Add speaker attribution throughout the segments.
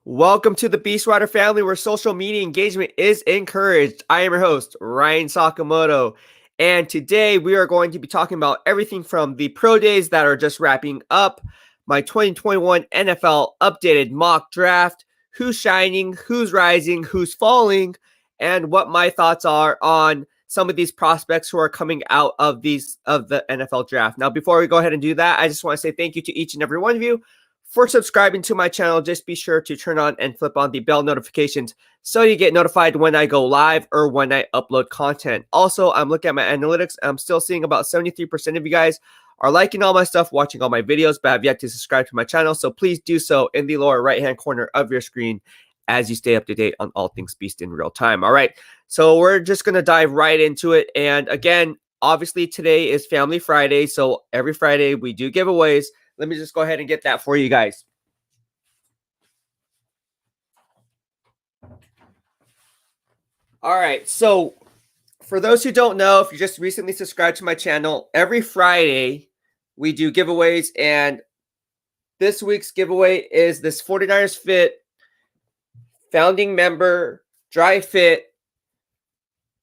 Speaker 1: Welcome to the BEASTwriter Family, where social media engagement is encouraged. I am your host, Ryan Sakamoto, and today we are going to be talking about everything from the pro days that are just wrapping up, my 2021 NFL updated mock draft, who's shining, who's rising, who's falling, and what my thoughts are on some of these prospects who are coming out of the NFL draft. Now, before we go ahead and do that, I just want to say thank you to each and every one of you for subscribing to my channel. Just be sure to turn on and flip on the bell notifications so you get notified when I go live or when I upload content. Also, I'm looking at my analytics. I'm still seeing about 73% of you guys are liking all my stuff, watching all my videos, but have yet to subscribe to my channel. So please do so in the lower right-hand corner of your screen as you stay up to date on all things Beast in real time. All right, so we're just going to dive right into it. And again, obviously today is Family Friday, so every Friday we do giveaways. Let me just go ahead and get that for you guys. All right, so for those who don't know, if you just recently subscribed to my channel, every Friday we do giveaways, and this week's giveaway is this 49ers Fit founding member dry fit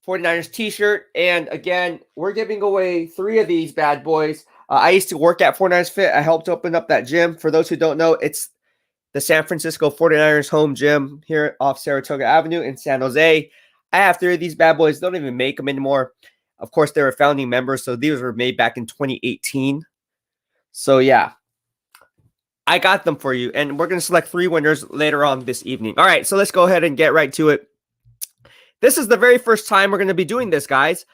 Speaker 1: 49ers t-shirt. And again, we're giving away 3 of these bad boys. I used to work at 49ers Fit. I helped open up that gym. For those who don't know, it's the San Francisco 49ers home gym here off Saratoga Avenue in San Jose. I have 3 of these bad boys. Don't even make them anymore. Of course, they were founding members, so these were made back in 2018. So yeah, I got them for you, and we're going to select 3 winners later on this evening. All right, so let's go ahead and get right to it. This is the very first time we're going to be doing this, guys.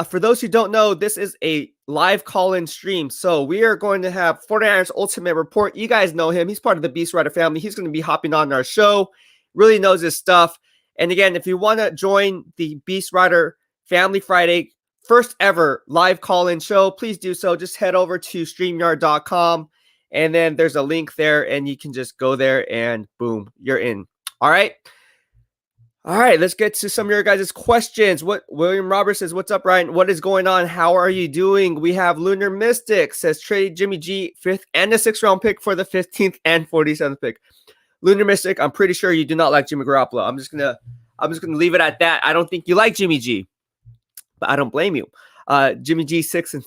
Speaker 1: For those who don't know, this is a live call-in stream. So we are going to have 49ers Ultimate Report. You guys know him. He's part of the BEASTwriter family. He's going to be hopping on our show. Really knows his stuff. And again, if you want to join the BEASTwriter Family Friday first ever live call-in show, please do so. Just head over to StreamYard.com. And then there's a link there, and you can just go there and boom, you're in. All right. All right, let's get to some of your guys' questions. What William Roberts says, what's up, Ryan? What is going on? How are you doing? We have Lunar Mystic says, trade Jimmy G 5th and the 6th round pick for the 15th and 47th pick. Lunar Mystic, I'm pretty sure you do not like Jimmy Garoppolo. I'm just gonna leave it at that. I don't think you like Jimmy G, but I don't blame you. Jimmy G 6th and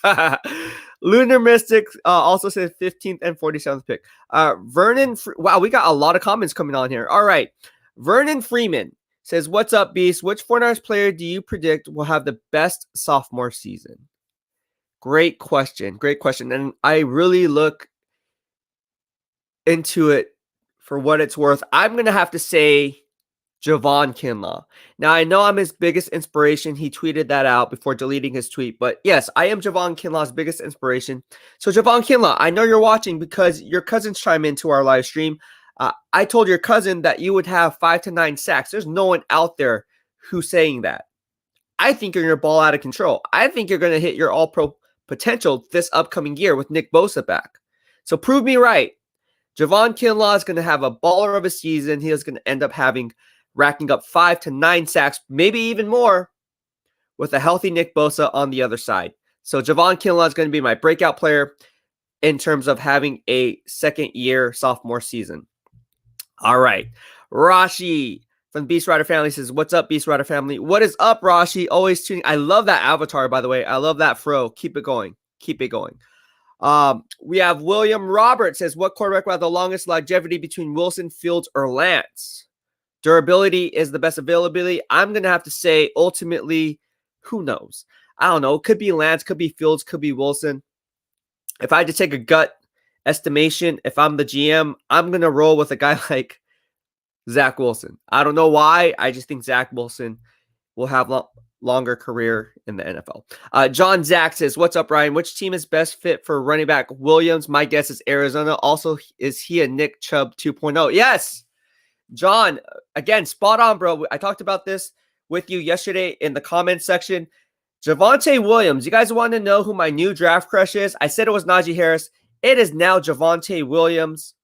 Speaker 1: 5th. Lunar Mystic also says 15th and 47th pick. Vernon, wow, we got a lot of comments coming on here. All right. Vernon Freeman says, what's up, Beast? Which 49ers player do you predict will have the best sophomore season? Great question. Great question. And I really look into it for what it's worth. I'm going to have to say Javon Kinlaw. Now, I know I'm his biggest inspiration. He tweeted that out before deleting his tweet. But yes, I am Javon Kinlaw's biggest inspiration. So Javon Kinlaw, I know you're watching because your cousins chime into our live stream. I told your cousin that you would have 5 to 9 sacks. There's no one out there who's saying that. I think you're going to ball out of control. I think you're going to hit your all-pro potential this upcoming year with Nick Bosa back. So prove me right. Javon Kinlaw is going to have a baller of a season. He is going to end up racking up 5 to 9 sacks, maybe even more, with a healthy Nick Bosa on the other side. So Javon Kinlaw is going to be my breakout player in terms of having a second-year sophomore season. All right. Rashi from the BEASTwriter family says, what's up, BEASTwriter family? What is up, Rashi? Always tuning. I love that avatar, by the way. I love that fro. Keep it going. Keep it going. We have William Roberts says, what quarterback will have the longest longevity between Wilson, Fields, or Lance? Durability is the best availability. I'm going to have to say, ultimately, who knows? I don't know. Could be Lance, could be Fields, could be Wilson. If I had to take a gut estimation, if I'm the GM, I'm going to roll with a guy like Zach Wilson. I don't know why. I just think Zach Wilson will have longer career in the NFL. John Zach says, what's up, Ryan? Which team is best fit for running back Williams? My guess is Arizona. Also, is he a Nick Chubb 2.0? Yes. John, again, spot on, bro. I talked about this with you yesterday in the comments section. Javonte Williams. You guys want to know who my new draft crush is? I said it was Najee Harris. It is now Javonte Williams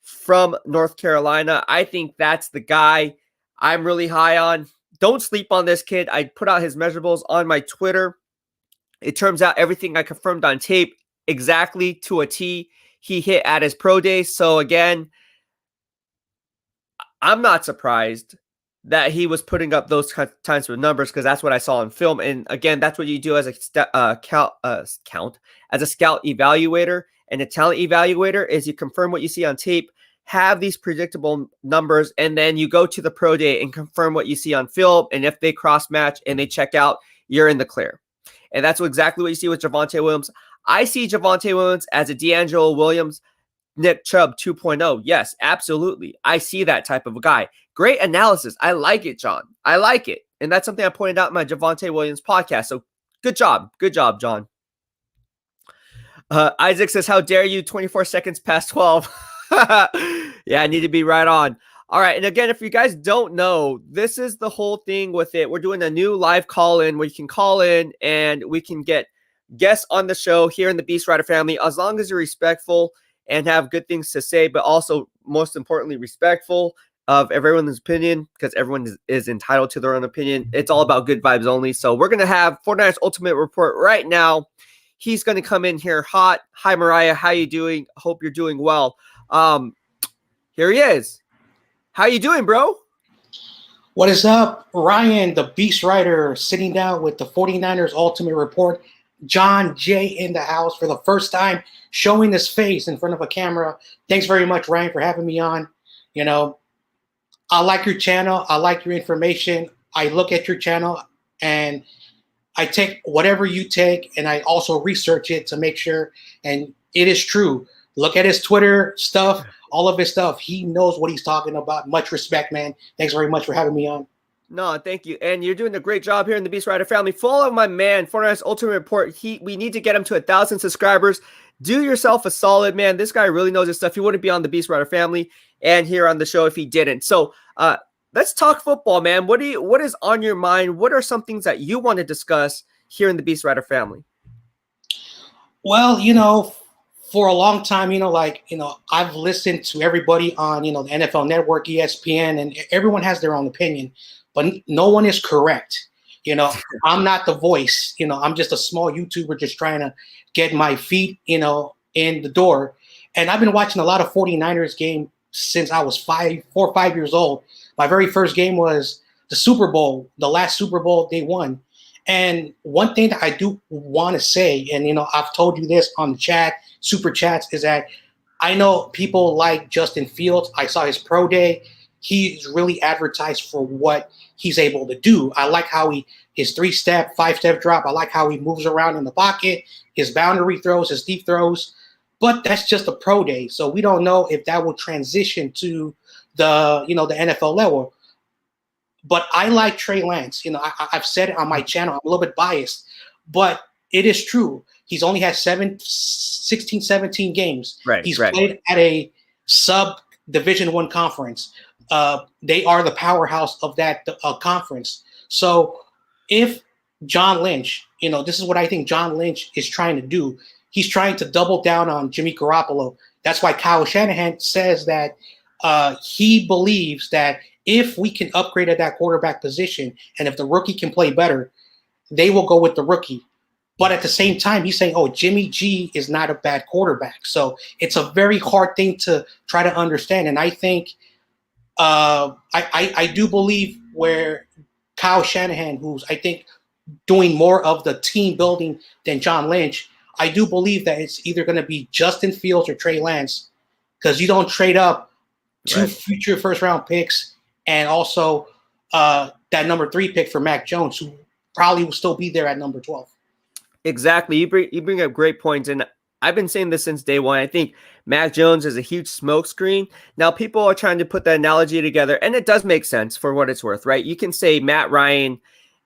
Speaker 1: from North Carolina. I think that's the guy I'm really high on. Don't sleep on this kid. I put out his measurables on my Twitter. It turns out everything I confirmed on tape exactly to a T he hit at his pro day. So again, I'm not surprised that he was putting up those kinds of numbers because that's what I saw in film. And again, that's what you do as a scout evaluator and a talent evaluator is you confirm what you see on tape, have these predictable numbers, and then you go to the pro day and confirm what you see on film. And if they cross match and they check out, you're in the clear. And that's exactly what you see with Javonte Williams. I see Javonte Williams as a D'Angelo Williams, Nick Chubb 2.0. Yes, absolutely. I see that type of a guy. Great analysis. I like it, John. I like it. And that's something I pointed out in my Javonte Williams podcast. So good job. Good job, John. Isaac says, how dare you, 24 seconds past 12. Yeah, I need to be right on. All right. And again, if you guys don't know, this is the whole thing with it. We're doing a new live call-in where you can call in and we can get guests on the show here in the BEASTwriter family, as long as you're respectful and have good things to say, but also most importantly, respectful of everyone's opinion, because everyone is entitled to their own opinion. It's all about good vibes only. So we're going to have 49ers Ultimate Report right now. He's going to come in here hot. Hi, Mariah. How you doing? Hope you're doing well. Here he is. How you doing, bro?
Speaker 2: What is up? Ryan, the BEASTwriter, sitting down with the 49ers Ultimate Report. John J. in the house for the first time, showing his face in front of a camera. Thanks very much, Ryan, for having me on. You know, I like your channel. I like your information. I look at your channel and I take whatever you take and I also research it to make sure. And it is true. Look at his Twitter stuff, all of his stuff. He knows what he's talking about. Much respect, man. Thanks very much for having me on.
Speaker 1: No, thank you. And you're doing a great job here in the BEASTwriter family. Follow my man, 49ers Ultimate Report. We need to get him to 1,000 subscribers. Do yourself a solid, man. This guy really knows his stuff. He wouldn't be on the BEASTwriter family and here on the show if he didn't. So let's talk football, man. What is on your mind? What are some things that you want to discuss here in the BEASTwriter family?
Speaker 2: Well, for a long time, I've listened to everybody on, the NFL Network, ESPN, and everyone has their own opinion. But no one is correct. I'm not the voice. I'm just a small YouTuber just trying to get my feet, in the door. And I've been watching a lot of 49ers game since I was 4 or 5 years old. My very first game was the Super Bowl, the last Super Bowl they won. And one thing that I do want to say, and, I've told you this on the chat, super chats, is that I know people like Justin Fields. I saw his pro day. He's really advertised for what he's able to do. I like how his 3-step, 5-step drop. I like how he moves around in the pocket, his boundary throws, his deep throws. But that's just a pro day. So we don't know if that will transition to the NFL level. But I like Trey Lance. I've said it on my channel. I'm a little bit biased, but it is true. He's only had 16, 17 games.
Speaker 1: Right.
Speaker 2: He's played at a sub-Division I conference. They are the powerhouse of that conference. So if John Lynch, this is what I think John Lynch is trying to do. He's trying to double down on Jimmy Garoppolo. That's why Kyle Shanahan says that he believes that if we can upgrade at that quarterback position and if the rookie can play better, they will go with the rookie. But at the same time, he's saying, Jimmy G is not a bad quarterback. So it's a very hard thing to try to understand. And I think I do believe where Kyle Shanahan, who's, I think, doing more of the team building than John Lynch, I do believe that it's either going to be Justin Fields or Trey Lance, because you don't trade up 2 future first-round picks and also that number 3 pick for Mac Jones, who probably will still be there at number 12.
Speaker 1: Exactly. You bring up great points, and I've been saying this since day one. I think Mac Jones is a huge smokescreen. Now, people are trying to put that analogy together, and it does make sense for what it's worth, right? You can say Matt Ryan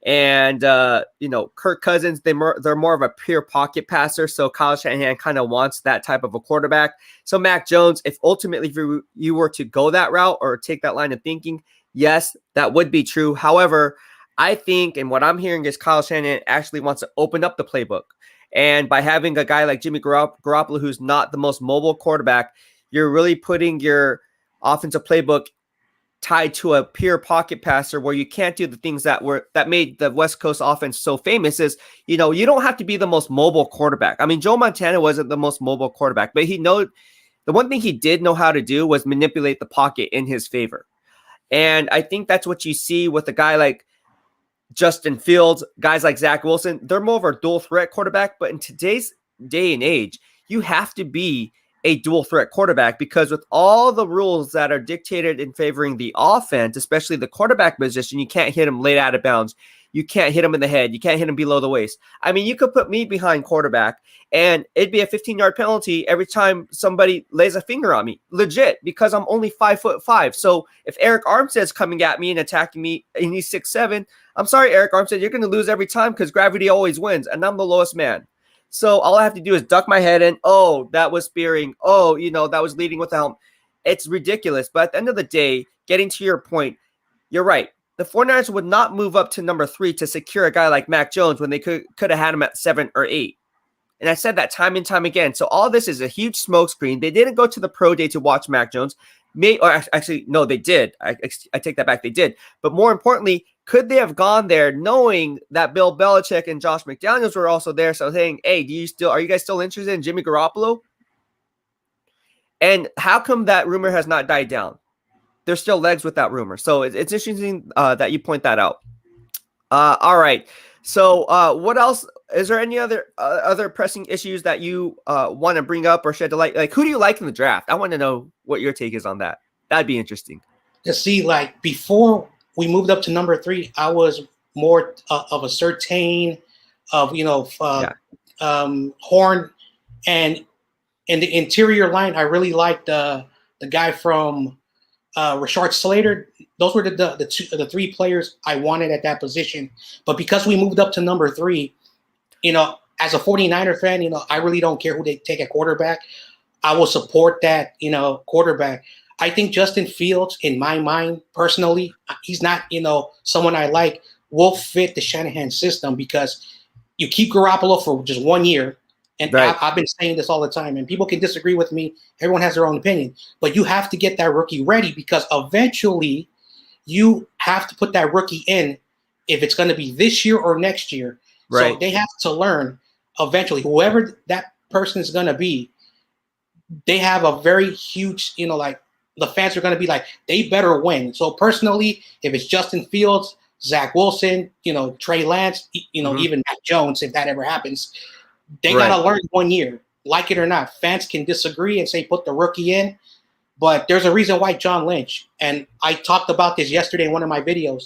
Speaker 1: and Kirk Cousins, they're more of a pure pocket passer. So Kyle Shanahan kind of wants that type of a quarterback. So Mac Jones, if ultimately you were to go that route or take that line of thinking, yes, that would be true. However, I think, and what I'm hearing is Kyle Shanahan actually wants to open up the playbook. And by having a guy like Jimmy Garoppolo, who's not the most mobile quarterback, you're really putting your offensive playbook tied to a pure pocket passer where you can't do the things that made the West Coast offense so famous. Is, you don't have to be the most mobile quarterback. I mean, Joe Montana wasn't the most mobile quarterback, but the one thing he did know how to do was manipulate the pocket in his favor. And I think that's what you see with a guy like Justin Fields, guys like Zach Wilson. They're more of a dual threat quarterback, but in today's day and age, you have to be a dual threat quarterback because with all the rules that are dictated in favoring the offense, especially the quarterback position, you can't hit him late out of bounds. You can't hit him in the head. You can't hit him below the waist. I mean, you could put me behind quarterback and it'd be a 15-yard penalty every time somebody lays a finger on me. Legit, because I'm only 5'5". So if Eric Armstead's coming at me and attacking me and he's 6'7", I'm sorry, Eric Armstead, you're going to lose every time because gravity always wins, and I'm the lowest man. So all I have to do is duck my head in. Oh, that was spearing. Oh, that was leading with the helm. It's ridiculous. But at the end of the day, getting to your point, you're right. The 49ers would not move up to number 3 to secure a guy like Mac Jones when they could have had him at 7 or 8. And I said that time and time again. So all this is a huge smokescreen. They didn't go to the pro day to watch Mac Jones. No, they did. I take that back. They did. But more importantly, could they have gone there knowing that Bill Belichick and Josh McDaniels were also there? So saying, hey, are you guys still interested in Jimmy Garoppolo? And how come that rumor has not died down? There's still legs with that rumor. So it's interesting that you point that out. All right. So what else? Is there any other pressing issues that you want to bring up or shed light? Like, who do you like in the draft? I want to know what your take is on that. That'd be interesting.
Speaker 2: To see, like, before we moved up to number 3, I was more of a certain of Horn, and in the interior line, I really liked the guy from Rashard Slater. Those were the 3 players I wanted at that position. But because we moved up to number 3, as a 49er fan, I really don't care who they take at quarterback. I will support that, quarterback. I think Justin Fields, in my mind, personally, he's not, someone I like, will fit the Shanahan system because you keep Garoppolo for just 1 year. And right. I've been saying this all the time, and people can disagree with me. Everyone has their own opinion. But you have to get that rookie ready because eventually you have to put that rookie in if it's going to be this year or next year. Right. So they have to learn eventually, whoever that person is going to be, they have a very huge, the fans are going to be like, they better win. So personally, if it's Justin Fields, Zach Wilson, Trey Lance, even Mac Jones, if that ever happens, they got to learn 1 year, like it or not. Fans can disagree and say, put the rookie in, but there's a reason why John Lynch, and I talked about this yesterday in one of my videos.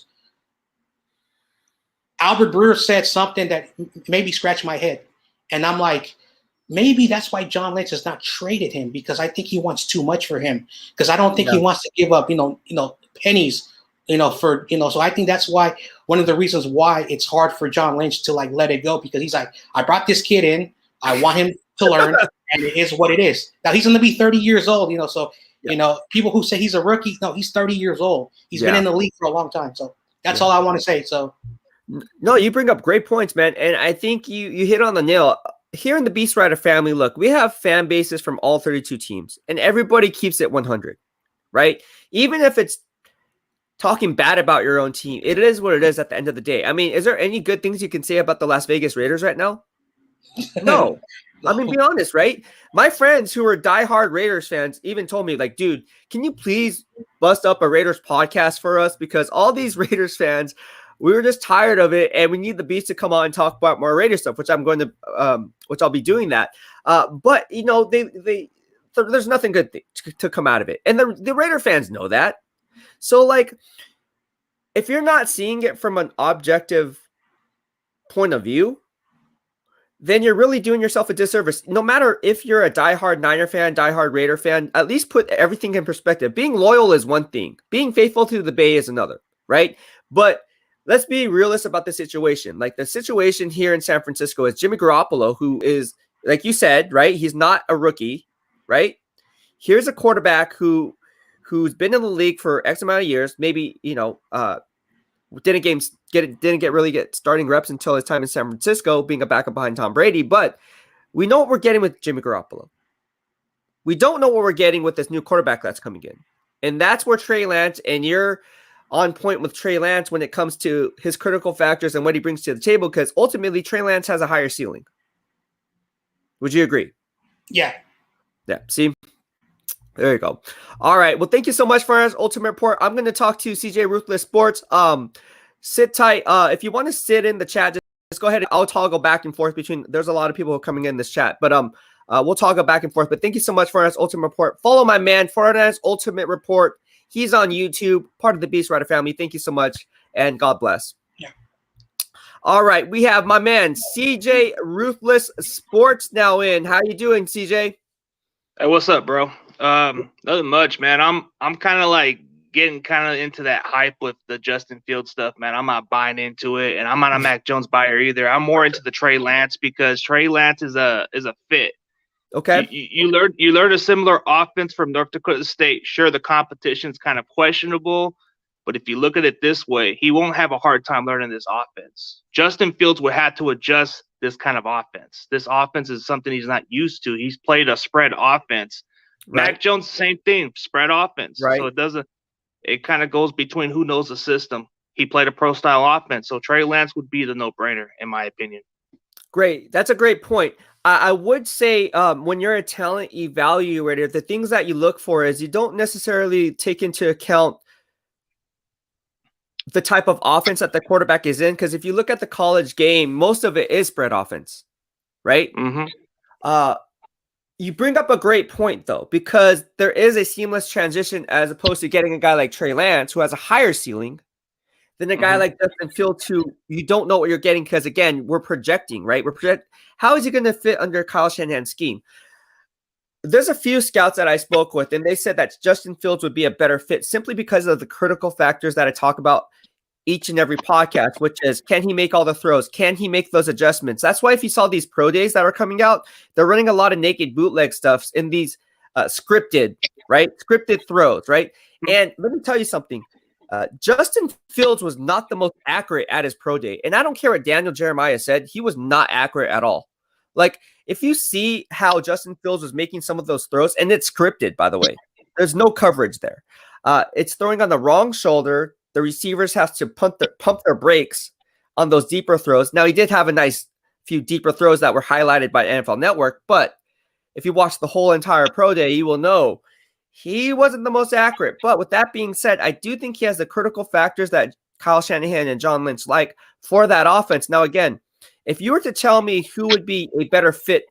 Speaker 2: Albert Breer said something that made me scratch my head. And I'm like, maybe that's why John Lynch has not traded him, because I think he wants too much for him. Because I don't think he wants to give up, pennies, for, so I think that's why one of the reasons why it's hard for John Lynch to let it go, because he's like, I brought this kid in, I want him to learn, and it is what it is. Now he's going to be 30 years old, so, people who say he's a rookie, no, he's 30 years old. He's been in the league for a long time. So that's all I want to say. So.
Speaker 1: No, you bring up great points, man. And I think you hit on the nail. Here in the BEASTwriter family, look, we have fan bases from all 32 teams, and everybody keeps it 100, right? Even if it's talking bad about your own team, it is what it is at the end of the day. I mean, is there any good things you can say about the Las Vegas Raiders right now? No. I mean, be honest, right? My friends who are diehard Raiders fans even told me, like, dude, can you please bust up a Raiders podcast for us? Because all these Raiders fans, we were just tired of it, and we need the Beast to come on and talk about more Raiders stuff, which which I'll be doing that. But there's nothing good to come out of it, and the Raider fans know that. So, like, if you're not seeing it from an objective point of view, then you're really doing yourself a disservice. No matter if you're a diehard Niner fan, diehard Raider fan, at least put everything in perspective. Being loyal is one thing. Being faithful to the Bay is another, right? But let's be realistic about the situation. Like, the situation here in San Francisco is Jimmy Garoppolo, who is, like you said, right? He's not a rookie, right? Here's a quarterback who's been in the league for X amount of years, maybe, didn't get starting reps until his time in San Francisco, being a backup behind Tom Brady. But we know what we're getting with Jimmy Garoppolo. We don't know what we're getting with this new quarterback that's coming in. And that's where Trey Lance, and you're on point with Trey Lance when it comes to his critical factors and what he brings to the table, because ultimately Trey Lance has a higher ceiling. Would you agree?
Speaker 2: Yeah.
Speaker 1: Yeah. See? There you go. All right. Well, thank you so much for our ultimate report. I'm going to talk to CJ Ruthless Sports. Sit tight. If you want to sit in the chat, just go ahead. I'll toggle back and forth between. There's a lot of people coming in this chat, but we'll toggle back and forth. But thank you so much for our ultimate report. Follow my man Fortnite's ultimate report. He's on YouTube, part of the BEASTwriter family. Thank you so much, and God bless.
Speaker 2: Yeah.
Speaker 1: All right, we have my man CJ Ruthless Sports now in. How you doing, CJ?
Speaker 3: Hey, what's up, bro? Nothing much, man. I'm kind of like getting kind of into that hype with the Justin Fields stuff, man. I'm not buying into it, and I'm not a Mac Jones buyer either. I'm more into the Trey Lance because Trey Lance is a fit.
Speaker 1: Okay.
Speaker 3: You learned a similar offense from North Dakota State. Sure, the competition's kind of questionable, but if you look at it this way, he won't have a hard time learning this offense. Justin Fields would have to adjust this kind of offense. This offense is something he's not used to. He's played a spread offense.
Speaker 1: Right.
Speaker 3: Mac Jones, same thing, spread offense.
Speaker 1: Right.
Speaker 3: So it kind of goes between who knows the system. He played a pro style offense. So Trey Lance would be the no-brainer, in my opinion.
Speaker 1: Great. That's a great point. I would say when you're a talent evaluator, the things that you look for is you don't necessarily take into account the type of offense that the quarterback is in. Because if you look at the college game, most of it is spread offense, right?
Speaker 3: Mm-hmm.
Speaker 1: You bring up a great point, though, because there is a seamless transition as opposed to getting a guy like Trey Lance, who has a higher ceiling, than a guy like Justin Fields, who you don't know what you're getting because, again, we're projecting, right? How is he going to fit under Kyle Shanahan's scheme? There's a few scouts that I spoke with, and they said that Justin Fields would be a better fit simply because of the critical factors that I talk about each and every podcast, which is, can he make all the throws? Can he make those adjustments? That's why if you saw these pro days that are coming out, they're running a lot of naked bootleg stuffs in these scripted throws, right? And let me tell you something. Justin Fields was not the most accurate at his pro day. And I don't care what Daniel Jeremiah said. He was not accurate at all. Like, if you see how Justin Fields was making some of those throws, and it's scripted, by the way, there's no coverage there. It's throwing on the wrong shoulder. The receivers have to pump their brakes on those deeper throws. Now, he did have a nice few deeper throws that were highlighted by NFL Network, but if you watch the whole entire pro day, you will know he wasn't the most accurate. But with that being said, I do think he has the critical factors that Kyle Shanahan and John Lynch like for that offense. Now, again, if you were to tell me who would be a better fit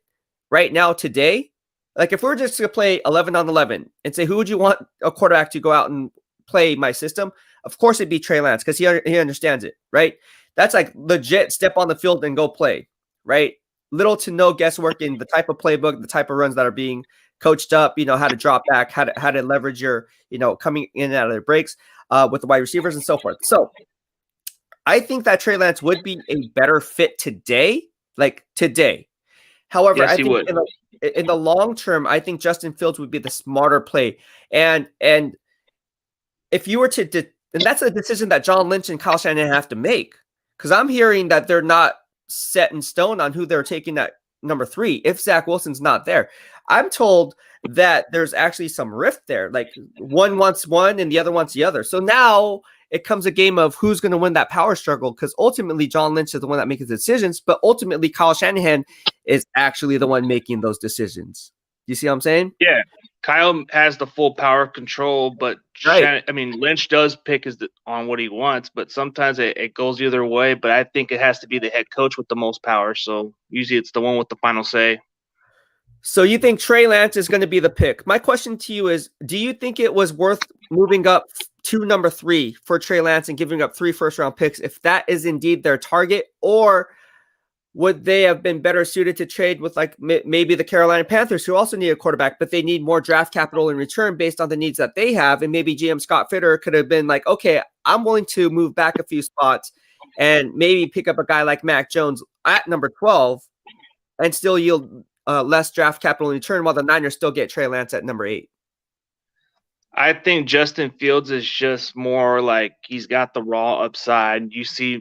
Speaker 1: right now today, like if we were just to play 11 on 11 and say, who would you want a quarterback to go out and play my system? Of course, it'd be Trey Lance because he understands it, right? That's like legit step on the field and go play, right? Little to no guesswork in the type of playbook, the type of runs that are being coached up, how to drop back, how to leverage your, coming in and out of their breaks with the wide receivers and so forth. So I think that Trey Lance would be a better fit today, like today. However,
Speaker 3: yes,
Speaker 1: I think in the long term, I think Justin Fields would be the smarter play. And if you were to, and that's a decision that John Lynch and Kyle Shanahan have to make, because I'm hearing that they're not set in stone on who they're taking at number 3 if Zach Wilson's not there. I'm told that there's actually some rift there, like one wants one and the other wants the other. So now it comes a game of who's going to win that power struggle, because ultimately John Lynch is the one that makes the decisions, but ultimately Kyle Shanahan is actually the one making those decisions. You see what I'm saying?
Speaker 3: Yeah. Kyle has the full power of control, but
Speaker 1: right.
Speaker 3: Lynch does pick on what he wants, but sometimes it goes the other way. But I think it has to be the head coach with the most power. So usually it's the one with the final say.
Speaker 1: So you think Trey Lance is going to be the pick? My question to you is, do you think it was worth moving up to number 3 for Trey Lance and giving up 3 first-round picks if that is indeed their target? Or would they have been better suited to trade with like maybe the Carolina Panthers, who also need a quarterback, but they need more draft capital in return based on the needs that they have? And maybe GM Scott Fitter could have been like, okay, I'm willing to move back a few spots and maybe pick up a guy like Mac Jones at number 12 and still yield less draft capital in return, while the Niners still get Trey Lance at number 8.
Speaker 3: I think Justin Fields is just more like he's got the raw upside.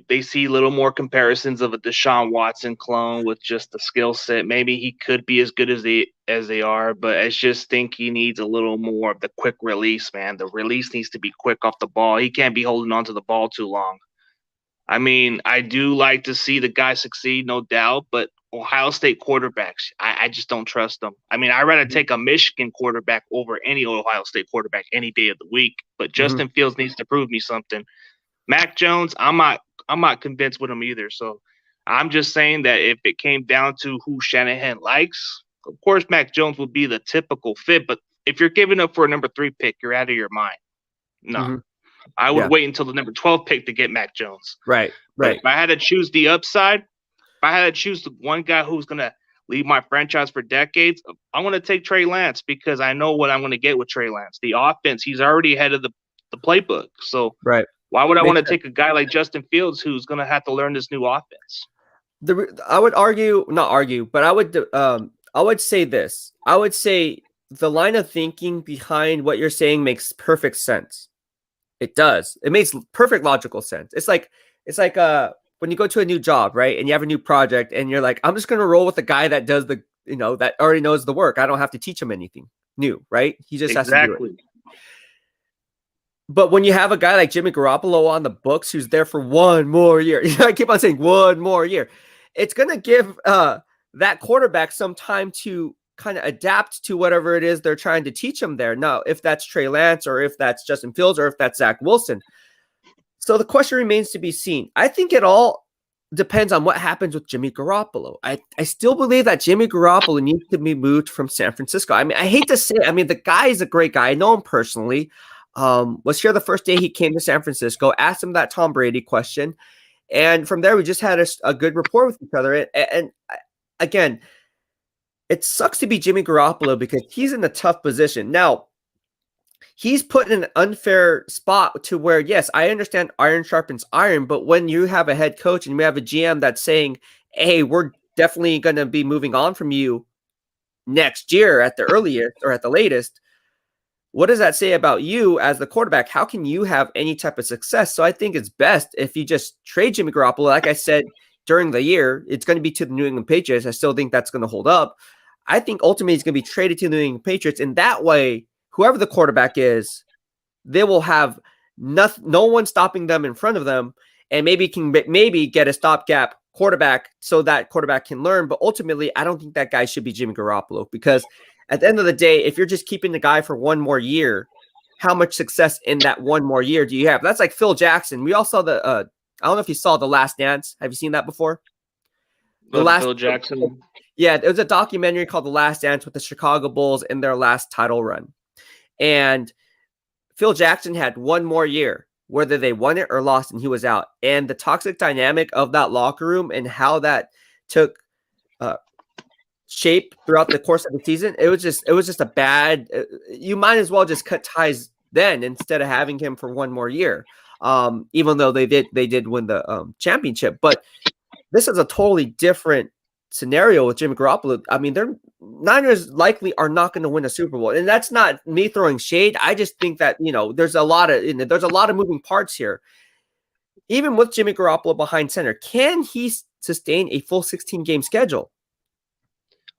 Speaker 3: They see a little more comparisons of a Deshaun Watson clone with just the skill set. Maybe he could be as good as they are, but I just think he needs a little more of the quick release, man. The release needs to be quick off the ball. He can't be holding on to the ball too long. I mean, I do like to see the guy succeed, no doubt, but Ohio State quarterbacks, I just don't trust them. I mean, I'd rather take a Michigan quarterback over any Ohio State quarterback any day of the week. But Justin Fields needs to prove me something. Mac Jones, I'm not convinced with him either. So I'm just saying that if it came down to who Shanahan likes, of course Mac Jones would be the typical fit. But if you're giving up for a number 3 pick, you're out of your mind. No. I would wait until the number 12 pick to get Mac Jones.
Speaker 1: Right.
Speaker 3: But if I had to choose the upside, if I had to choose the one guy who's going to lead my franchise for decades, I'm going to take Trey Lance because I know what I'm going to get with Trey Lance. The offense, he's already ahead of the playbook. So why would I want to take a guy like Justin Fields who's going to have to learn this new offense?
Speaker 1: I would not argue, but I would say this. I would say the line of thinking behind what you're saying makes perfect sense. It does. It makes perfect logical sense. It's like when you go to a new job, right? And you have a new project and you're like, I'm just going to roll with the guy that does the, that already knows the work. I don't have to teach him anything new, right? He just has to do it. But when you have a guy like Jimmy Garoppolo on the books who's there for one more year, I keep on saying one more year, it's going to give that quarterback some time to kind of adapt to whatever it is they're trying to teach him there. Now, if that's Trey Lance or if that's Justin Fields or if that's Zach Wilson. So the question remains to be seen. I think it all depends on what happens with Jimmy Garoppolo. I still believe that Jimmy Garoppolo needs to be moved from San Francisco. I mean, I hate to say it. I mean, the guy is a great guy. I know him personally. Was here the first day he came to San Francisco, asked him that Tom Brady question. And from there, we just had a good rapport with each other. And again, it sucks to be Jimmy Garoppolo because he's in a tough position. Now, he's put in an unfair spot to where, yes, I understand iron sharpens iron, but when you have a head coach and you have a GM that's saying, hey, we're definitely going to be moving on from you next year at the earliest or at the latest, what does that say about you as the quarterback? How can you have any type of success? So I think it's best if you just trade Jimmy Garoppolo. Like I said, during the year, it's going to be to the New England Patriots. I still think that's going to hold up. I think ultimately it's going to be traded to the New England Patriots. And that way, whoever the quarterback is, they will have no one stopping them in front of them, and maybe get a stopgap quarterback so that quarterback can learn. But ultimately, I don't think that guy should be Jimmy Garoppolo because at the end of the day, if you're just keeping the guy for one more year, how much success in that one more year do you have? That's like Phil Jackson. We all saw the I don't know if you saw The Last Dance. Have you seen that before?
Speaker 3: Phil Jackson.
Speaker 1: Yeah, it was a documentary called The Last Dance with the Chicago Bulls in their last title run. And Phil Jackson had one more year, whether they won it or lost, and he was out. And the toxic dynamic of that locker room and how that took shape throughout the course of the season, it was just a bad. You might as well just cut ties then instead of having him for one more year. Even though they did win the championship, but this is a totally different scenario with Jimmy Garoppolo. I mean, their Niners likely are not going to win a Super Bowl, and that's not me throwing shade. I just think that there's a lot of moving parts here. Even with Jimmy Garoppolo behind center, can he sustain a full 16-game schedule?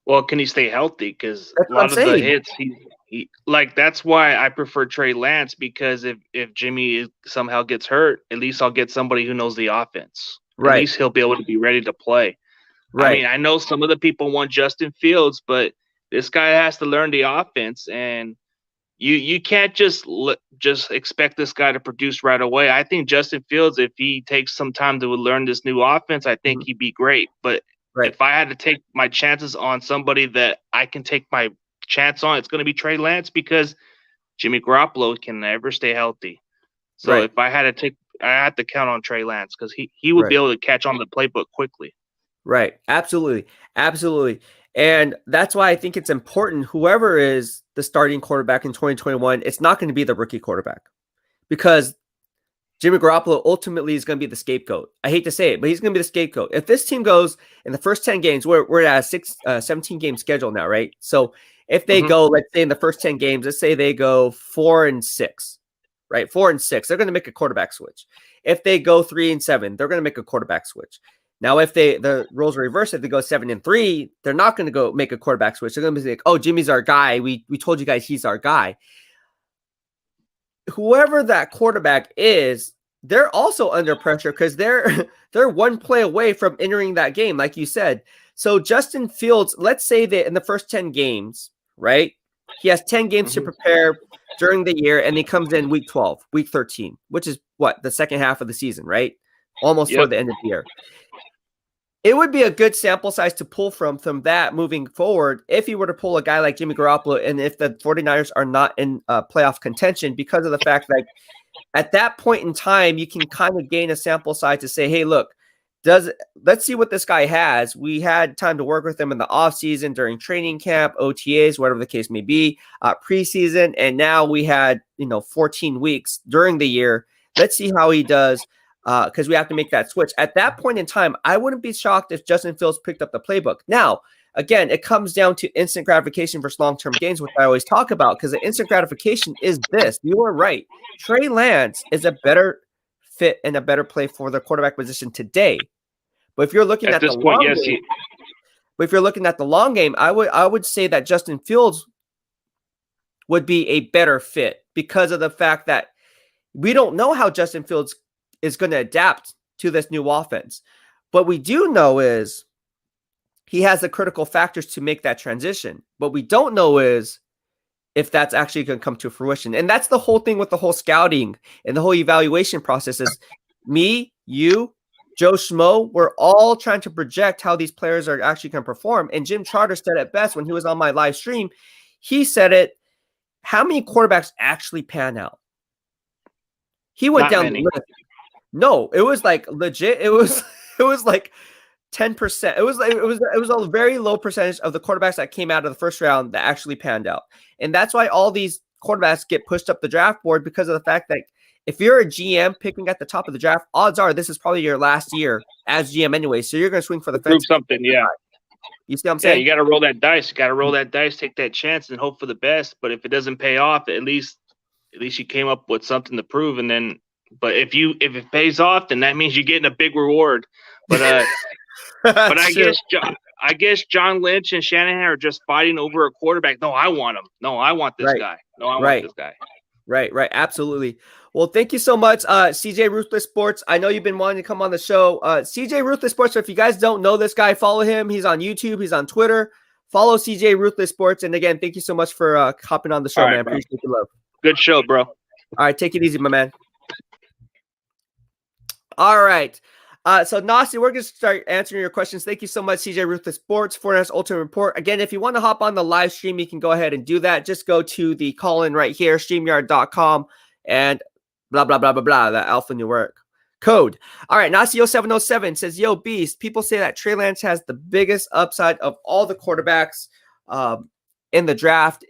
Speaker 3: Well, can he stay healthy? Because a lot of the hits, he that's why I prefer Trey Lance, because if Jimmy somehow gets hurt, at least I'll get somebody who knows the offense. Right. At least he'll be able to be ready to play. Right. I mean, I know some of the people want Justin Fields, but this guy has to learn the offense, and you can't just expect this guy to produce right away. I think Justin Fields, if he takes some time to learn this new offense, I think he'd be great. But if I had to take my chances on somebody that I can take my chance on, it's going to be Trey Lance, because Jimmy Garoppolo can never stay healthy. So if I had to count on Trey Lance, because he would be able to catch on the playbook quickly.
Speaker 1: Right. Absolutely. Absolutely. And that's why I think it's important, whoever is the starting quarterback in 2021, it's not going to be the rookie quarterback, because Jimmy Garoppolo ultimately is going to be the scapegoat. I hate to say it, but he's going to be the scapegoat. If this team goes in the first 10 games, we're at a 17-game schedule now, right? So if they go, let's say in the first 10 games, let's say they go 4-6, right? 4-6, they're going to make a quarterback switch. If they go 3-7, they're going to make a quarterback switch. Now, if the roles are reversed, if they go 7-3, they're not going to go make a quarterback switch. They're going to be like, oh, Jimmy's our guy. We told you guys he's our guy. Whoever that quarterback is, they're also under pressure because they're one play away from entering that game, like you said. So Justin Fields, let's say that in the first 10 games, right? He has 10 games to prepare during the year, and he comes in week 12, week 13, which is what? The second half of the season, right? Almost toward the end of the year. It would be a good sample size to pull from that moving forward if you were to pull a guy like Jimmy Garoppolo and if the 49ers are not in playoff contention, because of the fact that at that point in time, you can kind of gain a sample size to say, hey, look, let's see what this guy has. We had time to work with him in the offseason, during training camp, OTAs, whatever the case may be, preseason, and now we had 14 weeks during the year. Let's see how he does, because we have to make that switch. At that point in time, I wouldn't be shocked if Justin Fields picked up the playbook. Now, again, it comes down to instant gratification versus long-term gains, which I always talk about, because the instant gratification is this. You are right. Trey Lance is a better fit and a better play for the quarterback position today. But if you're looking at the long game, but if you're looking at the long game, I would say that Justin Fields would be a better fit, because of the fact that we don't know how Justin Fields is going to adapt to this new offense. What we do know is he has the critical factors to make that transition. What we don't know is if that's actually going to come to fruition. And that's the whole thing with the whole scouting and the whole evaluation process is me, you, Joe Schmo, we're all trying to project how these players are actually going to perform. And Jim Charter said it best when he was on my live stream. He said it, how many quarterbacks actually pan out? He went down the list. No, it was like legit. It was like 10%. It was a very low percentage of the quarterbacks that came out of the first round that actually panned out. And that's why all these quarterbacks get pushed up the draft board, because of the fact that if you're a GM picking at the top of the draft, odds are this is probably your last year as GM anyway. So you're going to swing for the fence.
Speaker 3: Prove something, yeah.
Speaker 1: You see what I'm saying?
Speaker 3: Yeah, you got to roll that dice. You got to roll that dice, take that chance, and hope for the best. But if it doesn't pay off, at least you came up with something to prove. And then, but if it pays off, then that means you're getting a big reward. But but I guess John Lynch and Shanahan are just fighting over a quarterback. No, I want him. No, I want this guy. No, I want this guy.
Speaker 1: Right. Absolutely. Well, thank you so much, CJ Ruthless Sports. I know you've been wanting to come on the show. CJ Ruthless Sports, if you guys don't know this guy, follow him. He's on YouTube. He's on Twitter. Follow CJ Ruthless Sports. And again, thank you so much for hopping on the show, man. Appreciate the love.
Speaker 3: Good show, bro.
Speaker 1: All right. Take it easy, my man. All right. So Nasi, we're going to start answering your questions. Thank you so much, CJ Ruthless Sports, 49ers Ultimate Report. Again, if you want to hop on the live stream, you can go ahead and do that. Just go to the call-in right here, StreamYard.com, and blah, blah, blah, blah, blah, that Alpha New York code. All right, Nasio707 says, yo, Beast, people say that Trey Lance has the biggest upside of all the quarterbacks in the draft.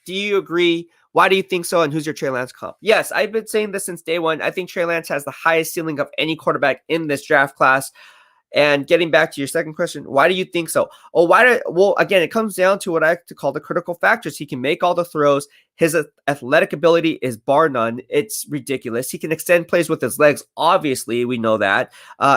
Speaker 1: Do you agree? Why do you think so? And who's your Trey Lance comp? Yes, I've been saying this since day one. I think Trey Lance has the highest ceiling of any quarterback in this draft class. And getting back to your second question, why do you think so? Well, again, it comes down to what I like to call the critical factors. He can make all the throws. His athletic ability is bar none. It's ridiculous. He can extend plays with his legs. Obviously, we know that.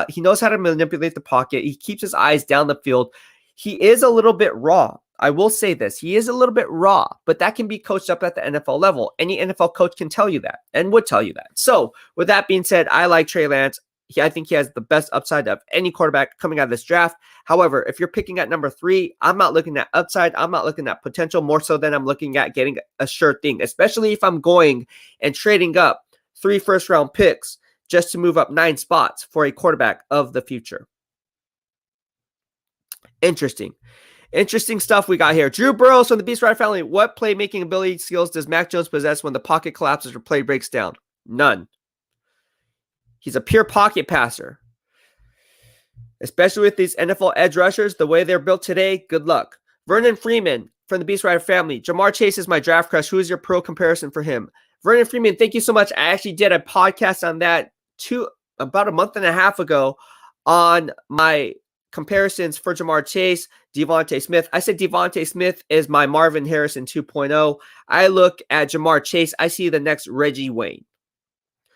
Speaker 1: He knows how to manipulate the pocket. He keeps his eyes down the field. He is a little bit raw. I will say this. He is a little bit raw, but that can be coached up at the NFL level. Any NFL coach can tell you that and would tell you that. So with that being said, I like Trey Lance. I think he has the best upside of any quarterback coming out of this draft. However, if you're picking at number 3, I'm not looking at upside. I'm not looking at potential more so than I'm looking at getting a sure thing, especially if I'm going and trading up 3 first-round picks just to move up 9 spots for a quarterback of the future. Interesting stuff we got here. Drew Burrows from the BEASTwriter Family. What playmaking ability skills does Mac Jones possess when the pocket collapses or play breaks down? None. He's a pure pocket passer. Especially with these NFL edge rushers, the way they're built today, good luck. Vernon Freeman from the BEASTwriter Family. Jamar Chase is my draft crush. Who is your pro comparison for him? Vernon Freeman, thank you so much. I actually did a podcast on that about a month and a half ago on my comparisons for Jamar Chase, Devontae Smith. I said Devontae Smith is my Marvin Harrison 2.0. I look at Jamar Chase. I see the next Reggie Wayne.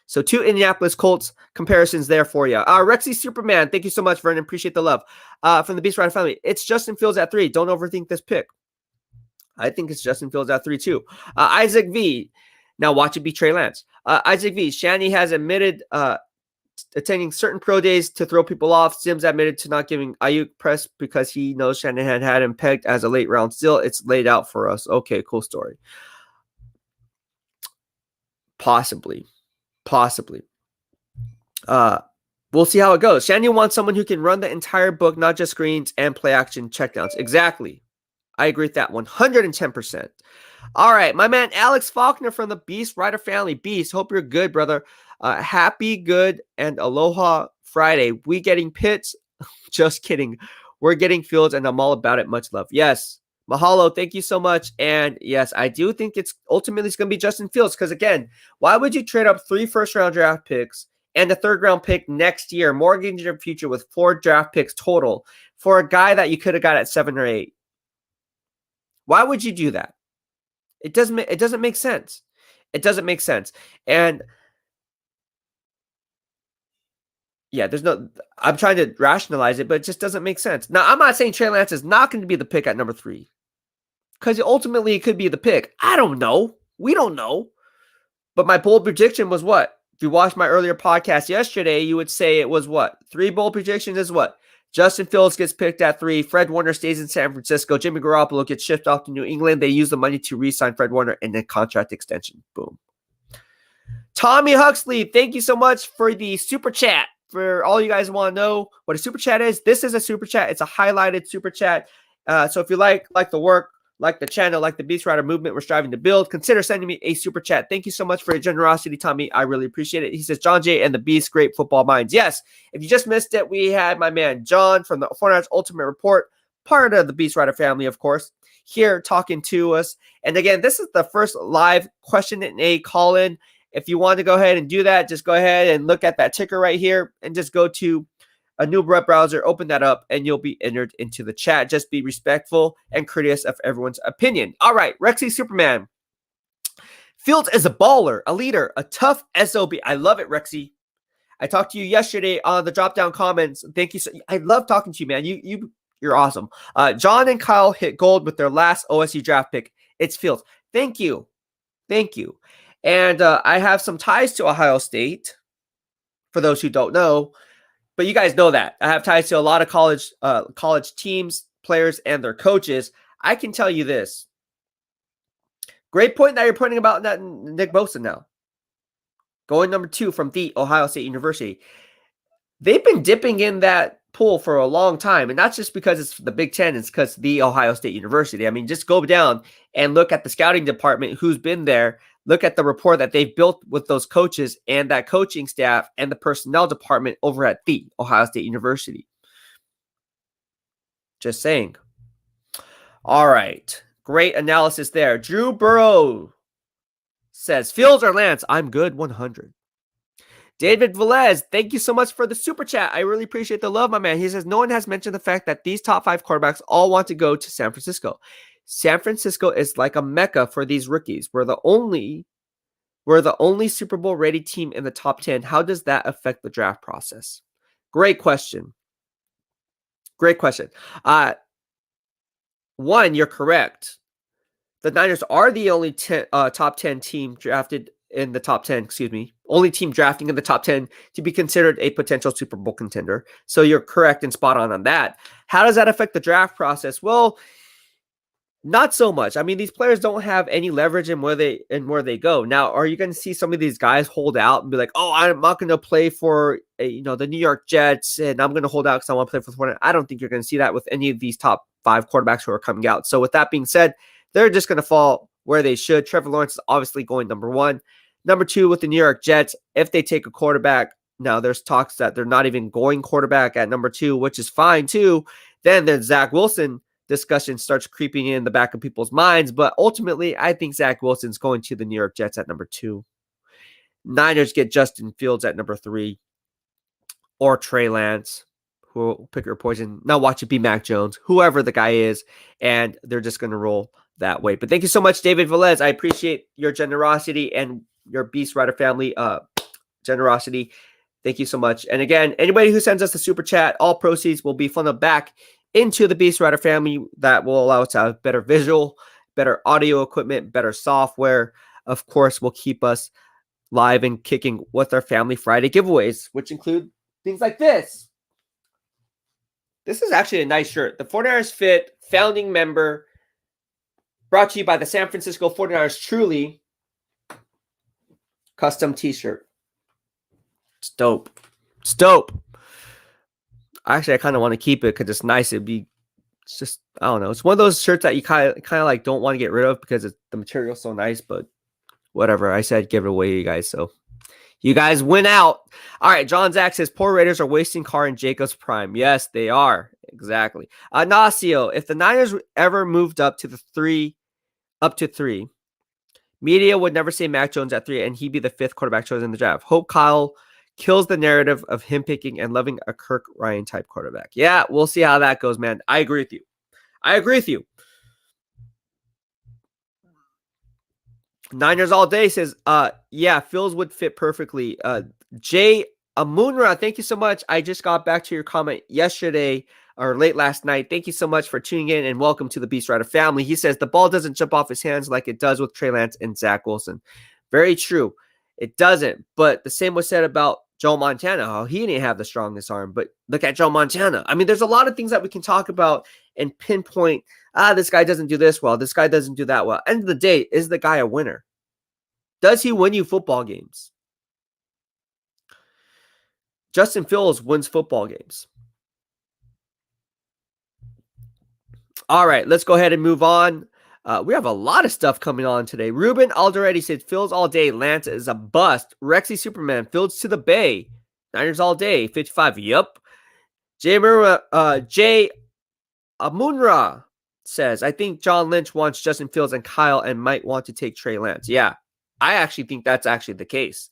Speaker 1: So 2 Indianapolis Colts comparisons there for you. Rexy Superman, thank you so much, Vernon. Appreciate the love. From the BEASTwriter Family, it's Justin Fields at 3. Don't overthink this pick. I think it's Justin Fields at 3 too. Isaac V. Now watch it be Trey Lance. Isaac V. Shanny has admitted attending certain pro days to throw people off. Sims admitted to not giving Ayuk press because he knows Shanahan had him pegged as a late round steal. It's laid out for us. Okay, cool story. Possibly. We'll see how it goes. Shanahan wants someone who can run the entire book, not just screens and play action checkdowns. Exactly. I agree with that 110%. All right, my man Alex Faulkner from the BEASTwriter Family. Beast, hope you're good, brother. Happy, good, and aloha Friday. We getting Pitts? Just kidding. We're getting Fields, and I'm all about it. Much love. Yes. Mahalo, thank you so much. And yes, I do think it's ultimately going to be Justin Fields because, again, why would you trade up 3 first-round draft picks and a third-round pick next year, mortgage your future with 4 draft picks total for a guy that you could have got at 7 or 8? Why would you do that? It doesn't make sense. It doesn't make sense. And yeah, I'm trying to rationalize it, but it just doesn't make sense. Now, I'm not saying Trey Lance is not going to be the pick at number 3 because ultimately it could be the pick. I don't know. We don't know. But my bold prediction was what? If you watched my earlier podcast yesterday, you would say it was what? 3 bold predictions is what? Justin Fields gets picked at 3. Fred Warner stays in San Francisco. Jimmy Garoppolo gets shipped off to New England. They use the money to re-sign Fred Warner and then contract extension. Boom. Tommy Huxley, thank you so much for the super chat. For all you guys want to know what a super chat is, this is a super chat. It's a highlighted super chat. So if you like the work, like the channel, like the BEASTwriter movement we're striving to build, consider sending me a super chat. Thank you so much for your generosity, Tommy. I really appreciate it. He says, John Jay and the Beast, great football minds. Yes, if you just missed it, we had my man John from the 49ers Ultimate Report, part of the BEASTwriter family, of course, here talking to us. And again, this is the first live question and a call-in. If you want to go ahead and do that, just go ahead and look at that ticker right here and just go to a new web browser, open that up, and you'll be entered into the chat. Just be respectful and courteous of everyone's opinion. All right, Rexy Superman. Fields is a baller, a leader, a tough SOB. I love it, Rexy. I talked to you yesterday on the drop-down comments. Thank you. I love talking to you, man. You're awesome. John and Kyle hit gold with their last OSU draft pick. It's Fields. Thank you. And I have some ties to Ohio State, for those who don't know. But you guys know that. I have ties to a lot of college teams, players, and their coaches. I can tell you this. Great point that you're pointing about that Nick Bosa now. Going number 2 from the Ohio State University. They've been dipping in that pool for a long time. And that's just because it's the Big Ten. It's because the Ohio State University. I mean, just go down and look at the scouting department who's been there. Look at the rapport that they've built with those coaches and that coaching staff and the personnel department over at the Ohio State University. Just saying. All right. Great analysis there. Drew Burrow says, Fields or Lance? I'm good, 100. David Velez, thank you so much for the super chat. I really appreciate the love, my man. He says, no one has mentioned the fact that these top 5 quarterbacks all want to go to San Francisco. San Francisco is like a mecca for these rookies. We're the only Super Bowl ready team in the top 10. How does that affect the draft process? Great question. One, you're correct. The Niners are the only top 10 team drafted in the top 10, only team drafting in the top 10 to be considered a potential Super Bowl contender. So you're correct and spot on that. How does that affect the draft process? Well, not so much. I mean, these players don't have any leverage in where they go. Now, are you going to see some of these guys hold out and be like, "Oh, I'm not going to play for the New York Jets, and I'm going to hold out because I want to play for the 49ers." I don't think you're going to see that with any of these top 5 quarterbacks who are coming out. So, with that being said, they're just going to fall where they should. Trevor Lawrence is obviously going number 1. Number 2 with the New York Jets. If they take a quarterback, now there's talks that they're not even going quarterback at number 2, which is fine too. Then there's Zach Wilson. Discussion starts creeping in the back of people's minds, but ultimately, I think Zach Wilson's going to the New York Jets at number 2. Niners get Justin Fields at number 3, or Trey Lance, who will pick your poison. Now watch it be Mac Jones, whoever the guy is, and they're just going to roll that way. But thank you so much, David Velez. I appreciate your generosity and your BEASTwriter family generosity. Thank you so much. And again, anybody who sends us a super chat, all proceeds will be funneled back into the BEASTwriter family. That will allow us to have better visual, better audio equipment, better software. Of course, will keep us live and kicking with our Family Friday giveaways, which include things like this. This is actually a nice shirt. The 49ers Fit founding member, brought to you by the San Francisco 49ers Truly custom t-shirt. It's dope. It's dope. Actually, I kind of want to keep it because it's nice. It's just, I don't know. It's one of those shirts that you kind of like don't want to get rid of because the material's so nice, but whatever. I said give it away to you guys, so you guys win out. All right, John Zach says, poor Raiders are wasting Carr and Jacobs' prime. Yes, they are. Exactly. Nasio, if the Niners ever moved up to 3, media would never say Mac Jones at 3, and he'd be the 5th quarterback chosen in the draft. Hope Kyle kills the narrative of him picking and loving a Kirk Ryan type quarterback. Yeah, we'll see how that goes, man. I agree with you. Niners all day says, yeah, Phils would fit perfectly. Jay Amunra, thank you so much. I just got back to your comment yesterday or late last night. Thank you so much for tuning in and welcome to the BEASTwriter family. He says the ball doesn't jump off his hands like it does with Trey Lance and Zach Wilson. Very true. It doesn't, but the same was said about Joe Montana, how he didn't have the strongest arm, but look at Joe Montana. I mean, there's a lot of things that we can talk about and pinpoint, this guy doesn't do this well, this guy doesn't do that well. End of the day, is the guy a winner? Does he win you football games? Justin Fields wins football games. All right, let's go ahead and move on. We have a lot of stuff coming on today. Ruben Alderete said, Fields all day. Lance is a bust. Rexy Superman, Fields to the Bay. Niners all day. 55. Yup. Jay Amunra says, I think John Lynch wants Justin Fields and Kyle and might want to take Trey Lance. Yeah, I actually think that's actually the case.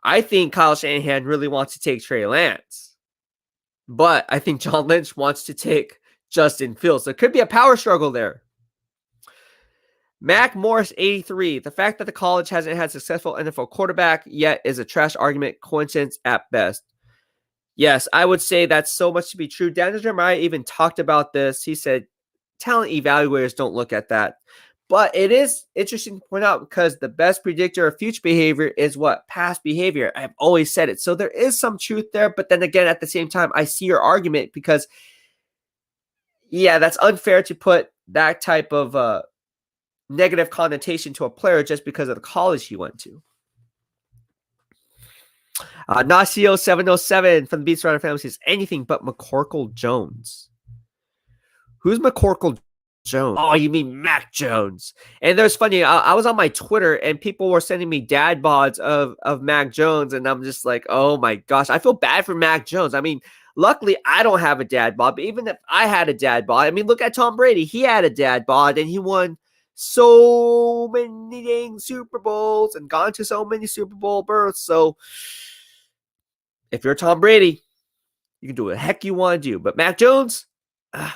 Speaker 1: I think Kyle Shanahan really wants to take Trey Lance. But I think John Lynch wants to take Justin Fields. There could be a power struggle there. Mac Morris, 83. The fact that the college hasn't had successful NFL quarterback yet is a trash argument, coincidence at best. Yes, I would say that's so much to be true. Daniel Jeremiah even talked about this. He said, talent evaluators don't look at that. But it is interesting to point out because the best predictor of future behavior is what? Past behavior. I've always said it. So there is some truth there. But then again, at the same time, I see your argument because, yeah, that's unfair to put that type of negative connotation to a player just because of the college he went to. Nasio 707 from the BEASTwriter family says anything but McCorkle Jones. Who's McCorkle Jones? Oh, you mean Mac Jones? And there's funny. I was on my Twitter and people were sending me dad bods of Mac Jones, and I'm just like, oh my gosh, I feel bad for Mac Jones. I mean, luckily I don't have a dad bod, but even if I had a dad bod, I mean, look at Tom Brady. He had a dad bod, and he won so many dang Super Bowls and gone to so many Super Bowl berths. So if you're Tom Brady, you can do what the heck you want to do. But Mac Jones, I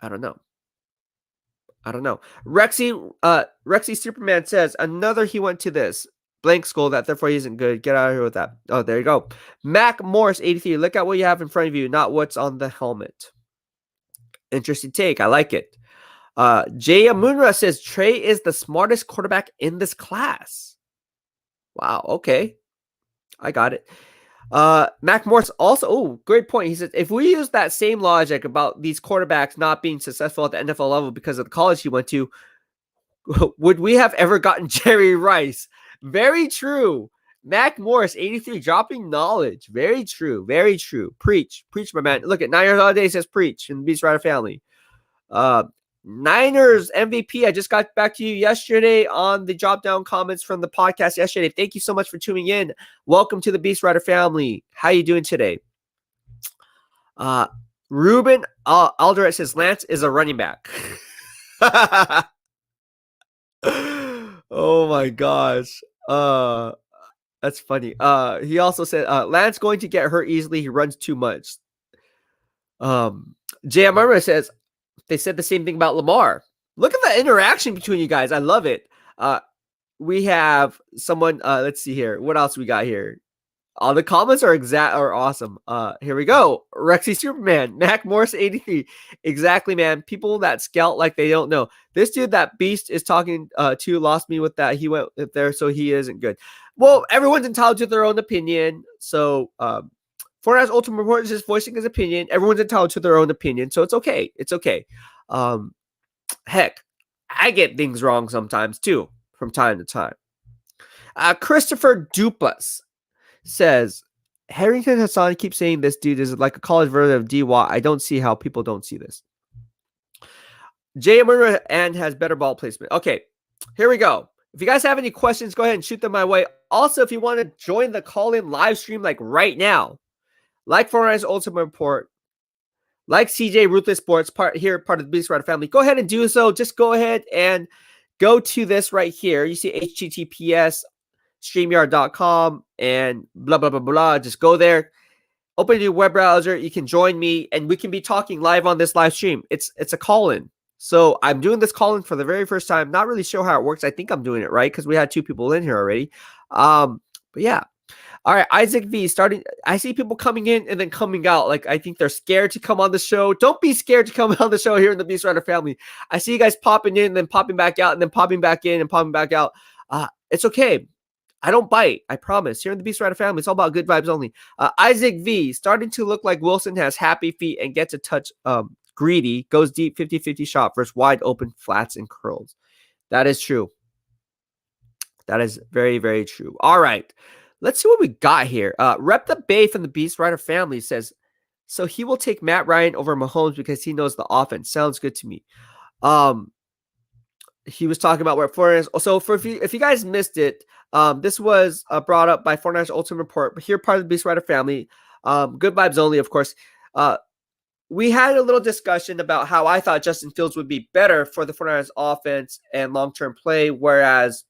Speaker 1: don't know. Rexy Superman says, another he went to this. Blank skull that, therefore he isn't good. Get out of here with that. Oh, there you go. Mac Morris, 83. Look at what you have in front of you, not what's on the helmet. Interesting take. I like it. Jay Amunra says, Trey is the smartest quarterback in this class. Wow, okay. I got it. Mac Morris also, great point. He says, if we use that same logic about these quarterbacks not being successful at the NFL level because of the college he went to, would we have ever gotten Jerry Rice? Very true. Mac Morris, 83, dropping knowledge. Very true. Very true. Preach, my man. Look at Niners all day says preach in the BEASTwriter family. Niners MVP. I just got back to you yesterday on the drop down comments from the podcast yesterday. Thank you so much for tuning in. Welcome to the BEASTwriter family. How you doing today? Ruben Alderete says Lance is a running back. Oh my gosh. That's funny. He also said Lance going to get hurt easily. He runs too much. JM says they said the same thing about Lamar. Look at the interaction between you guys. I love it. We have someone, let's see here. What else we got here? All the comments are awesome. Here we go. Rexy Superman, Mac Morris 83. Exactly, man. People that scout like they don't know. This dude that Beast is talking to lost me with that. He went there, so he isn't good. Well, everyone's entitled to their own opinion. So Fortnite's Ultimate Report is just voicing his opinion. Everyone's entitled to their own opinion, so it's okay. It's okay. Heck, I get things wrong sometimes too, from time to time. Christopher Dupas says, Harrington Hassan keeps saying this dude is like a college version of D-Watt. I don't see how people don't see this. Jay Murray and has better ball placement. Okay, here we go. If you guys have any questions, go ahead and shoot them my way. Also, if you want to join the call-in live stream like right now, like Fortnite's Ultimate Report, like CJ Ruthless Sports, part of the BEASTwriter family, go ahead and do so. Just go ahead and go to this right here. You see HTTPS StreamYard.com and blah, blah, blah, blah. Just go there. Open your web browser. You can join me and we can be talking live on this live stream. It's a call-in. So I'm doing this call-in for the very first time. Not really sure how it works. I think I'm doing it right because we had 2 people in here already. But yeah. All right, Isaac V starting. I see people coming in and then coming out. Like, I think they're scared to come on the show. Don't be scared to come on the show here in the BEASTwriter family. I see you guys popping in and then popping back out and then popping back in and popping back out. It's okay. I don't bite. I promise. Here in the BEASTwriter family, it's all about good vibes only. Isaac V starting to look like Wilson has happy feet and gets a touch greedy. Goes deep 50-50 shot versus wide open flats and curls. That is true. That is very, very true. All right. Let's see what we got here. Rep the Bay from the BEASTwriter family says, so he will take Matt Ryan over Mahomes because he knows the offense. Sounds good to me. He was talking about where Fortnite. So if you guys missed it, this was brought up by Fortnite's Ultimate Report, but here part of the BEASTwriter family. Good vibes only, of course. We had a little discussion about how I thought Justin Fields would be better for the Fortnite's offense and long-term play, whereas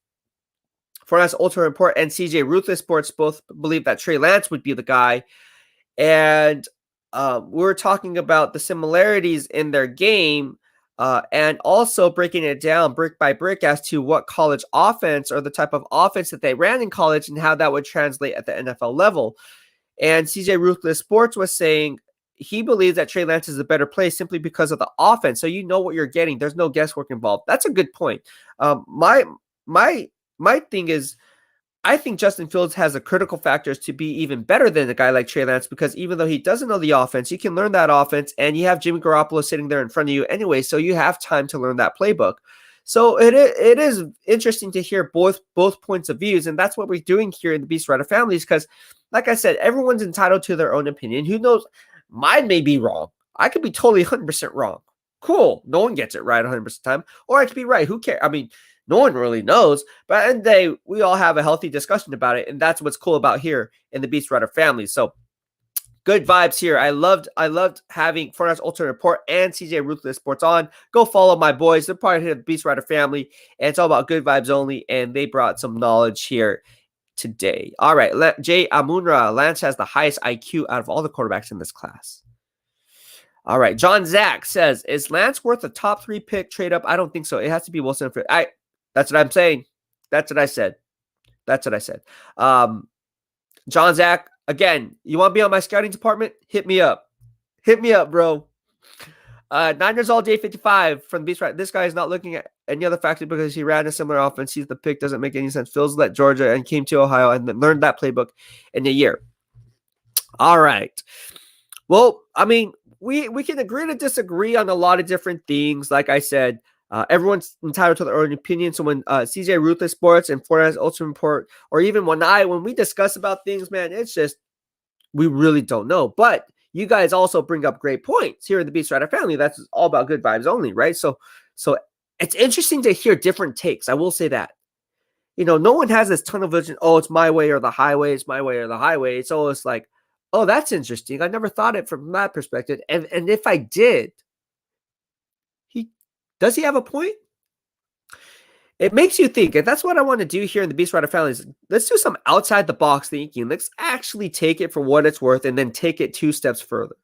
Speaker 1: Fortnite's Ultimate Report and CJ Ruthless Sports both believe that Trey Lance would be the guy. And we were talking about the similarities in their game and also breaking it down brick by brick as to what college offense or the type of offense that they ran in college and how that would translate at the NFL level. And CJ Ruthless Sports was saying he believes that Trey Lance is a better play simply because of the offense. So you know what you're getting. There's no guesswork involved. That's a good point. My thing is, I think Justin Fields has the critical factors to be even better than a guy like Trey Lance because even though he doesn't know the offense, you can learn that offense, and you have Jimmy Garoppolo sitting there in front of you anyway, so you have time to learn that playbook. So it is interesting to hear both points of views, and that's what we're doing here in the BEASTwriter families because, like I said, everyone's entitled to their own opinion. Who knows? Mine may be wrong. I could be totally 100% wrong. Cool. No one gets it right 100% of the time. Or I could be right. Who cares? I mean, no one really knows, but at the end of the day, we all have a healthy discussion about it, and that's what's cool about here in the BEASTwriter family. So good vibes here. I loved having Fortnite's Ultimate Report and CJ Ruthless Sports on. Go follow my boys. They're part of the BEASTwriter family, and it's all about good vibes only, and they brought some knowledge here today. All right, Jay Amunra. Lance has the highest IQ out of all the quarterbacks in this class. All right, John Zach says, is Lance worth a top 3 pick trade up? I don't think so. It has to be Wilson. That's what I'm saying. That's what I said. John Zach, again, you want to be on my scouting department? Hit me up. Hit me up, bro. Niners all day 55 from the BEASTwriter. This guy is not looking at any other factor because he ran a similar offense. Sees the pick doesn't make any sense. Fields left Georgia and came to Ohio and then learned that playbook in a year. All right. Well, I mean, we can agree to disagree on a lot of different things. Like I said, everyone's entitled to their own opinion. So when CJ Ruthless Sports and Fortnite's Ultimate Report, or even when we discuss about things, man, it's just we really don't know. But you guys also bring up great points here in the BEASTwriter family. That's all about good vibes only, right? So it's interesting to hear different takes. I will say that. You know, no one has this tunnel vision. Oh, it's my way or the highway. It's my way or the highway. It's always like, oh, that's interesting. I never thought it from that perspective. And if I did, does he have a point? It makes you think, and that's what I want to do here in the BEASTwriter family. Let's do some outside the box thinking. Let's actually take it for what it's worth and then take it 2 steps further.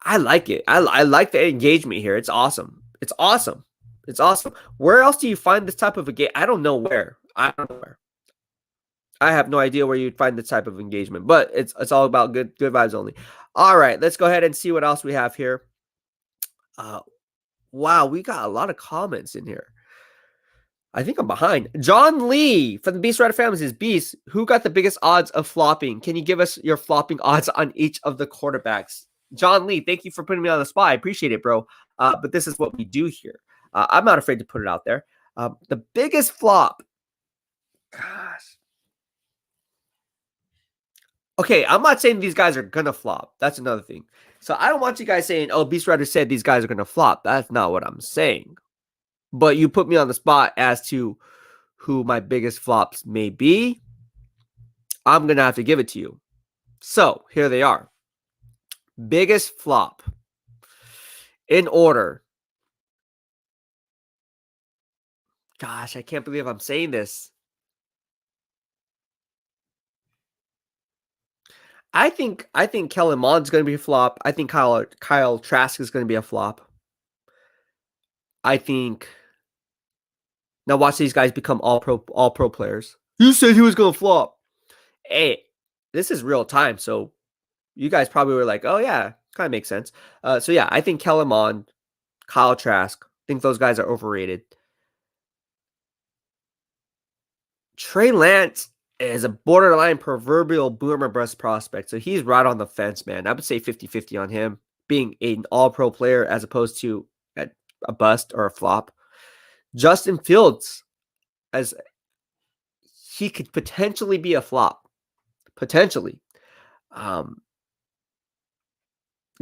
Speaker 1: I like it. I like the engagement here. It's awesome. It's awesome. Where else do you find this type of a game? I don't know where. I have no idea where you'd find this type of engagement, but it's all about good vibes only. All right, let's go ahead and see what else we have here. Wow, we got a lot of comments in here. I think I'm behind. John Lee from the BEASTwriter Family says, Beast, who got the biggest odds of flopping? Can you give us your flopping odds on each of the quarterbacks? John Lee, thank you for putting me on the spot. I appreciate it, bro. But this is what we do here. I'm not afraid to put it out there. The biggest flop. Gosh. Okay, I'm not saying these guys are going to flop. That's another thing. So I don't want you guys saying, oh, BEASTwriter said these guys are going to flop. That's not what I'm saying. But you put me on the spot as to who my biggest flops may be. I'm going to have to give it to you. So here they are. Biggest flop. In order. Gosh, I can't believe I'm saying this. I think Kellen Mond's going to be a flop. I think Kyle Trask is going to be a flop. I think now watch these guys become all pro players. You said he was going to flop. Hey, this is real time, so you guys probably were like, "Oh yeah, kind of makes sense." So yeah, I think Kellen Mond, Kyle Trask, I think those guys are overrated. Trey Lance is a borderline proverbial boomer bust prospect. So he's right on the fence, man. I would say 50-50 on him being an all-pro player as opposed to a bust or a flop. Justin Fields, as he could potentially be a flop. Potentially.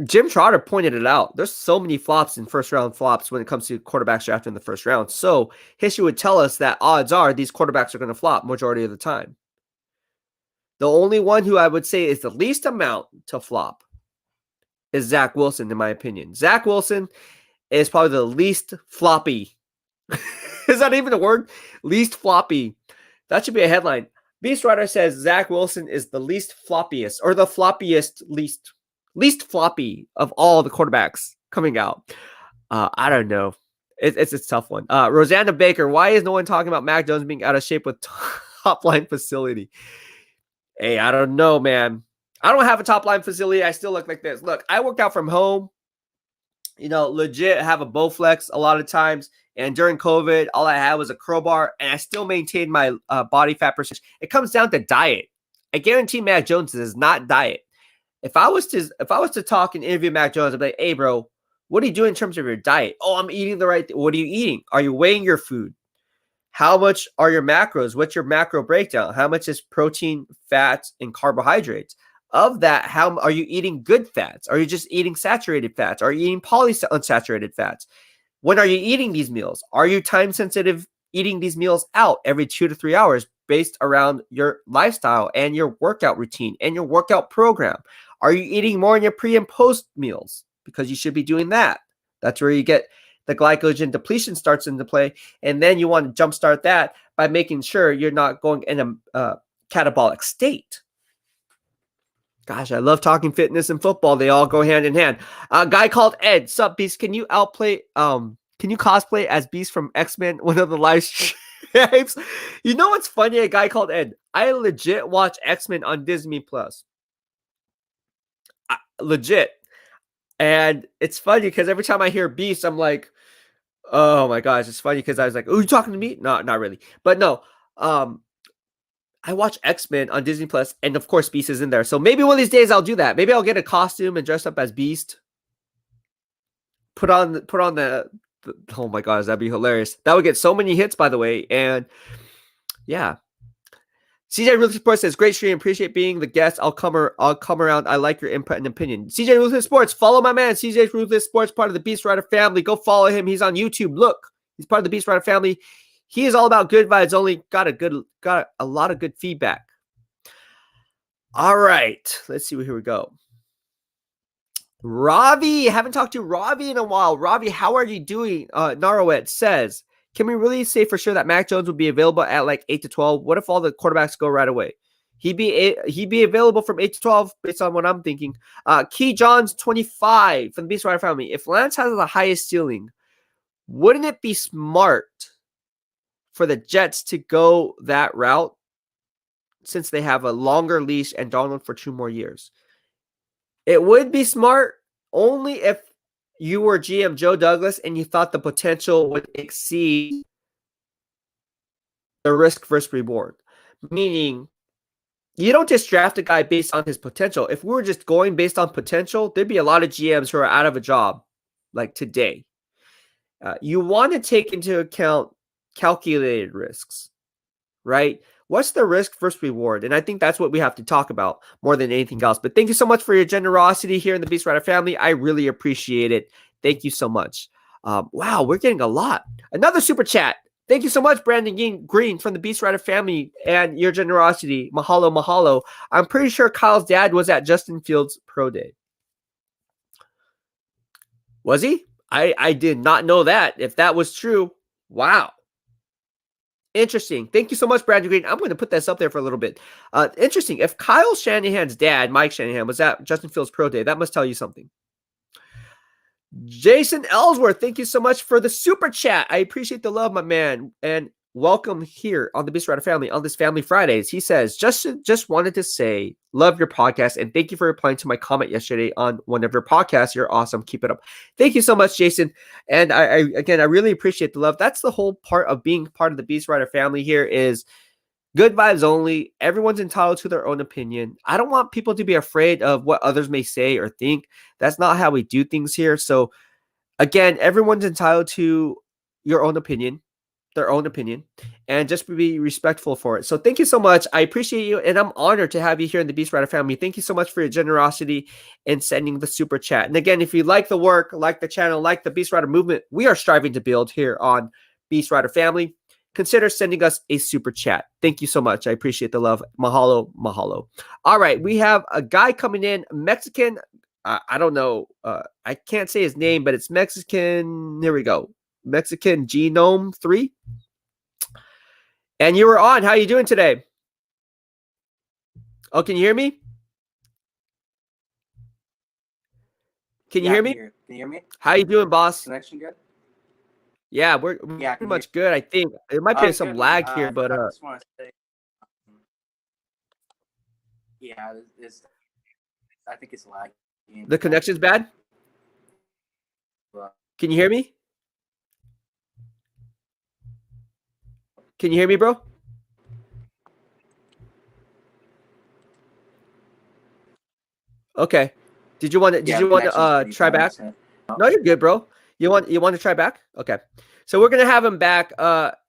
Speaker 1: Jim Trotter pointed it out. There's so many flops and first-round flops when it comes to quarterbacks drafted in the first round. So history would tell us that odds are these quarterbacks are going to flop majority of the time. The only one who I would say is the least amount to flop is Zach Wilson, in my opinion. Zach Wilson is probably the least floppy. Is that even a word? Least floppy. That should be a headline. BEASTwriter says Zach Wilson is the least floppiest, or the floppiest least floppy of all the quarterbacks coming out. I don't know. It's a tough one. Rosanna Baker, why is no one talking about Mac Jones being out of shape with top line facility? Hey, I don't know, man. I don't have a top line facility. I still look like this. Look, I work out from home. You know, legit have a Bowflex a lot of times. And during COVID, all I had was a crowbar, and I still maintained my body fat percentage. It comes down to diet. I guarantee Mac Jones does not diet. If I was to talk and interview Mac Jones, I'd be like, hey, bro, what are you doing in terms of your diet? Oh, I'm eating the right thing. What are you eating? Are you weighing your food? How much are your macros? What's your macro breakdown? How much is protein, fats, and carbohydrates? Of that, how are you eating good fats? Are you just eating saturated fats? Are you eating polyunsaturated fats? When are you eating these meals? Are you time sensitive eating these meals out every 2 to 3 hours based around your lifestyle and your workout routine and your workout program? Are you eating more in your pre and post meals? Because you should be doing that. That's where you get the glycogen depletion starts into play. And then you want to jumpstart that by making sure you're not going in a catabolic state. Gosh, I love talking fitness and football. They all go hand in hand. A guy called Ed. Sup, Beast? Can you cosplay as Beast from X-Men, one of the live streams? You know what's funny? A guy called Ed. I legit watch X-Men on Disney Plus. Legit. And it's funny because every time I hear Beast, I'm like, oh my gosh. It's funny because I was like, oh, you talking to me? No, not really. But no. I watch X-Men on Disney Plus, and of course Beast is in there. So maybe one of these days I'll do that. Maybe I'll get a costume and dress up as Beast. Put on the oh my gosh, that'd be hilarious. That would get so many hits, by the way. And yeah. CJ Ruthless Sports says, great stream. Appreciate being the guest. I'll come around. I like your input and opinion. CJ Ruthless Sports, follow my man. CJ Ruthless Sports, part of the BEASTwriter family. Go follow him. He's on YouTube. Look, he's part of the BEASTwriter family. He is all about good vibes. Only got a lot of good feedback. All right, let's see. Here we go. Ravi, haven't talked to Ravi in a while. Ravi, how are you doing? Narowet says, can we really say for sure that Mac Jones will be available at like 8 to 12? What if all the quarterbacks go right away? He'd be available from 8 to 12 based on what I'm thinking. Key Johns 25 from the BEASTwriter family. If Lance has the highest ceiling, wouldn't it be smart for the Jets to go that route? since they have a longer leash and Donald for 2 more years. It would be smart only if you were GM Joe Douglas and you thought the potential would exceed the risk versus reward. Meaning, you don't just draft a guy based on his potential. If we were just going based on potential, there'd be a lot of GMs who are out of a job like today. You want to take into account calculated risks, right? What's the risk versus reward? And I think that's what we have to talk about more than anything else. But thank you so much for your generosity here in the BEASTwriter family. I really appreciate it. Thank you so much. Wow, we're getting a lot. Another super chat. Thank you so much, Brandon Green from the BEASTwriter family and your generosity. Mahalo, mahalo. I'm pretty sure Kyle's dad was at Justin Fields' pro day. Was he? I did not know that. If that was true, wow. Interesting. Thank you so much, Brandon Green. I'm going to put this up there for a little bit. Interesting. If Kyle Shanahan's dad, Mike Shanahan, was at Justin Fields' pro day, that must tell you something. Jason Ellsworth, thank you so much for the super chat. I appreciate the love, my man. And welcome here on the BEASTwriter family on this Family Fridays. He says, just wanted to say, love your podcast. And thank you for replying to my comment yesterday on one of your podcasts. You're awesome. Keep it up. Thank you so much, Jason. And I really appreciate the love. That's the whole part of being part of the BEASTwriter family here is good vibes only. Everyone's entitled to their own opinion. I don't want people to be afraid of what others may say or think. That's not how we do things here. So again, everyone's entitled to their own opinion, and just be respectful for it. So thank you so much. I appreciate you, and I'm honored to have you here in the BEASTwriter family. Thank you so much for your generosity in sending the super chat. And again, if you like the work, like the channel, like the BEASTwriter movement we are striving to build here on BEASTwriter family, consider sending us a super chat. Thank you so much. I appreciate the love. Mahalo, mahalo. All right, we have a guy coming in, Mexican. I don't know. I can't say his name, but it's Mexican. Here we go. Mexican Genome 3. And you were on. How are you doing today? Oh, can you hear me? Can you hear me?
Speaker 4: Can you hear me?
Speaker 1: How you doing, boss?
Speaker 4: Connection good?
Speaker 1: Yeah, we're pretty much good. I think there might be some lag here, but
Speaker 4: I just want to say, yeah, I think it's lagging.
Speaker 1: The connection's bad. Can you hear me? Can you hear me, bro? Okay. Did you want to try back? No, you're good, bro. You want to try back? Okay. So we're gonna have him back.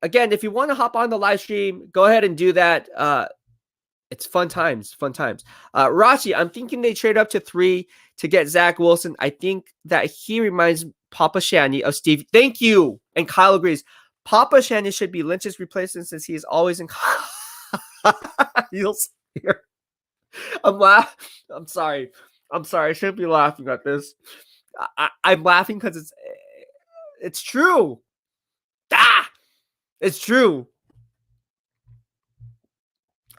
Speaker 1: Again, if you want to hop on the live stream, go ahead and do that. It's fun times. Rashi, I'm thinking they trade up to 3 to get Zach Wilson. I think that he reminds Papa Shanny of Steve. Thank you. And Kyle agrees. Papa Shanny should be Lynch's replacement since he is always in. You'll see here. I'm sorry. I shouldn't be laughing at this. I'm laughing because it's true. It's true.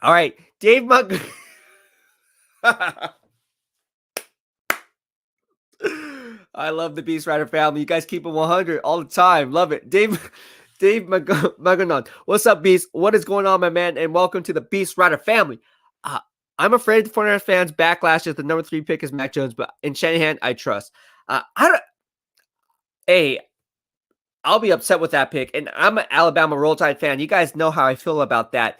Speaker 1: All right, Dave Montgomery. I love the BEASTwriter family. You guys keep it 100 all the time. Love it. Dave Maganon. What's up, Beast? What is going on, my man? And welcome to the BEASTwriter family. I'm afraid the 49ers fans backlash if the number 3 pick is Mac Jones, but in Shanahan, I trust. I'll be upset with that pick, and I'm an Alabama Roll Tide fan. You guys know how I feel about that.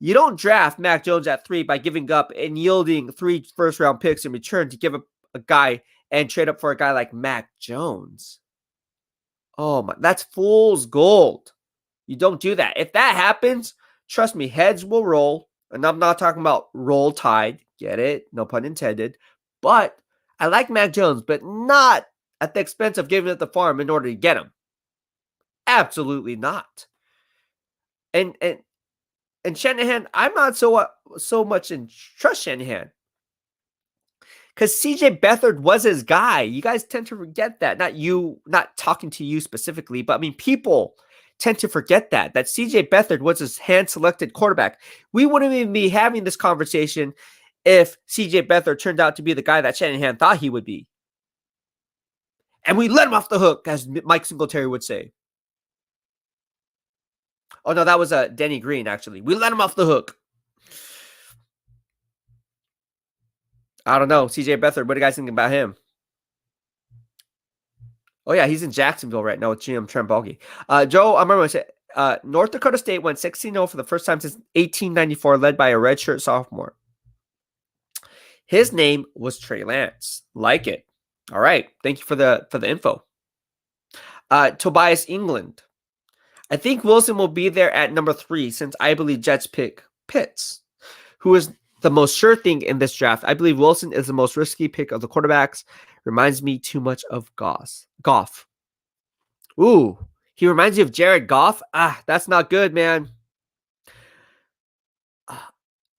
Speaker 1: You don't draft Mac Jones at 3 by giving up and yielding 3 first-round picks in return to give up a guy and trade up for a guy like Mac Jones. Oh my, that's fool's gold. You don't do that. If that happens, trust me, heads will roll. And I'm not talking about Roll Tide. Get it? No pun intended. But I like Mac Jones, but not at the expense of giving up the farm in order to get him. Absolutely not. And Shanahan, I'm not so much in trust Shanahan. Because CJ Beathard was his guy. You guys tend to forget that. Not talking to you specifically, but I mean, people tend to forget that CJ Beathard was his hand-selected quarterback. We wouldn't even be having this conversation if CJ Beathard turned out to be the guy that Shanahan thought he would be. And we let him off the hook, as Mike Singletary would say. Oh, no, that was Denny Green, actually. We let him off the hook. I don't know. CJ Beathard, what do you guys think about him? Oh, yeah, he's in Jacksonville right now with GM Trent Baalke. Joe, I remember I said North Dakota State went 16-0 for the first time since 1894, led by a redshirt sophomore. His name was Trey Lance. Like it. All right. Thank you for the info. Tobias England. I think Wilson will be there at number 3 since I believe Jets pick Pitts, who is the most sure thing in this draft. I believe Wilson is the most risky pick of the quarterbacks. Reminds me too much of Goff. Ooh, he reminds you of Jared Goff. That's not good, man.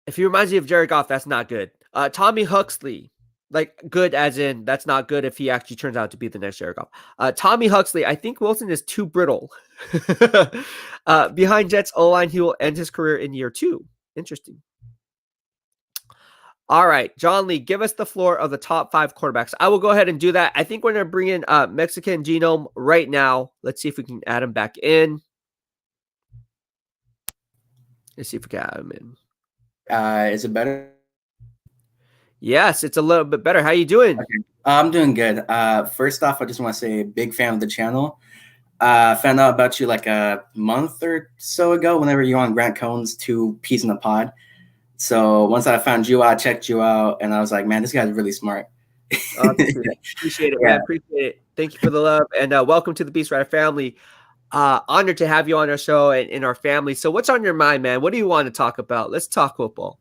Speaker 1: If he reminds you of Jared Goff, that's not good. Tommy Huxley. Like, good as in, that's not good if he actually turns out to be the next Jared Goff. Tommy Huxley, I think Wilson is too brittle. Behind Jets O-line, he will end his career in year 2. Interesting. All right, John Lee, give us the floor of the top 5 quarterbacks. I will go ahead and do that. I think we're going to bring in Mexican Genome right now. Let's see if we can add him back in. Let's see if we can add him in.
Speaker 5: Is it better?
Speaker 1: Yes, it's a little bit better. How you doing?
Speaker 5: Okay. I'm doing good. First off, I just want to say big fan of the channel. Found out about you like a month or so ago whenever you were on Grant Cohn's 2 Peas in the Pod. So once I found you out, I checked you out, and I was like, man, this guy's really smart.
Speaker 1: Appreciate it, man. Appreciate it. Thank you for the love, and welcome to the BEASTwriter family. Honored to have you on our show and in our family. So what's on your mind, man? What do you want to talk about? Let's talk football.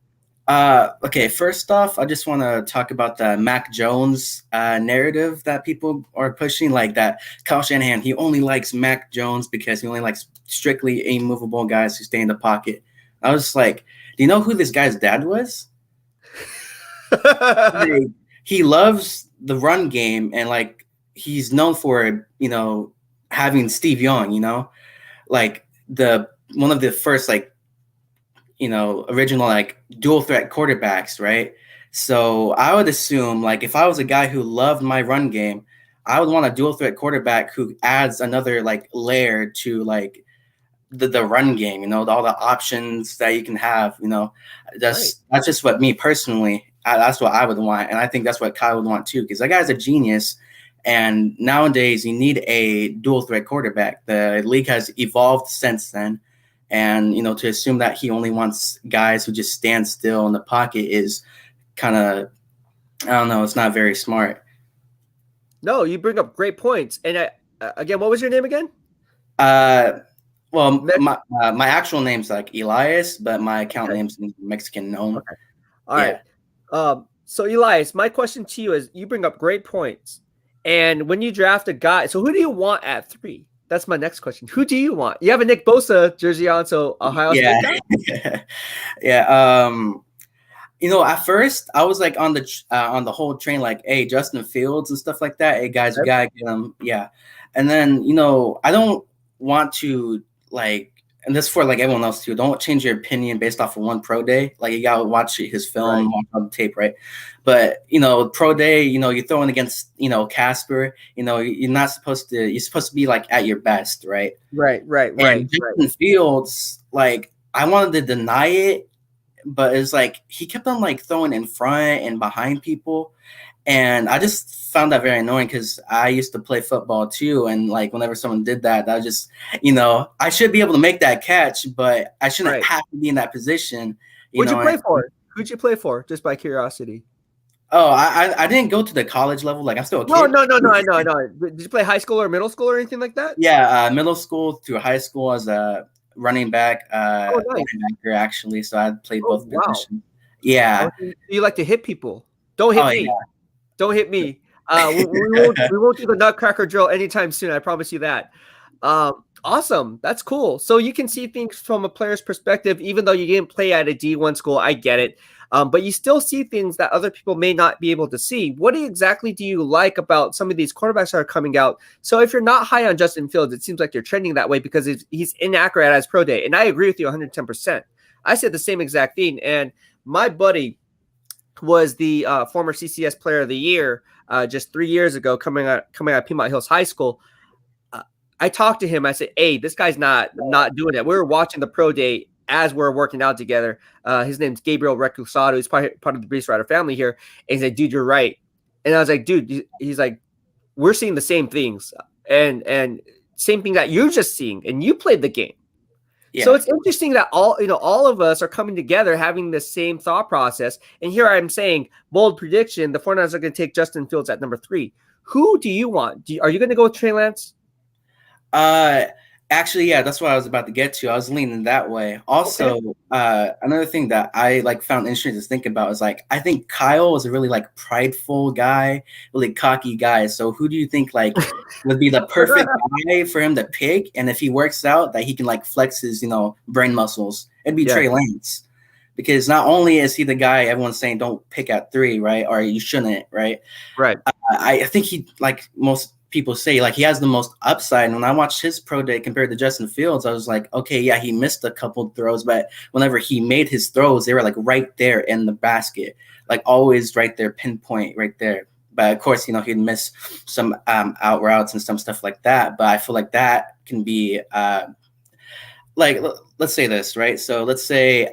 Speaker 5: Okay, first off, I just want to talk about the Mac Jones narrative that people are pushing, like that Kyle Shanahan, he only likes Mac Jones because he only likes strictly immovable guys who stay in the pocket. I was like, do you know who this guy's dad was? He loves the run game, and like he's known for, having Steve Young, like one of the first original like dual threat quarterbacks, right? So I would assume, like, if I was a guy who loved my run game, I would want a dual threat quarterback who adds another like layer to like the run game, all the options that you can have, that's just what me personally, that's what I would want. And I think that's what Kyle would want too, because that guy's a genius. And nowadays you need a dual threat quarterback. The league has evolved since then. And, to assume that he only wants guys who just stand still in the pocket is kind of, I don't know, it's not very smart.
Speaker 1: No, you bring up great points. And again, what was your name again?
Speaker 5: Well, my actual name's like Elias, but my account name's Mexican Gnome.
Speaker 1: Okay. All right. So Elias, my question to you is, you bring up great points. And when you draft a guy, so who do you want at 3? That's my next question. Who do you want? You have a Nick Bosa jersey on, so Ohio State guy?
Speaker 5: Yeah. At first I was like on the whole train, like, hey, Justin Fields and stuff like that. Hey guys, you gotta get him. Yeah. And then, I don't want to like, and this for like everyone else too, don't change your opinion based off of one pro day. Like, you gotta watch his film, watch on the tape, right? But pro day, you're throwing against Casper. You're not supposed to. You're supposed to be like at your best, right?
Speaker 1: Right.
Speaker 5: Justin Fields, like, I wanted to deny it, but it's like he kept on like throwing in front and behind people, and I just found that very annoying because I used to play football too, and like whenever someone did that, I just I should be able to make that catch, but I shouldn't have to be in that position.
Speaker 1: Who'd you play for? Who'd you play for? Just by curiosity.
Speaker 5: Oh, I didn't go to the college level. Like, I'm still a kid.
Speaker 1: No. I know. Did you play high school or middle school or anything like that?
Speaker 5: Yeah, middle school through high school as a running back, linebacker, actually. So I played both positions. Yeah.
Speaker 1: You like to hit people? Don't hit me. Yeah. Don't hit me. We won't do the nutcracker drill anytime soon. I promise you that. Awesome. That's cool. So you can see things from a player's perspective, even though you didn't play at a D1 school. I get it. But you still see things that other people may not be able to see. What exactly do you like about some of these quarterbacks that are coming out? So if you're not high on Justin Fields, it seems like you're trending that way because he's inaccurate at his pro day. And I agree with you 110%. I said the same exact thing. And my buddy was the former CCS Player of the Year just 3 years ago, coming out of Piedmont Hills High School. I talked to him. I said, hey, this guy's not doing it. We were watching the pro day as we're working out together. His name's Gabriel Reclusado. He's part of the BEASTwriter family here. And he's like, dude, you're right. And I was like, dude, he's like, we're seeing the same things and same thing that you're just seeing. And you played the game.
Speaker 5: Yeah.
Speaker 1: So it's interesting that all of us are coming together, having the same thought process. And here I'm saying, bold prediction, the 49ers are going to take Justin Fields at number 3. Who do you want? Are you going to go with Trey Lance?
Speaker 5: Actually, yeah, that's what I was about to get to. I was leaning that way. Also, another thing that I found interesting to think about is I think Kyle was a really prideful guy, really cocky guy. So who do you think would be the perfect guy for him to pick? And if he works out, that he can flex his brain muscles, it'd be Trey Lance. Because not only is he the guy everyone's saying don't pick at 3, right? Or you shouldn't, right?
Speaker 1: Right.
Speaker 5: I think he most people say he has the most upside. And when I watched his pro day compared to Justin Fields, I was like, okay, yeah, he missed a couple throws, but whenever he made his throws, they were right there in the basket, always right there, pinpoint right there. But of course, he'd miss some out routes and some stuff like that. But I feel that can be let's say this, right? So let's say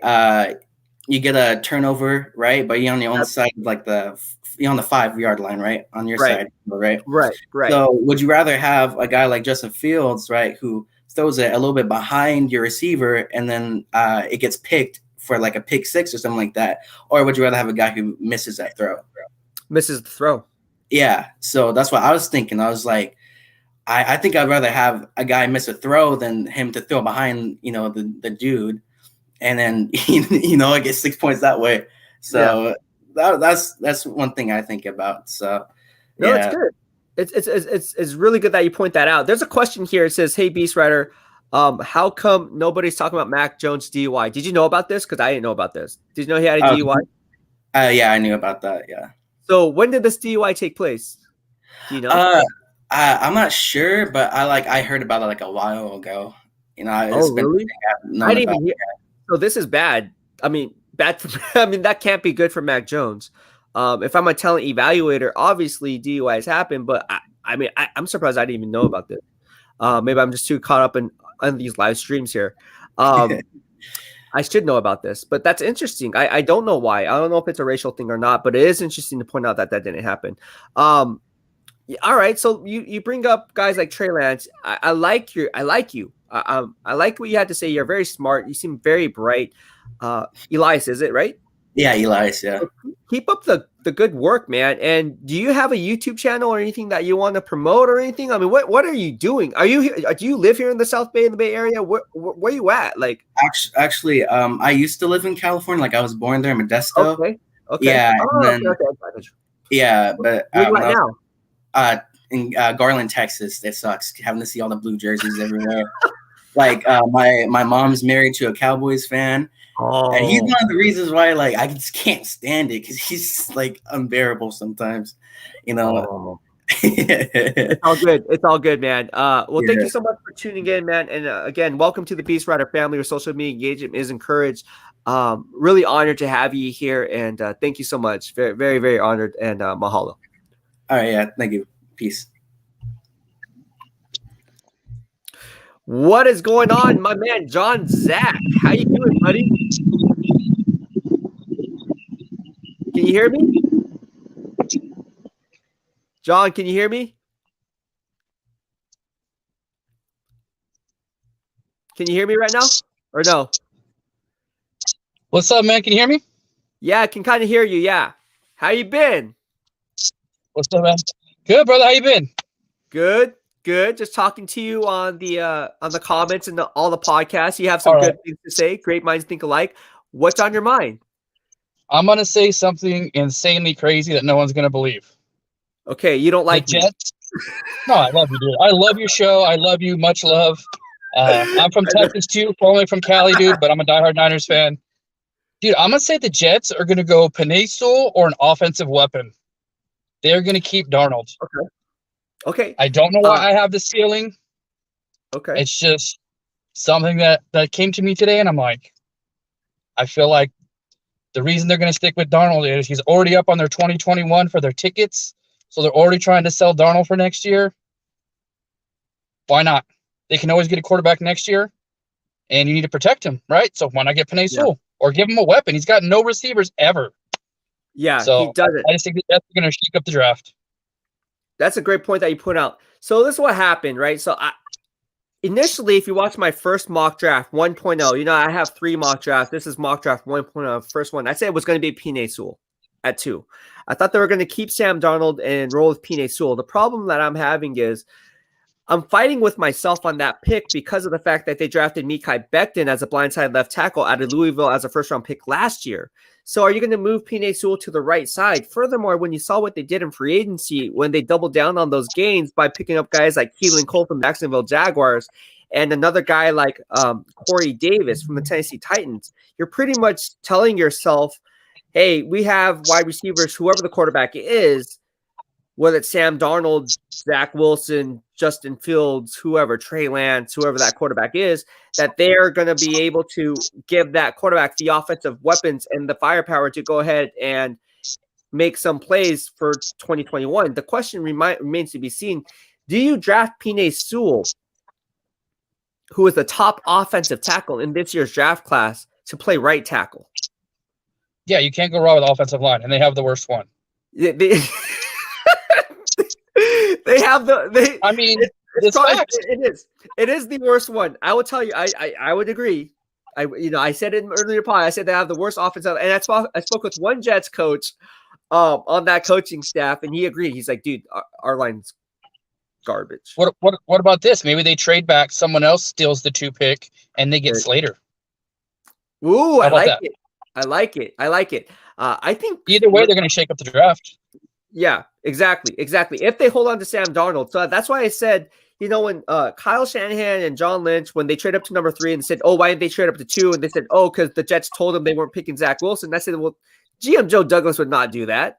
Speaker 5: you get a turnover, right? But you're on your own side of you're on the 5-yard line, right? On your side, right? Right. So would you rather have a guy like Justin Fields, right, who throws it a little bit behind your receiver and then it gets picked for a pick 6 or something like that? Or would you rather have a guy who misses that throw?
Speaker 1: Misses the throw. Yeah.
Speaker 5: So that's what I was thinking. I was like, I think I'd rather have a guy miss a throw than him to throw behind, the dude. And then, I get 6 points that way. So that's one thing I think about. So
Speaker 1: no, it's good. It's really good that you point that out. There's a question here. It says, "Hey, BEASTwriter, how come nobody's talking about Mac Jones' DUI? Did you know about this? Because I didn't know about this. Did you know he had a DUI?
Speaker 5: Yeah, I knew about that. Yeah.
Speaker 1: So when did this DUI take place? Do you know?
Speaker 5: I'm not sure, but I heard about it a while ago. It's been
Speaker 1: really? I didn't even hear. So this is bad. I mean, that can't be good for Mac Jones. If I'm a talent evaluator, obviously DUIs happen, but I'm surprised I didn't even know about this. Maybe I'm just too caught up on these live streams here. I should know about this, but that's interesting. I don't know why. I don't know if it's a racial thing or not, but it is interesting to point out that didn't happen. All right, so you bring up guys like Trey Lance. I like you. I like what you had to say. You're very smart. You seem very bright. Elias, is it right?
Speaker 5: Yeah, Elias. Yeah.
Speaker 1: Keep up the good work, man. And do you have a YouTube channel or anything that you want to promote or anything? I mean, what are you doing? Do you live here in the South Bay, in the Bay Area? Where are you at?
Speaker 5: Actually, I used to live in California. I was born there in Modesto.
Speaker 1: Okay.
Speaker 5: Yeah.
Speaker 1: Okay.
Speaker 5: Yeah, but
Speaker 1: where you at now?
Speaker 5: In Garland, Texas. It sucks having to see all the blue jerseys everywhere. My mom's married to a Cowboys fan.
Speaker 1: Oh.
Speaker 5: And he's one of the reasons why I just can't stand it, because he's unbearable sometimes,
Speaker 1: Oh. It's all good, man. Thank you so much for tuning in, man. And again, welcome to the BEASTwriter family, where social media engagement is encouraged. Really honored to have you here, and thank you so much. Very, very, very honored, and mahalo.
Speaker 5: All right, yeah, thank you. Peace.
Speaker 1: What is going on, my man, John Zach? How you doing, buddy? Can you hear me? John, can you hear me? Can you hear me right now? Or no?
Speaker 6: What's up, man? Can you hear me?
Speaker 1: Yeah, I can kind of hear you, yeah. How you been?
Speaker 6: What's up, man? Good, brother. How you been?
Speaker 1: Good. Just talking to you on the comments and all the podcasts. You have some good things to say. Great minds think alike. What's on your mind?
Speaker 6: I'm gonna say something insanely crazy that no one's gonna believe.
Speaker 1: Okay, you don't like
Speaker 6: the Jets? No, I love you, dude. I love your show. I love you. Much love. I'm from Texas too, formerly from Cali, dude, but I'm a diehard Niners fan. Dude, I'm gonna say the Jets are gonna go Penei Sewell or an offensive weapon. They're gonna keep Darnold.
Speaker 1: Okay.
Speaker 6: I don't know why I have this feeling.
Speaker 1: Okay.
Speaker 6: It's just something that came to me today, and I'm like, I feel like the reason they're going to stick with Darnold is he's already up on their 2021 for their tickets, so they're already trying to sell Darnold for next year. Why not? They can always get a quarterback next year, and you need to protect him, right? So why not get Penei Sewell or give him a weapon? He's got no receivers ever.
Speaker 1: Yeah,
Speaker 6: So
Speaker 1: he doesn't.
Speaker 6: I just think that's going to shake up the draft.
Speaker 1: That's a great point that you put out. So this is what happened, right? So initially, if you watch my first mock draft 1.0, I have 3 mock drafts. This is mock draft 1.0, first one. I said it was going to be Penei Sewell at 2. I thought they were going to keep Sam Darnold and roll with Penei Sewell. The problem that I'm having is I'm fighting with myself on that pick because of the fact that they drafted Mekhi Becton as a blindside left tackle out of Louisville as a first-round pick last year. So are you going to move Penei Sewell to the right side? Furthermore, when you saw what they did in free agency, when they doubled down on those gains by picking up guys like Keelan Cole from Jacksonville Jaguars and another guy like Corey Davis from the Tennessee Titans, you're pretty much telling yourself, hey, we have wide receivers, whoever the quarterback is, whether it's Sam Darnold, Zach Wilson, Justin Fields, whoever, Trey Lance, whoever that quarterback is, that they're going to be able to give that quarterback the offensive weapons and the firepower to go ahead and make some plays for 2021. The question remains to be seen. Do you draft Penei Sewell, who is the top offensive tackle in this year's draft class, to play right tackle?
Speaker 6: Yeah, you can't go wrong with offensive line, and they have the worst one.
Speaker 1: They have the.
Speaker 6: I mean,
Speaker 1: it is the worst one. I will tell you. I would agree. I said it in earlier pod. I said they have the worst offensive, and I spoke with one Jets coach, on that coaching staff, and he agreed. He's like, dude, our line's garbage.
Speaker 6: What about this? Maybe they trade back, someone else steals the 2 pick, and they get Slater.
Speaker 1: Ooh, I like it. I like it. I think
Speaker 6: either way, they're going to shake up the draft.
Speaker 1: Yeah, exactly. If they hold on to Sam Darnold. So that's why I said, when Kyle Shanahan and John Lynch, when they trade up to number 3 and said, oh, why didn't they trade up to 2? And they said, oh, because the Jets told them they weren't picking Zach Wilson. I said, well, GM Joe Douglas would not do that.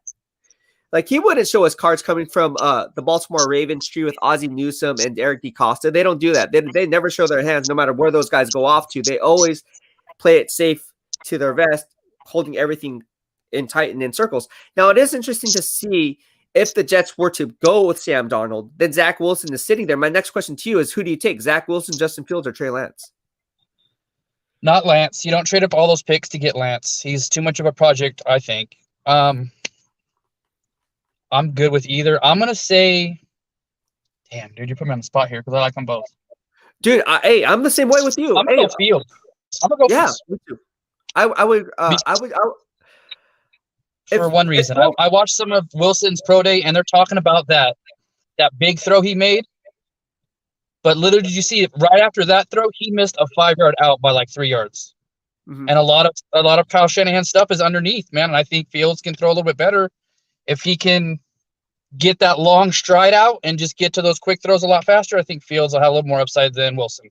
Speaker 1: Like, he wouldn't show us cards coming from the Baltimore Ravens tree with Ozzie Newsome and Eric DeCosta. They don't do that. They never show their hands no matter where those guys go off to. They always play it safe to their vest, holding everything in tight and in circles. Now, it is interesting to see if the Jets were to go with Sam Darnold, then Zach Wilson is sitting there. My next question to you is, who do you take, Zach Wilson, Justin Fields, or Trey Lance?
Speaker 6: Not Lance. You don't trade up all those picks to get Lance. He's too much of a project, I think. I'm good with either. I'm going to say, damn, dude, you put me on the spot here because I like them both.
Speaker 1: Dude, I'm the same way with you.
Speaker 6: I'm going to go Fields. I'm going to go Fields.
Speaker 1: Me too. I would
Speaker 6: for one reason. I watched some of Wilson's pro day, and they're talking about that big throw he made. But literally, did you see it right after that throw? He missed a 5-yard out by like 3 yards. Mm-hmm. And a lot of Kyle Shanahan stuff is underneath, man. And I think Fields can throw a little bit better if he can get that long stride out and just get to those quick throws a lot faster. I think Fields will have a little more upside than Wilson.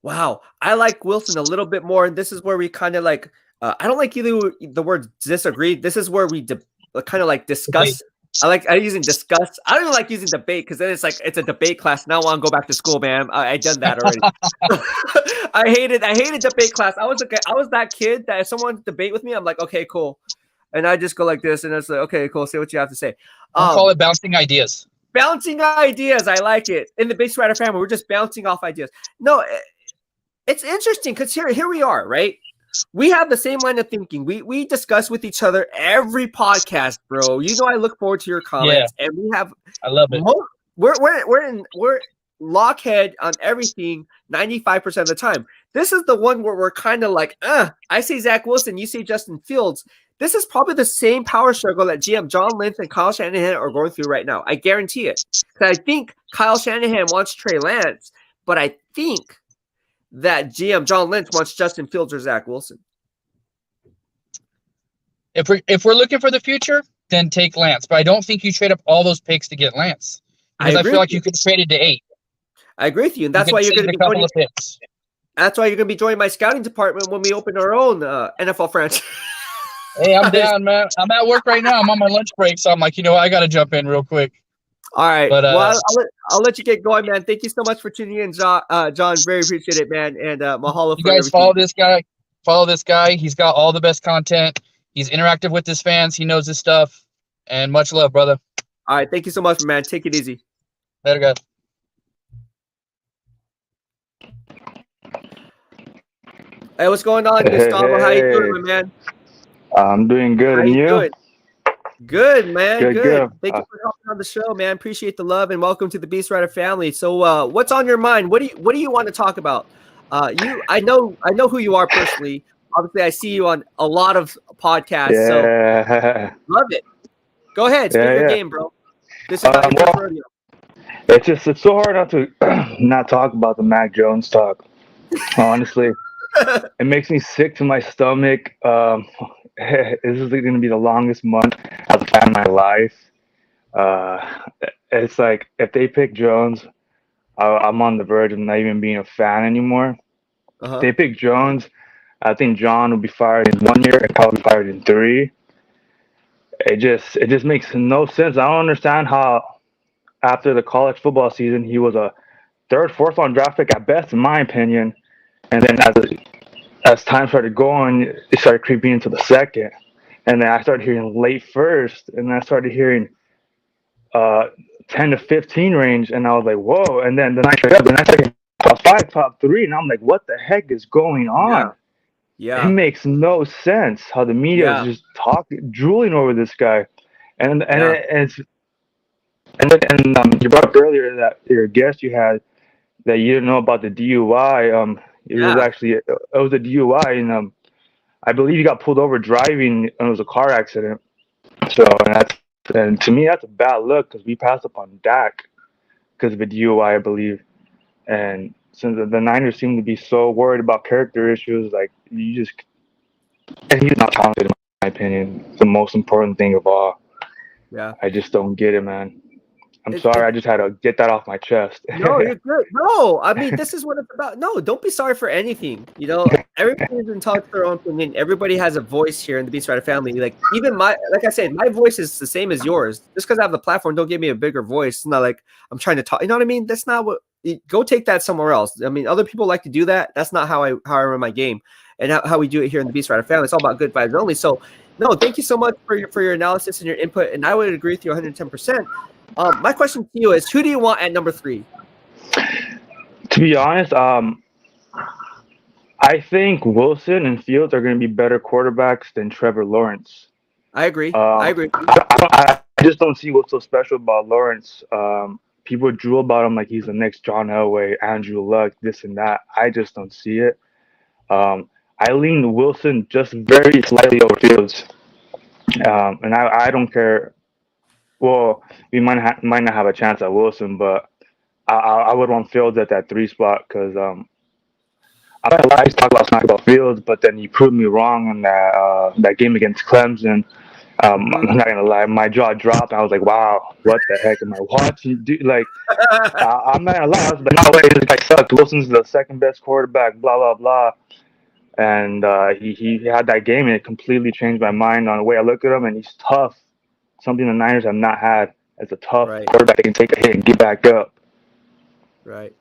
Speaker 1: Wow, I like Wilson a little bit more, and this is where we kind of like. I don't like either the word disagree. This is where we kind of like discuss. I using discuss. I don't even like using debate because then it's like it's a debate class. Now I want to go back to school, man. I done that already. I hated debate class. I was that kid that if someone debate with me, I'm like, okay, cool, and I just go like this, and it's like, okay, cool. Say what you have to say.
Speaker 6: I'll call it bouncing ideas.
Speaker 1: Bouncing ideas. I like it. In the BEASTwriter family, we're just bouncing off ideas. No, it's interesting because here we are, right? We have the same line of thinking. We discuss with each other every podcast, bro. I look forward to your comments, and we have.
Speaker 6: I love it.
Speaker 1: We're lockhead on everything 95% of the time. This is the one where we're kind of like, I say Zach Wilson, you say Justin Fields. This is probably the same power struggle that GM John Lynch and Kyle Shanahan are going through right now. I guarantee it. Because I think Kyle Shanahan wants Trey Lance, but I think that GM John Lynch wants Justin Fields or Zach Wilson.
Speaker 6: If we're looking for the future, then take Lance. But I don't think you trade up all those picks to get Lance. Because I feel like you could trade it to 8.
Speaker 1: I agree with you. And that's why you're going to be joining. That's why you're going to be joining my scouting department when we open our own NFL franchise.
Speaker 6: Hey, I'm down, man. I'm at work right now. I'm on my lunch break. So I'm like, I got to jump in real quick.
Speaker 1: All right. But, I'll let you get going, man. Thank you so much for tuning in, John. Very appreciate it, man. And mahalo.
Speaker 6: You guys follow this guy. Follow this guy. He's got all the best content. He's interactive with his fans. He knows his stuff. And much love, brother.
Speaker 1: All right. Thank you so much, man. Take it easy.
Speaker 6: Later, guys.
Speaker 1: Hey, what's going on,
Speaker 7: Hey,
Speaker 1: Gustavo? How you
Speaker 7: hey,
Speaker 1: doing, my man?
Speaker 7: I'm doing good,
Speaker 1: How
Speaker 7: and
Speaker 1: you
Speaker 7: you?
Speaker 1: doing? Good, man.
Speaker 7: Good,
Speaker 1: Good.
Speaker 7: good.
Speaker 1: Thank you for helping on the show, man. Appreciate the love and welcome to the BEASTwriter family. So, what's on your mind? What do you want to talk about? I know who you are personally. Obviously, I see you on a lot of podcasts, so
Speaker 7: Yeah,
Speaker 1: love it. Go ahead, spit
Speaker 7: yeah,
Speaker 1: your
Speaker 7: yeah.
Speaker 1: game, bro. This is not your first
Speaker 7: Well,
Speaker 1: rodeo.
Speaker 7: it's so hard not to not talk about the Mac Jones talk. Honestly, it makes me sick to my stomach. This is going to be the longest month as a fan of my life. Uh, it's like if they pick Jones, I'm on the verge of not even being a fan anymore. If
Speaker 1: Uh-huh.
Speaker 7: they pick Jones, I think John will be fired in 1 year and probably fired in three. It just makes no sense. I don't understand how after the college football season he was a third, fourth round draft pick at best, in my opinion, and then as time started going, it started creeping into the second, and then I started hearing late first, and then I started hearing uh 10 to 15 range, and I was like, whoa! And then the night straight up, the next second top five, top three, and I'm like, what the heck is going
Speaker 1: Yeah.
Speaker 7: on? It
Speaker 1: Yeah.
Speaker 7: makes no sense how the media is
Speaker 1: Yeah.
Speaker 7: just talking, drooling over this guy, and
Speaker 1: Yeah.
Speaker 7: it's and you brought up earlier that your guest you had that you didn't know about the DUI. It was
Speaker 1: Yeah.
Speaker 7: actually it was a DUI, and I believe he got pulled over driving, and it was a car accident. So and to me that's a bad look because we passed up on Dak because of a DUI, I believe. And since the Niners seem to be so worried about character issues, like you just and he's not talented in my opinion. It's the most important thing of all.
Speaker 1: Yeah.
Speaker 7: I just don't get it, man. I'm
Speaker 1: It,
Speaker 7: sorry. I just had to get that off my chest.
Speaker 1: No, you're good. No, I mean, this is what it's about. No, don't be sorry for anything. Everybody's entitled to their own opinion. Everybody has a voice here in the BEASTwriter family. Like, even like I said, my voice is the same as yours. Just because I have the platform, don't give me a bigger voice. It's not like I'm trying to talk. You know what I mean? That's not what. Go take that somewhere else. I mean, other people like to do that. That's not how I run my game, and how we do it here in the BEASTwriter family. It's all about good vibes only. So, no, thank you so much for your analysis and your input. And I would agree with you 110%. My question to you is, who do you want at number 3?
Speaker 7: To be honest, I think Wilson and Fields are going to be better quarterbacks than Trevor Lawrence.
Speaker 1: I agree. I
Speaker 7: Um,
Speaker 1: agree.
Speaker 7: I just don't see what's so special about Lawrence. People drool about him like he's the next John Elway, Andrew Luck, this and that. I just don't see it. I lean Wilson just very slightly over Fields, and I don't care. Well, we might not have a chance at Wilson, but I would want Fields at that 3 spot because I'm not gonna lie, I used to talk about smack about Fields, but then he proved me wrong in that game against Clemson.
Speaker 1: Mhm.
Speaker 7: I'm not gonna lie, my jaw dropped. I was like, "Wow, what the heck am I watching?" Dude, like, I'm not gonna lie, I was like, "No way, this guy sucks. Wilson's the second best quarterback." Blah blah blah. And he had that game, and it completely changed my mind on the way I look at him. And he's tough, something the Niners have not had as a tough
Speaker 1: Right.
Speaker 7: quarterback that can take a hit and get back up.
Speaker 1: Right.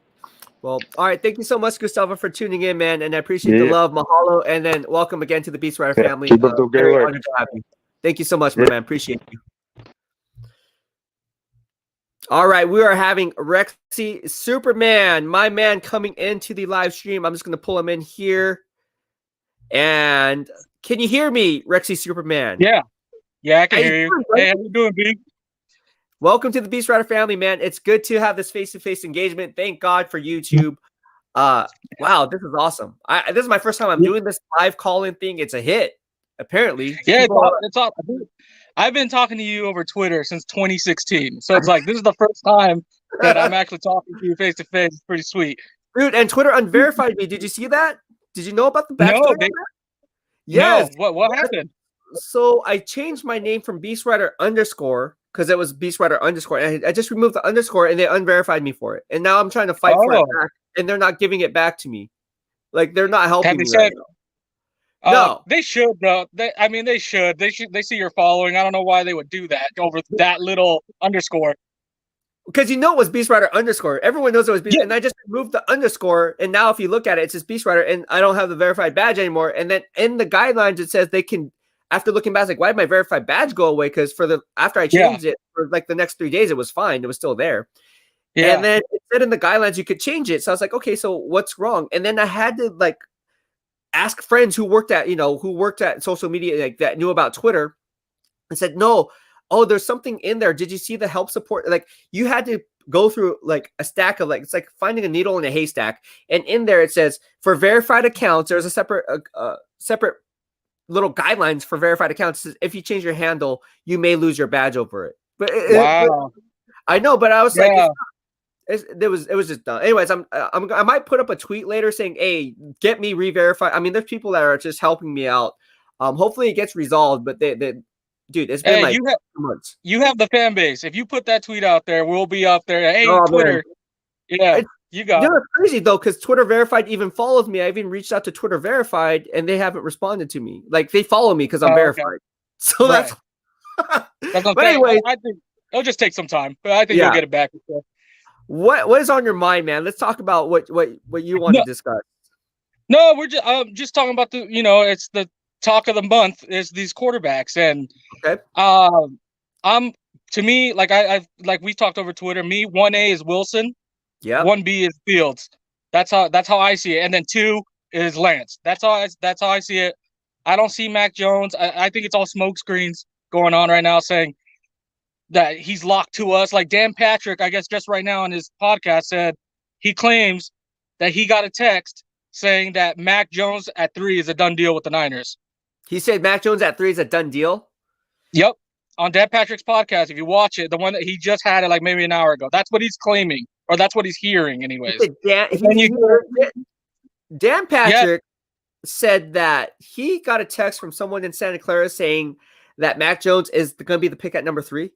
Speaker 1: Well, all right. Thank you so much, Gustavo, for tuning in, man. And I appreciate the
Speaker 7: Yeah,
Speaker 1: love. Mahalo. And then welcome again to the BEASTwriter
Speaker 7: yeah.
Speaker 1: family.
Speaker 7: Keep up the great
Speaker 1: Very
Speaker 7: work.
Speaker 1: honored to have you. Thank you so much, my
Speaker 7: Yeah.
Speaker 1: man. Appreciate you. All right. We are having Rexy Superman, my man, coming into the live stream. I'm just going to pull him in here. And can you hear me, Rexy Superman?
Speaker 6: Yeah, I can
Speaker 1: How you
Speaker 6: hear you.
Speaker 1: doing, buddy?
Speaker 6: Hey, how you doing, B?
Speaker 1: Welcome to the BEASTwriter family, man. It's good to have this face-to-face engagement. Thank God for YouTube. Wow, this is awesome. This is my first time I'm doing this live call-in thing. It's a hit, apparently.
Speaker 6: Yeah,
Speaker 1: People,
Speaker 6: it's all. I've been talking to you over Twitter since 2016, so it's like this is the first time that I'm actually talking to you face to face. It's pretty sweet.
Speaker 1: dude, and Twitter unverified me. Did you see that? Did you know about the backstory
Speaker 6: No,
Speaker 1: on that? Yes.
Speaker 6: no. What happened?
Speaker 1: So I changed my name from BEASTwriter _ because it was BEASTwriter _ and I just removed the underscore and they unverified me for it. And now I'm trying to fight for it
Speaker 6: Oh,
Speaker 1: back, and they're not giving it back to me. Like, they're not
Speaker 6: have
Speaker 1: helping
Speaker 6: they
Speaker 1: me right
Speaker 6: said?
Speaker 1: now. No.
Speaker 6: They should though. I mean, they should. They should. They see your following. I don't know why they would do that over that little underscore.
Speaker 1: Because it was BEASTwriter _ Everyone knows it was BEAST,
Speaker 6: Yeah.
Speaker 1: and I just removed the underscore, and now if you look at it, it's just BEASTwriter, and I don't have the verified badge anymore. And then in the guidelines, it says they can. After looking back, it's like, why did my verified badge go away? Because after I changed it for like the next 3 days, it was fine. It was still there.
Speaker 6: Yeah.
Speaker 1: And then it said in the guidelines you could change it. So I was like, okay, so what's wrong? And then I had to ask friends who worked at social media like that knew about Twitter and said, no, oh, there's something in there. Did you see the help support? Like you had to go through like a stack of it's like finding a needle in a haystack. And in there it says for verified accounts, there's a separate little guidelines for verified accounts. It says, if you change your handle, you may lose your badge over it. But
Speaker 6: Wow.
Speaker 1: I know, but I was like,
Speaker 6: Yeah.
Speaker 1: it was just done. Anyways, I might put up a tweet later saying, hey, get me re-verified. I mean, there's people that are just helping me out. Hopefully it gets resolved, but they dude, it's been like 2 months.
Speaker 6: You have the fan base. If you put that tweet out there, we'll be up there. Hey,
Speaker 1: Oh,
Speaker 6: Twitter.
Speaker 1: man.
Speaker 6: Yeah, you got it.
Speaker 1: It's crazy though, because Twitter Verified even follows me. I even reached out to Twitter Verified and they haven't responded to me. Like they follow me because I'm verified. Okay. So
Speaker 6: right.
Speaker 1: But anyway,
Speaker 6: I think it'll just take some time, but I think you'll get it back.
Speaker 1: What is on your mind, man? Let's talk about what you want to discuss.
Speaker 6: No, we're just talking about it's the talk of the month is these quarterbacks, and to me, like like we talked over Twitter. Me, 1A is Wilson, 1B is Fields. That's how I see it, and then 2 is Lance. That's how I see it. I don't see Mac Jones. I think it's all smoke screens going on right now, saying that he's locked to us. Like Dan Patrick, I guess just right now on his podcast said he claims that he got a text saying that Mac Jones at 3 is a done deal with the Niners.
Speaker 1: He said Mac Jones at 3 is a done deal?
Speaker 6: Yep. On Dan Patrick's podcast, if you watch it, the one that he just had it like maybe an hour ago, that's what he's claiming, or that's what he's hearing anyways.
Speaker 1: Dan Patrick said that he got a text from someone in Santa Clara saying that Mac Jones is going to be the pick at number 3.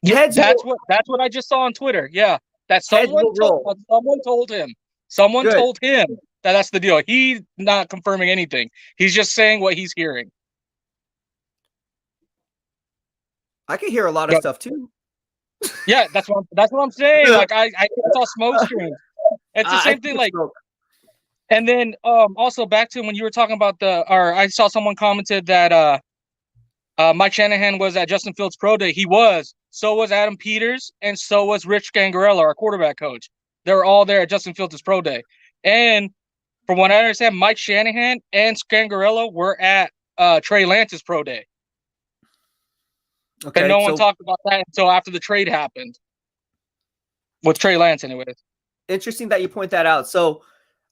Speaker 6: Yeah, that's what I just saw on Twitter. Yeah, that someone told him. Someone told him that that's the deal. He's not confirming anything. He's just saying what he's hearing.
Speaker 1: I can hear a lot of stuff too.
Speaker 6: Yeah, that's what I'm saying. Like I saw smoke screens. It's the same thing. Like, and then also back to when you were talking about I saw someone commented that Mike Shanahan was at Justin Fields' pro day. He was. So was Adam Peters, and so was Rich Scangarello, our quarterback coach. They were all there at Justin Fields' pro day. And from what I understand, Mike Shanahan and Scangarello were at Trey Lance's pro day. Okay, and no one talked about that until after the trade happened. With Trey Lance, anyways.
Speaker 1: Interesting that you point that out. So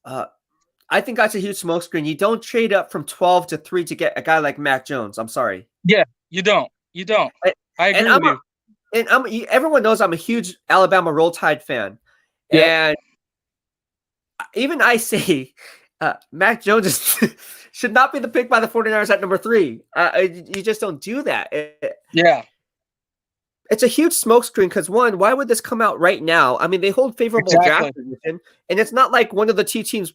Speaker 1: I think that's a huge smokescreen. You don't trade up from 12 to 3 to get a guy like Mac Jones. I'm sorry.
Speaker 6: Yeah, you don't. I agree with you.
Speaker 1: And everyone knows I'm a huge Alabama Roll Tide fan. Yeah. And even I say Mac Jones should not be the pick by the 49ers at number 3. You just don't do that. It's a huge smokescreen because, one, why would this come out right now? I mean, they hold favorable draft position, and it's not like one of the 2 teams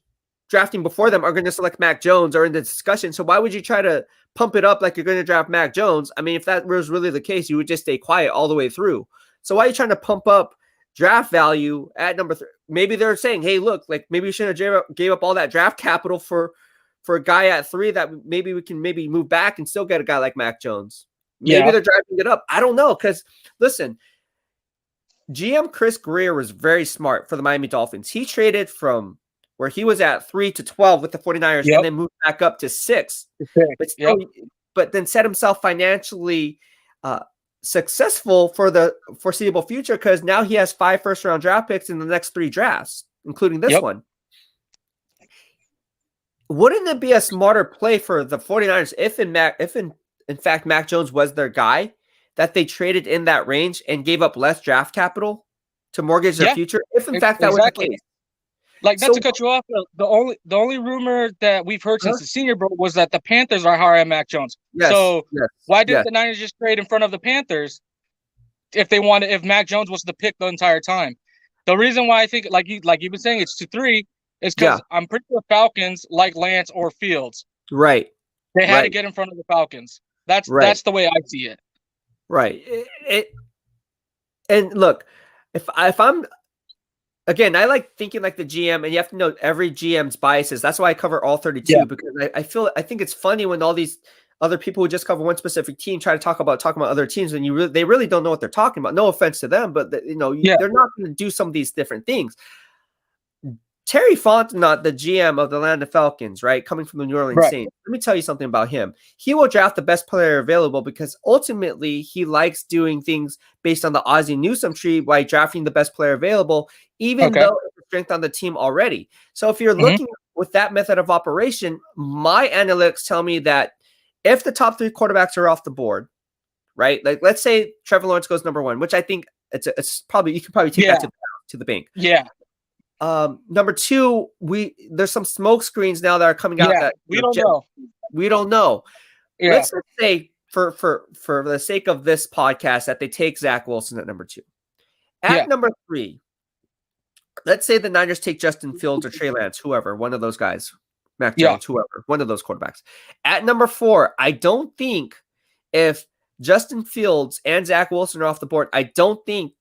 Speaker 1: drafting before them are going to select Mac Jones or in the discussion. So why would you try to pump it up like you're going to draft Mac Jones? I mean, if that was really the case, you would just stay quiet all the way through. So why are you trying to pump up draft value at number 3? Maybe they're saying, hey, look, like maybe we shouldn't have gave up all that draft capital for a guy at 3 that maybe we can move back and still get a guy like Mac Jones. Maybe they're driving it up. I don't know. Because listen, GM Chris Greer was very smart for the Miami Dolphins. He traded from where he was at 3 to 12 with the 49ers and then moved back up to 6. But then set himself financially successful for the foreseeable future because now he has 5 first-round draft picks in the next 3 drafts, including this one. Wouldn't it be a smarter play for the 49ers if in fact Mac Jones was their guy, that they traded in that range and gave up less draft capital to mortgage their future? If in fact that was the case.
Speaker 6: Like, not to cut you off, the only rumor that we've heard since the Senior Bowl was that the Panthers are hiring Mac Jones. Why didn't the Niners just trade in front of the Panthers if Mac Jones was the pick the entire time? The reason why I think, like you've been saying, it's 2-3 is because I'm pretty sure Falcons like Lance or Fields.
Speaker 1: Right.
Speaker 6: They had to get in front of the Falcons. That's the way I see it.
Speaker 1: Right. And look, if I'm again, I like thinking like the GM, and you have to know every GM's biases. That's why I cover all 32 because I think it's funny when all these other people who just cover one specific team try to talk about other teams, and they really don't know what they're talking about. No offense to them, but they're not going to do some of these different things. Terry Fontenot, the GM of the Atlanta Falcons, right, coming from the New Orleans
Speaker 6: Right.
Speaker 1: Saints. Let me tell you something about him. He will draft the best player available because ultimately he likes doing things based on the Ozzie Newsome tree by drafting the best player available, even
Speaker 6: Okay.
Speaker 1: though it's a strength on the team already. So if you're looking with that method of operation, my analytics tell me that if the top 3 quarterbacks are off the board, right, like let's say Trevor Lawrence goes number 1, which I think it's probably you could probably take that to the bank.
Speaker 6: Yeah.
Speaker 1: Number 2, there's some smoke screens now that are coming out that
Speaker 6: we don't know.
Speaker 1: we don't know.
Speaker 6: Yeah.
Speaker 1: Let's say for the sake of this podcast that they take Zach Wilson at number 2. At number 3, let's say the Niners take Justin Fields or Trey Lance, whoever, one of those guys, Mac Jones, whoever, one of those quarterbacks. At number 4, I don't think if Justin Fields and Zach Wilson are off the board, I don't think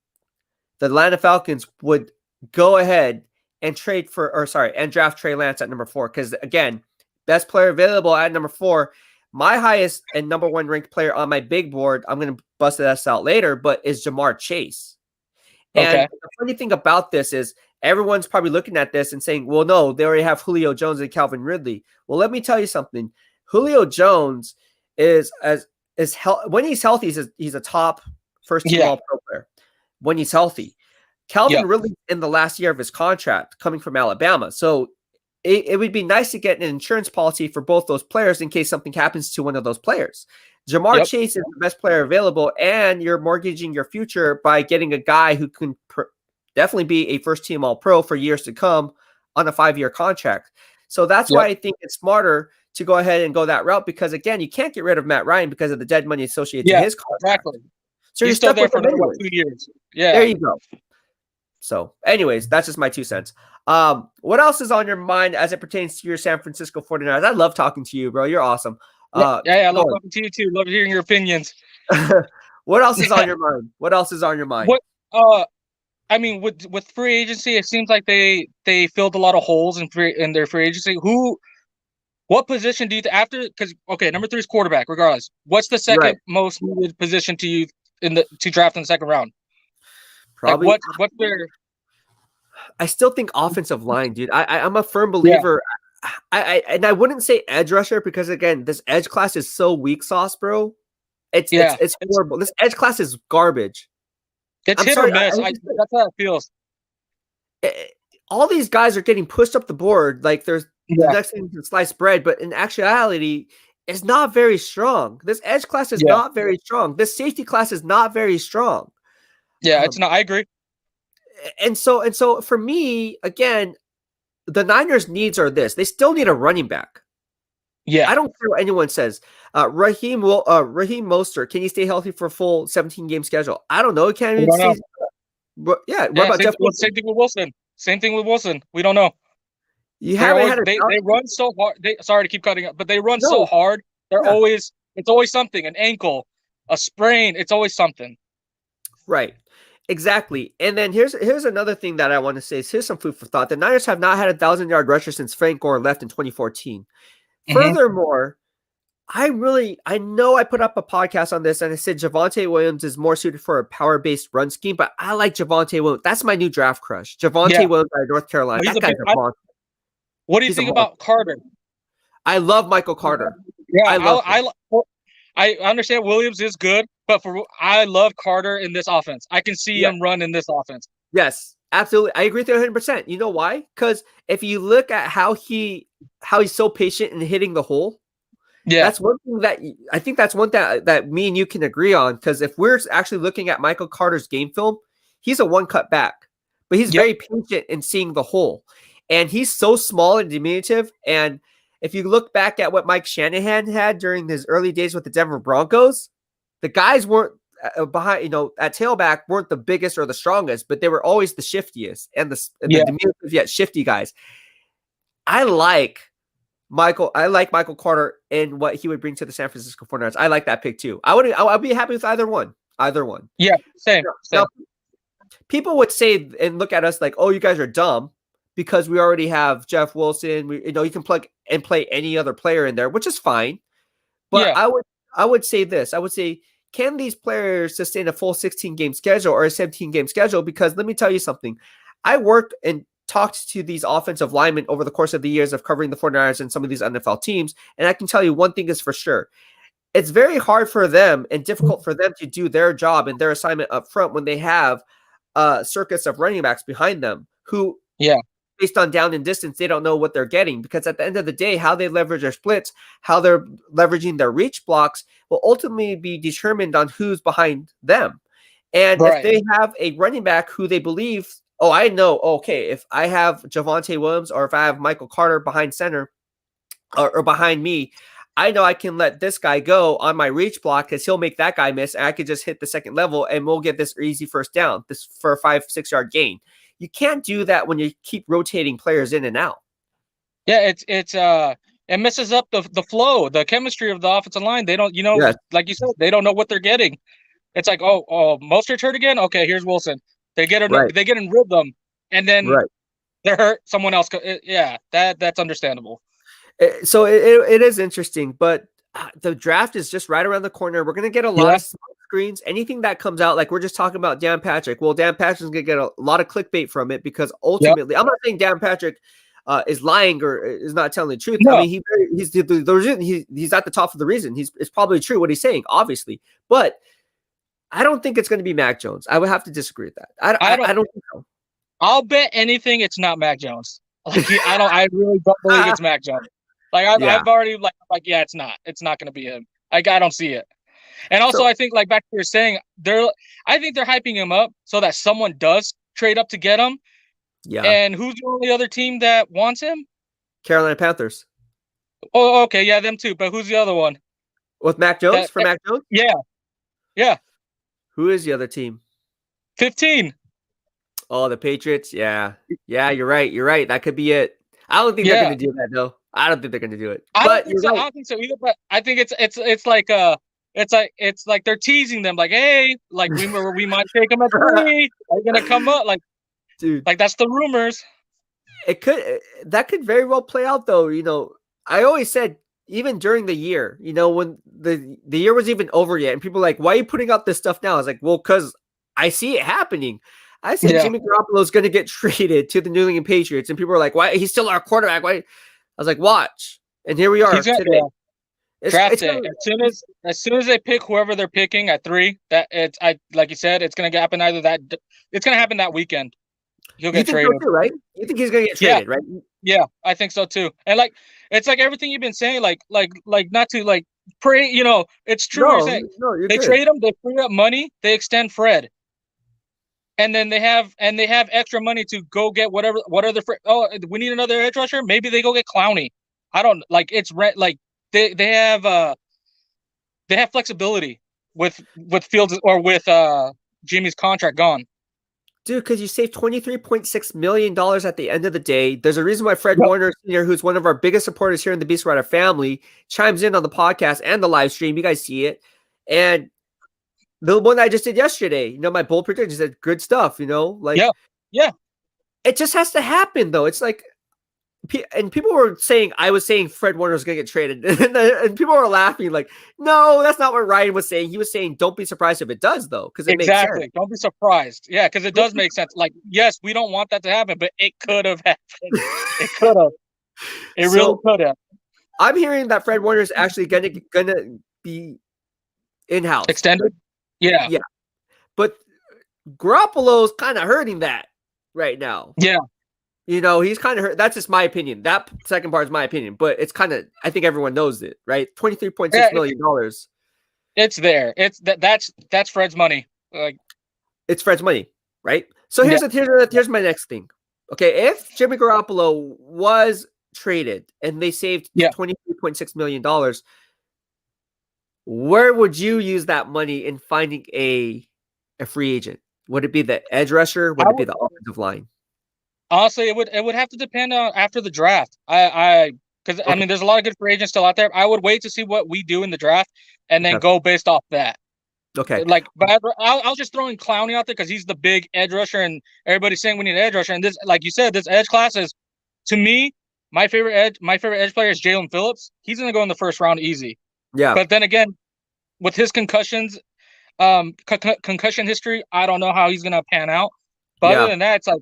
Speaker 1: the Atlanta Falcons would go ahead and draft Trey Lance at number 4. Because again, best player available at number 4. My highest and number 1 ranked player on my big board, I'm going to bust this out later, but is Jamar Chase. And the funny thing about this is everyone's probably looking at this and saying, well, no, they already have Julio Jones and Calvin Ridley. Well, let me tell you something. Julio Jones when he's healthy, he's a top first team All-Pro player. When he's healthy. Calvin Ridley in the last year of his contract coming from Alabama. So it would be nice to get an insurance policy for both those players in case something happens to one of those players. Jamar Chase is the best player available, and you're mortgaging your future by getting a guy who can definitely be a first-team All-Pro for years to come on a 5-year contract. So that's why I think it's smarter to go ahead and go that route because, again, you can't get rid of Matt Ryan because of the dead money associated to his contract.
Speaker 6: Exactly.
Speaker 1: So
Speaker 6: He's
Speaker 1: you're
Speaker 6: still
Speaker 1: stuck
Speaker 6: there
Speaker 1: with
Speaker 6: for
Speaker 1: him
Speaker 6: another
Speaker 1: anyways.
Speaker 6: 2 years. Yeah.
Speaker 1: There you go. So, anyways, that's just my 2 cents. What else is on your mind as it pertains to your San Francisco 49ers? I love talking to you, bro. You're awesome.
Speaker 6: I love talking to you too. Love hearing your opinions.
Speaker 1: What else is on your mind? What else is on your mind?
Speaker 6: I mean, with free agency, it seems like they filled a lot of holes in their free agency. What position do you because number 3 is quarterback. Regardless, what's the second most needed position to you to draft in the second round?
Speaker 1: Probably
Speaker 6: like what's their?
Speaker 1: I still think offensive line, dude. I'm a firm believer. I wouldn't say edge rusher because again, this edge class is so weak sauce, bro. It's horrible. This edge class is garbage.
Speaker 6: It's hit or miss. That's how it feels.
Speaker 1: All these guys are getting pushed up the board like there's the next thing is sliced bread, but in actuality, it's not very strong. This edge class is not very strong. This safety class is not very strong.
Speaker 6: Yeah, it's not. I agree.
Speaker 1: And so for me, again, the Niners' needs are this. They still need a running back.
Speaker 6: Yeah.
Speaker 1: I don't care what anyone says. Raheem Mostert, can he stay healthy for a full 17-game schedule? I don't know. Can he stay? What about Jeff Wilson?
Speaker 6: Same thing with Wilson. We don't know.
Speaker 1: They
Speaker 6: run so hard. Sorry to keep cutting up, but they run so hard. It's always something, an ankle, a sprain. It's always something.
Speaker 1: Right. Exactly. And then here's another thing that I want to say. Here's some food for thought. The Niners have not had a 1,000-yard rusher since Frank Gore left in 2014. Furthermore, I know I put up a podcast on this and I said Javonte Williams is more suited for a power-based run scheme, but I like Javonte Williams. That's my new draft crush. Javonte Williams out of North Carolina.
Speaker 6: What do you think about Carter?
Speaker 1: I love Michael Carter.
Speaker 6: Yeah, I understand Williams is good, but I love Carter in this offense. I can see him run in this offense.
Speaker 1: Yes, absolutely. I agree with you 100%. You know why? Because if you look at how he's so patient in hitting the hole, that's one thing that's one thing that me and you can agree on. Because if we're actually looking at Michael Carter's game film, he's a one-cut back, but he's very patient in seeing the hole. And he's so small and diminutive. And if you look back at what Mike Shanahan had during his early days with the Denver Broncos, the guys weren't behind, at tailback weren't the biggest or the strongest, but they were always the shiftiest and the diminutive yet shifty guys. I like Michael Carter and what he would bring to the San Francisco 49ers. I like that pick too. I'd be happy with either one.
Speaker 6: Yeah, same.
Speaker 1: Now, people would say and look at us like, oh, you guys are dumb because we already have Jeff Wilson. You can plug and play any other player in there, which is fine. But I would say this. I would say, can these players sustain a full 16-game schedule or a 17-game schedule? Because let me tell you something. I worked in talked to these offensive linemen over the course of the years of covering the 49ers and some of these NFL teams, and I can tell you one thing is for sure. It's very hard for them and difficult for them to do their job and their assignment up front when they have a circus of running backs behind them who, based on down and distance, they don't know what they're getting, because at the end of the day, how they leverage their splits, how they're leveraging their reach blocks will ultimately be determined on who's behind them. And if they have a running back who they believe, I know, okay, if I have Javonte Williams or if I have Michael Carter behind center or behind me, I know I can let this guy go on my reach block because he'll make that guy miss, and I could just hit the second level and we'll get this easy first down, this for a 5-6 yard gain. You can't do that when you keep rotating players in and out.
Speaker 6: Yeah, it messes up the flow, the chemistry of the offensive line. They don't, like you said, they don't know what they're getting. It's like, Mostert's hurt again. Okay, here's Wilson. They get in rhythm, and then they're hurt. Someone else. That's understandable.
Speaker 1: So it is interesting, but the draft is just right around the corner. We're going to get a lot of screens. Anything that comes out, like we're just talking about Dan Patrick. Well, Dan Patrick's going to get a lot of clickbait from it because ultimately, I'm not saying Dan Patrick is lying or is not telling the truth. No. I mean, he's at the top of the reason. It's probably true what he's saying, obviously, but I don't think it's going to be Mac Jones. I would have to disagree with that. I don't think so.
Speaker 6: I'll bet anything it's not Mac Jones. I really don't believe it's Mac Jones. I've already it's not. It's not going to be him. I don't see it. And also, I think back to what you're saying, I think they're hyping him up so that someone does trade up to get him. Yeah. And who's the only other team that wants him?
Speaker 1: Carolina Panthers.
Speaker 6: Oh, okay, yeah, them too. But who's the other one?
Speaker 1: With Mac Jones? Mac Jones?
Speaker 6: Yeah. Yeah.
Speaker 1: Who is the other team?
Speaker 6: 15.
Speaker 1: Oh, the Patriots? Yeah. Yeah, you're right. That could be it. I don't think they're going to do that, though. I don't think they're going to do it.
Speaker 6: I don't think so either. But I think it's like they're teasing them, like, hey, like we might take them at 3. Are you going to come up? Like, dude, like that's the rumors.
Speaker 1: That could very well play out, though. I always said, even during the year, when the year was even over yet, and people were like, why are you putting out this stuff now? I was like, well, because I see it happening. I said Jimmy Garoppolo is going to get traded to the New England Patriots, and people are like, why? He's still our quarterback. Why? I was like, watch. And here we are today.
Speaker 6: Draft day. As soon as they pick whoever they're picking at 3, like you said, it's going to happen it's going to happen that weekend. He'll get traded.
Speaker 1: So too, right? You think he's going to get traded, right?
Speaker 6: Yeah, I think so too. And it's like everything you've been saying, like not to pray, it's true. They trade him, they free up money, they extend Fred. And then they have extra money to go get what other we need another edge rusher. Maybe they go get Clowney. I don't they have flexibility with Fields or with Jimmy's contract gone.
Speaker 1: Dude, because you saved $23.6 million at the end of the day. There's a reason why Fred Warner Sr., who's one of our biggest supporters here in the BEASTwriter family, chimes in on the podcast and the live stream. You guys see it. And the one I just did yesterday, my bold prediction said good stuff,
Speaker 6: Yeah.
Speaker 1: It just has to happen, though. It's like, and people were saying, I was saying Fred Warner was going to get traded. And people were laughing like, no, that's not what Ryan was saying. He was saying, don't be surprised if it does, though. Because it makes sense.
Speaker 6: Don't be surprised. Yeah, because it does make sense. Like, yes, we don't want that to happen, but it could have happened. It could have. It really could have.
Speaker 1: I'm hearing that Fred Warner is actually going to be in-house.
Speaker 6: Extended? Yeah.
Speaker 1: Yeah. But Garoppolo's kind of hurting that right now.
Speaker 6: Yeah.
Speaker 1: He's kind of hurt. That's just my opinion. That second part is my opinion, but it's kind of, I think everyone knows it, right? $23.6 million.
Speaker 6: It's there. That's Fred's money.
Speaker 1: It's Fred's money, right? So here's my next thing. Okay, if Jimmy Garoppolo was traded and they saved $23.6 million, where would you use that money in finding a free agent? Would it be the edge rusher? Would it be the offensive line?
Speaker 6: Honestly, it would have to depend on after the draft. Because I mean, there's a lot of good free agents still out there. I would wait to see what we do in the draft and then go based off that.
Speaker 1: Okay.
Speaker 6: But I'll just throw in Clowney out there because he's the big edge rusher, and everybody's saying we need an edge rusher. And this, like you said, this edge class is, to me, my favorite edge player is Jalen Phillips. He's gonna go in the first round easy.
Speaker 1: Yeah.
Speaker 6: But then again, with his concussions, concussion history, I don't know how he's gonna pan out. But other than that, it's like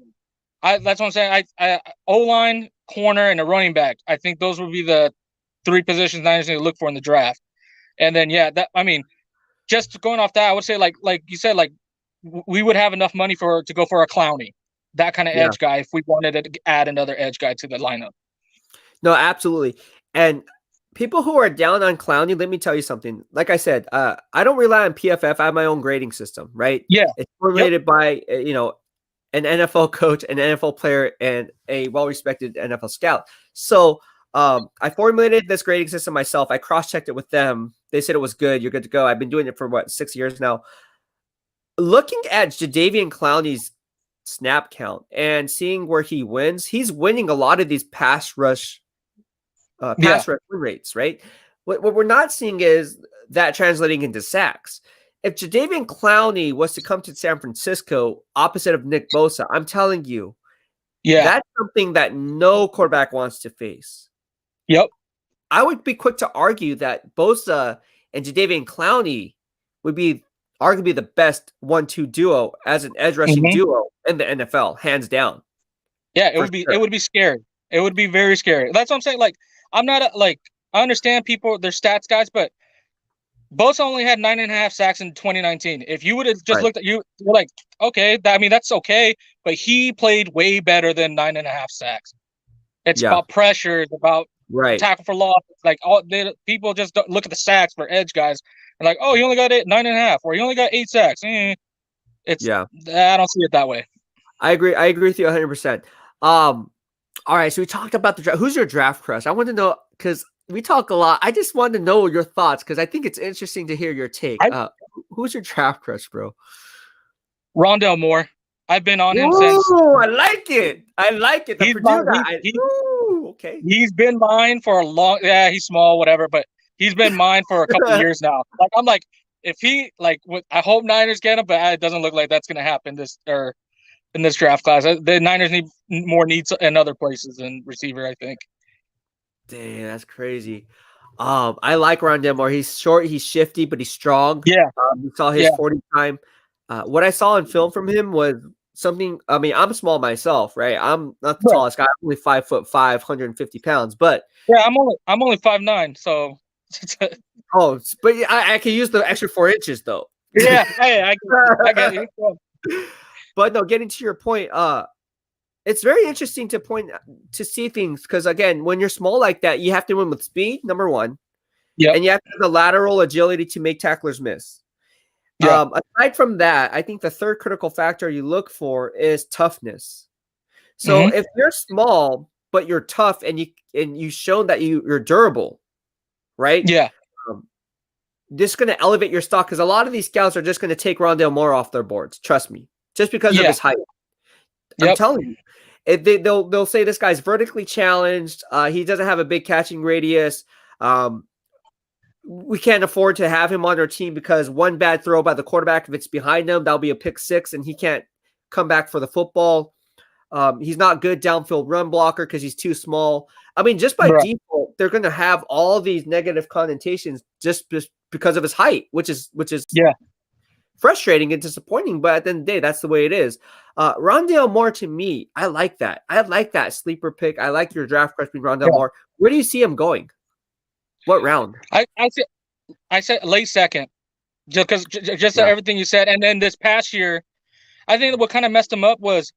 Speaker 6: That's what I'm saying. I O-line, corner, and a running back. I think those would be the 3 positions Niners need to look for in the draft. And then just going off that, I would say like you said, like we would have enough money to go for a Clowney, that kind of
Speaker 1: Yeah.
Speaker 6: edge guy, if we wanted to add another edge guy to the lineup.
Speaker 1: No, absolutely. And people who are down on Clowney, let me tell you something. Like I said, I don't rely on PFF. I have my own grading system, right?
Speaker 6: Yeah.
Speaker 1: It's formulated by an NFL coach, an NFL player, and a well-respected NFL scout. So I formulated this grading system myself. I cross-checked it with them. They said it was good. You're good to go. I've been doing it for 6 years now. Looking at Jadeveon Clowney's snap count and seeing where he wins, he's winning a lot of these pass rush win rates, right? What we're not seeing is that translating into sacks. If Jadeveon Clowney was to come to San Francisco opposite of Nick Bosa, I'm telling you, that's something that no quarterback wants to face.
Speaker 6: Yep.
Speaker 1: I would be quick to argue that Bosa and Jadeveon Clowney would be arguably the best 1-2 duo as an edge rushing duo in the NFL, hands down.
Speaker 6: Yeah, it would be scary. It would be very scary. That's what I'm saying. Like, I'm not I understand people, they're stats guys, but Bosa only had 9.5 sacks in 2019. If you would have just looked at you're like, okay, that's okay, but he played way better than 9.5 sacks. It's about pressure, it's about tackle for loss. Like people just don't look at the sacks for edge guys and like, oh, he only got 9.5, or he only got 8 sacks. I don't see it that way.
Speaker 1: I agree with you 100%. All right, so we talked about the draft. Who's your draft crush? I want to know, because we talk a lot. I just want to know your thoughts because I think it's interesting to hear your take. Who's your draft crush, bro?
Speaker 6: Rondell Moore. I've been on him since.
Speaker 1: Oh, I like it. The Purdue okay.
Speaker 6: He's been mine for a long. Yeah, he's small, whatever, but he's been mine for a couple of years now. Like I'm like, if he I hope Niners get him, but it doesn't look like that's going to happen in this draft class. The Niners need more needs in other places than receiver, I think.
Speaker 1: Dang, that's crazy. I like Rondell Moore. He's short, he's shifty, but he's strong.
Speaker 6: Yeah.
Speaker 1: We saw his 40 time. What I saw in film from him was something. I mean, I'm small myself, right? I'm not the tallest guy. I'm only 5'5", 150 pounds. But
Speaker 6: yeah, I'm only 5'9", so.
Speaker 1: But I can use the extra 4 inches though.
Speaker 6: Yeah, hey, I get you.
Speaker 1: But no, getting to your point, it's very interesting to see things because again, when you're small like that, you have to win with speed, number one. Yeah, and you have to have the lateral agility to make tacklers miss. Yeah. Aside from that, I think the third critical factor you look for is toughness. So if you're small but you're tough and you've shown that you're durable, right?
Speaker 6: Yeah.
Speaker 1: This is going to elevate your stock because a lot of these scouts are just going to take Rondell Moore off their boards. Trust me, just because of his height. I'm telling you, they'll say this guy's vertically challenged. He doesn't have a big catching radius. We can't afford to have him on our team because one bad throw by the quarterback, if it's behind him, that'll be a pick 6, and he can't come back for the football. He's not good downfield run blocker because he's too small. I mean, just by default, they're going to have all these negative connotations just because of his height, which is frustrating and disappointing. But at the end of the day, that's the way it is. Rondell Moore, to me, I like that. I like that sleeper pick. I like your draft crush being Rondell Moore. Where do you see him going? What round?
Speaker 6: I said late second, just everything you said. And then this past year, I think what kind of messed him up was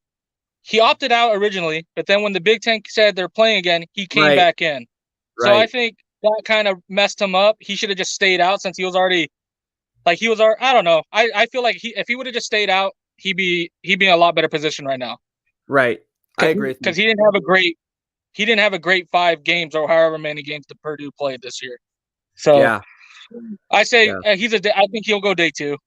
Speaker 6: he opted out originally, but then when the Big Ten said they're playing again, he came back in. So I think that kind of messed him up. He should have just stayed out since he was already I don't know. I feel like if he would have just stayed out, he'd be in a lot better position right now.
Speaker 1: Right. I agree.
Speaker 6: Because he didn't have a great 5 games or however many games the Purdue played this year. So I say I think he'll go day 2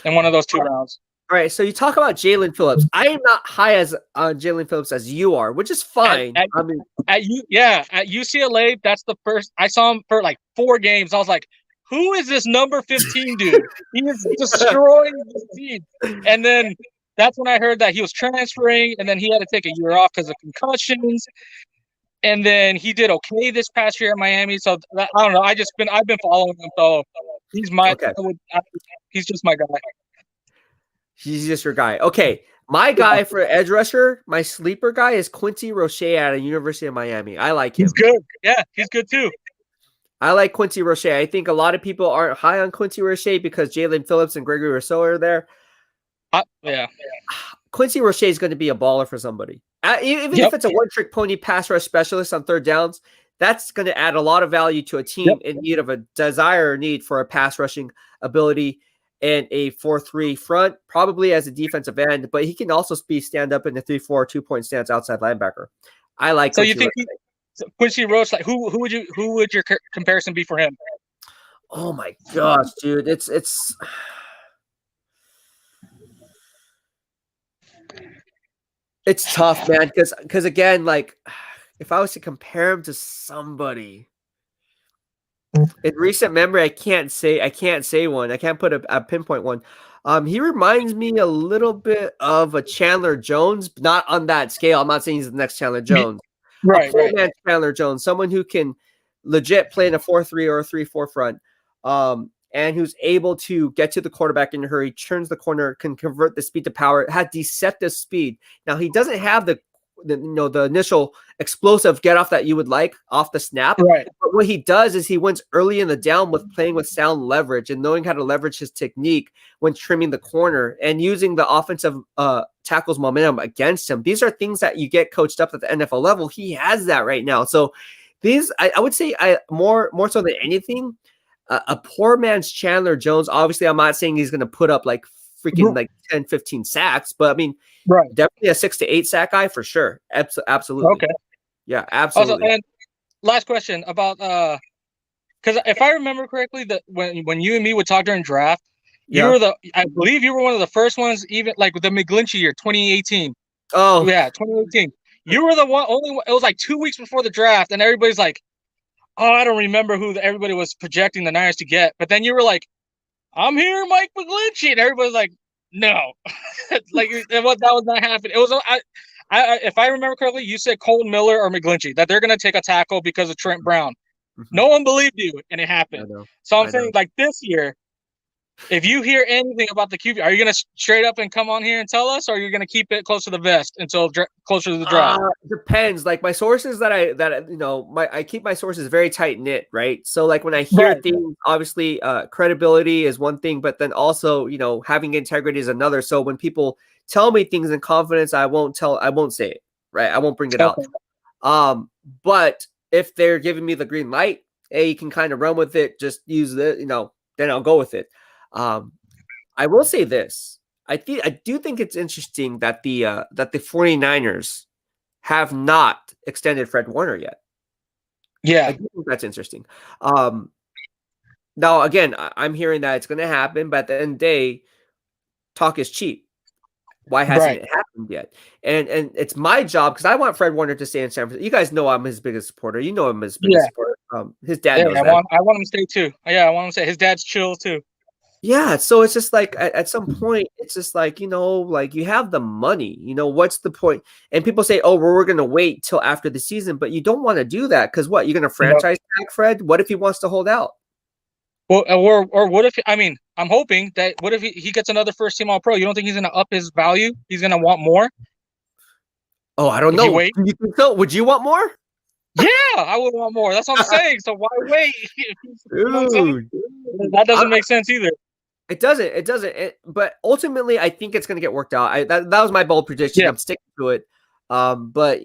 Speaker 6: in one of those 2 rounds.
Speaker 1: All right, so you talk about Jalen Phillips. I am not high as on Jalen Phillips as you are, which is fine.
Speaker 6: At UCLA, that's the first I saw him for like 4 games. I was like, who is this number 15 dude? He is destroying the team. And then that's when I heard that he was transferring, and then he had to take a year off because of concussions. And then he did okay this past year at Miami. So I don't know. I've been following him. So he's he's just my guy.
Speaker 1: He's just your guy. Okay. My guy for edge rusher, my sleeper guy is Quincy Roche out of University of Miami. I like him.
Speaker 6: He's good. Yeah, he's good too.
Speaker 1: I like Quincy Roche. I think a lot of people aren't high on Quincy Roche because Jalen Phillips and Gregory Rousseau are there.
Speaker 6: Yeah.
Speaker 1: Quincy Roche is going to be a baller for somebody. Even if it's a one-trick pony pass rush specialist on third downs, that's going to add a lot of value to a team in need of a desire or need for a pass rushing ability and a 4-3 front, probably as a defensive end, but he can also be stand up in the 3-4 2-point stance outside linebacker. I like.
Speaker 6: So Quincy you think Quincy Roche? Like who would your comparison be for him?
Speaker 1: Oh my gosh, dude! It's tough, man. Because again, like if I was to compare him to somebody in recent memory, I can't say one. I can't put a pinpoint one. He reminds me a little bit of a Chandler Jones, not on that scale. I'm not saying he's the next Chandler Jones.
Speaker 6: Right.
Speaker 1: Man, Chandler Jones, someone who can legit play in a 4-3 or a 3-4 front, and who's able to get to the quarterback in a hurry, turns the corner, can convert the speed to power, has deceptive speed. Now he doesn't have the initial explosive get off that you would like off the snap.
Speaker 6: Right.
Speaker 1: But what he does is he wins early in the down with playing with sound leverage and knowing how to leverage his technique when trimming the corner and using the offensive tackle's momentum against him. These are things that you get coached up at the NFL level. He has that right now. So these, I would say, more so than anything, a poor man's Chandler Jones. Obviously, I'm not saying he's going to put up like freaking like 10, 15 sacks, but I mean, definitely a 6 to 8 sack guy for sure. Absolutely.
Speaker 6: Okay.
Speaker 1: Yeah, absolutely.
Speaker 6: Also, and last question about because if I remember correctly, that when you and me would talk during draft, I believe you were one of the first ones, even like with the McGlinchey year, 2018.
Speaker 1: Oh
Speaker 6: yeah, 2018. You were the only one. It was like 2 weeks before the draft, and everybody's like, "Oh, I don't remember who everybody was projecting the Niners to get." But then you were like, "I'm here, Mike McGlinchey," and everybody's like, "No," like that was not happening. It was if I remember correctly, you said Colton Miller or McGlinchey that they're going to take a tackle because of Trent Brown. Mm-hmm. No one believed you, and it happened. So I'm saying, like this year, if you hear anything about the QB, are you going to straight up and come on here and tell us, or are you going to keep it close to the vest until closer to the draft?
Speaker 1: Depends. Like my sources I keep my sources very tight knit, right? So like when I hear things, obviously credibility is one thing, but then also having integrity is another. So when people tell me things in confidence, I won't say it, right? I won't bring it out. But if they're giving me the green light, hey, you can kind of run with it. Just use then I'll go with it. I will say this. I do think it's interesting that the 49ers have not extended Fred Warner yet.
Speaker 6: Yeah.
Speaker 1: I do think that's interesting. Now, again, I'm hearing that it's going to happen, but at the end of the day, talk is cheap. Why hasn't it happened yet? And it's my job because I want Fred Warner to stay in San Francisco. You guys know I'm his biggest supporter. You know I'm his biggest supporter. His dad knows that.
Speaker 6: I want him to stay too. Yeah, I want him to stay. His dad's chill too.
Speaker 1: Yeah, so it's just like at some point, it's just like, like you have the money, what's the point? And people say, oh, we're going to wait till after the season, but you don't want to do that because what? You're going to franchise tag Fred? What if he wants to hold out?
Speaker 6: Well, or what if, I'm hoping that what if he gets another first team All Pro? You don't think he's going to up his value? He's going to want more?
Speaker 1: Oh, I don't know.
Speaker 6: Wait?
Speaker 1: You think so? Would you want more?
Speaker 6: Yeah, I would want more. That's what I'm saying. So why wait?
Speaker 1: Dude.
Speaker 6: That doesn't make sense either.
Speaker 1: It doesn't. But ultimately, I think it's going to get worked out. That was my bold prediction. I'm sticking to it. But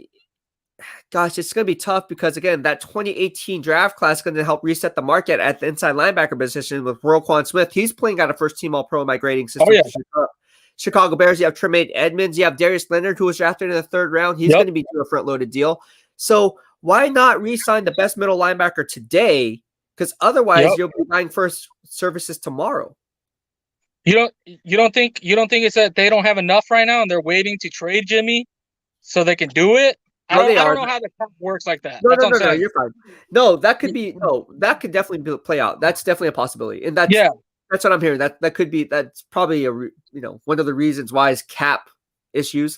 Speaker 1: gosh, it's going to be tough because, again, that 2018 draft class is going to help reset the market at the inside linebacker position with Roquan Smith. He's playing out a first-team All-Pro migrating system. Chicago Bears, you have Tremaine Edmonds. You have Darius Leonard, who was drafted in the 3rd round. He's going to be doing a front-loaded deal. So why not re-sign the best middle linebacker today? Because otherwise, you'll be buying first services tomorrow.
Speaker 6: You don't think it's that they don't have enough right now and they're waiting to trade Jimmy so they can do it? I don't know how the cap works like that.
Speaker 1: No, you're fine. No, that could definitely play out. That's definitely a possibility, and that's what I'm hearing. That could be. That's probably one of the reasons why is cap issues.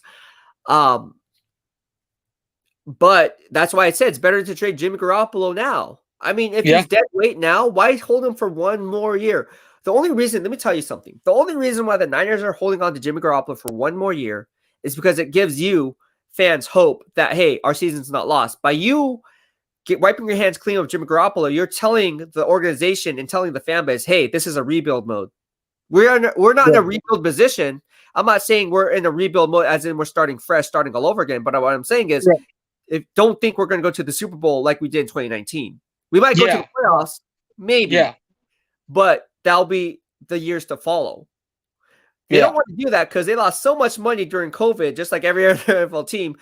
Speaker 1: But that's why I said it's better to trade Jimmy Garoppolo now. I mean, if he's dead weight now, why hold him for one more year? The only reason, let me tell you something. The only reason why the Niners are holding on to Jimmy Garoppolo for one more year is because it gives you fans hope that, hey, our season's not lost. By you wiping your hands clean with Jimmy Garoppolo, you're telling the organization and telling the fan base, hey, this is a rebuild mode. We're not in a rebuild position. I'm not saying we're in a rebuild mode as in we're starting fresh, starting all over again. But what I'm saying is, don't think we're going to go to the Super Bowl like we did in 2019. We might go to the playoffs, maybe, but that'll be the years to follow. They don't want to do that because they lost so much money during COVID, just like every other NFL team.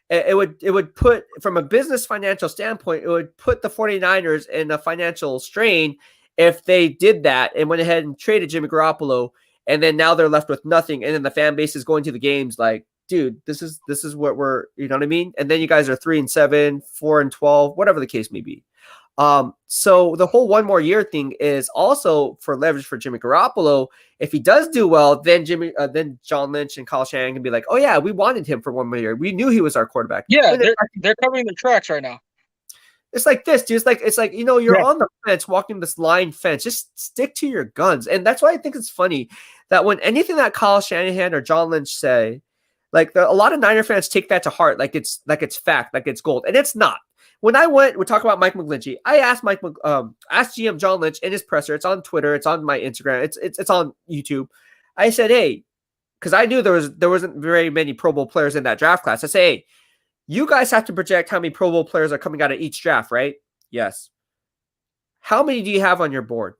Speaker 1: It would put, from a business financial standpoint, it would put the 49ers in a financial strain if they did that and went ahead and traded Jimmy Garoppolo, and then now they're left with nothing, and then the fan base is going to the games like, dude, this is what we're, you know what I mean? And then you guys are 3-7, 4-12, whatever the case may be. So the whole one more year thing is also for leverage for Jimmy Garoppolo. If he does do well, then John Lynch and Kyle Shanahan can be like, oh yeah, we wanted him for one more year. We knew he was our quarterback.
Speaker 6: Yeah, they're covering their tracks right now.
Speaker 1: It's like this, dude. It's like you're on the fence, walking this line fence. Just stick to your guns. And that's why I think it's funny that when anything that Kyle Shanahan or John Lynch say, like a lot of Niner fans take that to heart, like it's fact, like it's gold, and it's not. When we talk about Mike McGlinchey, I asked asked GM John Lynch in his presser. It's on Twitter. It's on my Instagram. It's on YouTube. I said, hey, because I knew there wasn't very many Pro Bowl players in that draft class. I say, hey, you guys have to project how many Pro Bowl players are coming out of each draft, right? Yes. How many do you have on your board?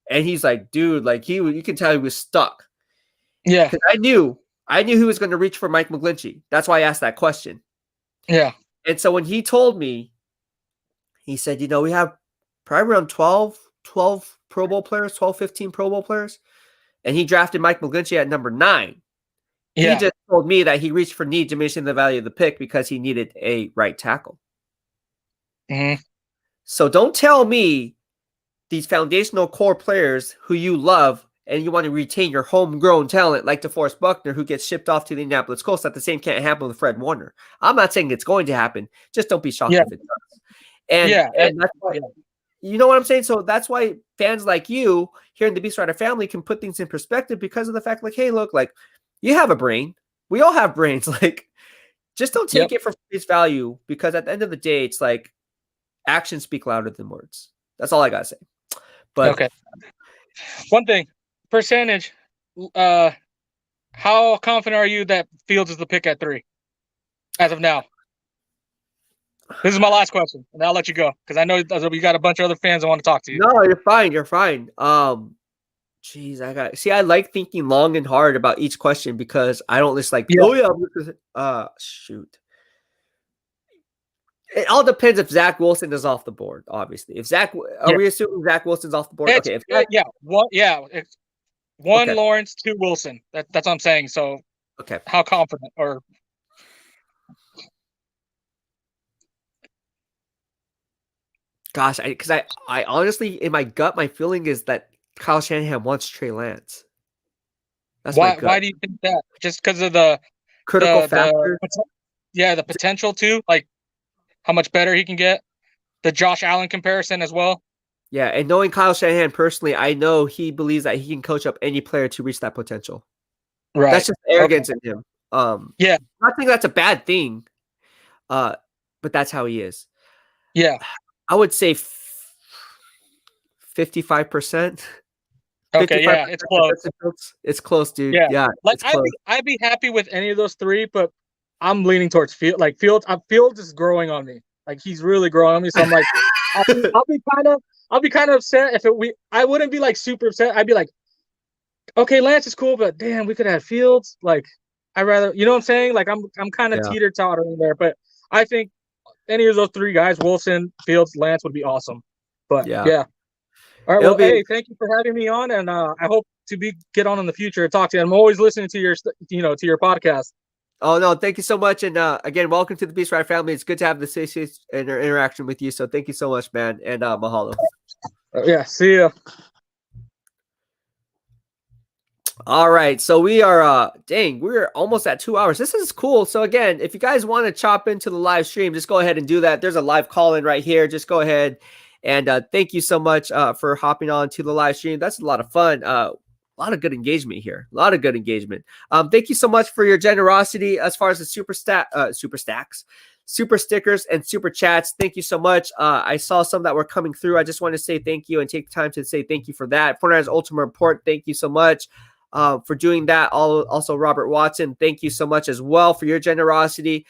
Speaker 1: And he's like, dude, like you can tell he was stuck.
Speaker 6: Yeah.
Speaker 1: Because I knew he was going to reach for Mike McGlinchey. That's why I asked that question.
Speaker 6: Yeah.
Speaker 1: And so when he told me, he said, we have probably around 12 Pro Bowl players, 12, 15 Pro Bowl players. And he drafted Mike McGlinchey at number 9. Yeah. He just told me that he reached for need, diminishing the value of the pick because he needed a right tackle.
Speaker 6: Mm-hmm.
Speaker 1: So don't tell me these foundational core players who you love and you want to retain your homegrown talent like DeForest Buckner, who gets shipped off to the Indianapolis Colts, that the same can't happen with Fred Warner. I'm not saying it's going to happen. Just don't be shocked if it does. And that's why, you know what I'm saying? So that's why fans like you here in the BEASTwriter family can put things in perspective because of the fact, like, hey, look, like, you have a brain. We all have brains. Like, just don't take it for face value because at the end of the day, it's like actions speak louder than words. That's all I got to say. But
Speaker 6: okay. One thing. Percentage, how confident are you that Fields is the pick at 3 as of now? This is my last question, and I'll let you go because I know you got a bunch of other fans that want to talk to you.
Speaker 1: No, you're fine. You're fine. Geez, I like thinking long and hard about each question because I don't just like, shoot. It all depends if Zach Wilson is off the board, obviously. Are we assuming Zach Wilson's off the board?
Speaker 6: One Lawrence, 2 Wilson. That's what I'm saying. So, how confident or?
Speaker 1: Gosh, because I honestly, in my gut, my feeling is that Kyle Shanahan wants Trey Lance.
Speaker 6: That's why. Why do you think that? Just because of the
Speaker 1: critical factor?
Speaker 6: The potential too, like how much better he can get. The Josh Allen comparison as well.
Speaker 1: Yeah, and knowing Kyle Shanahan personally, I know he believes that he can coach up any player to reach that potential.
Speaker 6: Right.
Speaker 1: That's just arrogance in him.
Speaker 6: Yeah.
Speaker 1: I think that's a bad thing. But that's how he is.
Speaker 6: Yeah.
Speaker 1: I would say 55%.
Speaker 6: Okay, yeah, it's close.
Speaker 1: It's close, dude.
Speaker 6: Yeah. Like I'd be happy with any of those 3, but I'm leaning towards Fields. Like Fields is growing on me. Like he's really growing on me. So I'm like, I'll be kind of upset if I wouldn't be like super upset. I'd be like, okay, Lance is cool, but damn, we could have Fields. Like, I rather, you know what I'm saying? Like I'm kind of teeter-tottering there, but I think any of those 3 guys, Wilson, Fields, Lance would be awesome. But yeah. All right. Well, hey, thank you for having me on, and I hope to get on in the future and talk to you. I'm always listening to your podcast.
Speaker 1: Oh no, thank you so much, and again, welcome to the BEASTwriter family. It's good to have the interaction with you. So thank you so much, man, and mahalo.
Speaker 6: Yeah, see ya.
Speaker 1: All right, so we are we're almost at 2 hours. This is cool. So again, if you guys want to chop into the live stream, just go ahead and do that. There's a live call in right here. Just go ahead and thank you so much for hopping on to the live stream. That's a lot of fun. A lot of good engagement here. A lot of good engagement. Thank you so much for your generosity as far as the super stacks, super stickers, and super chats. Thank you so much. I saw some that were coming through. I just want to say thank you and take time to say thank you for that. 49ers Ultimate Report, thank you so much for doing that. Also, Robert Watson, thank you so much as well for your generosity.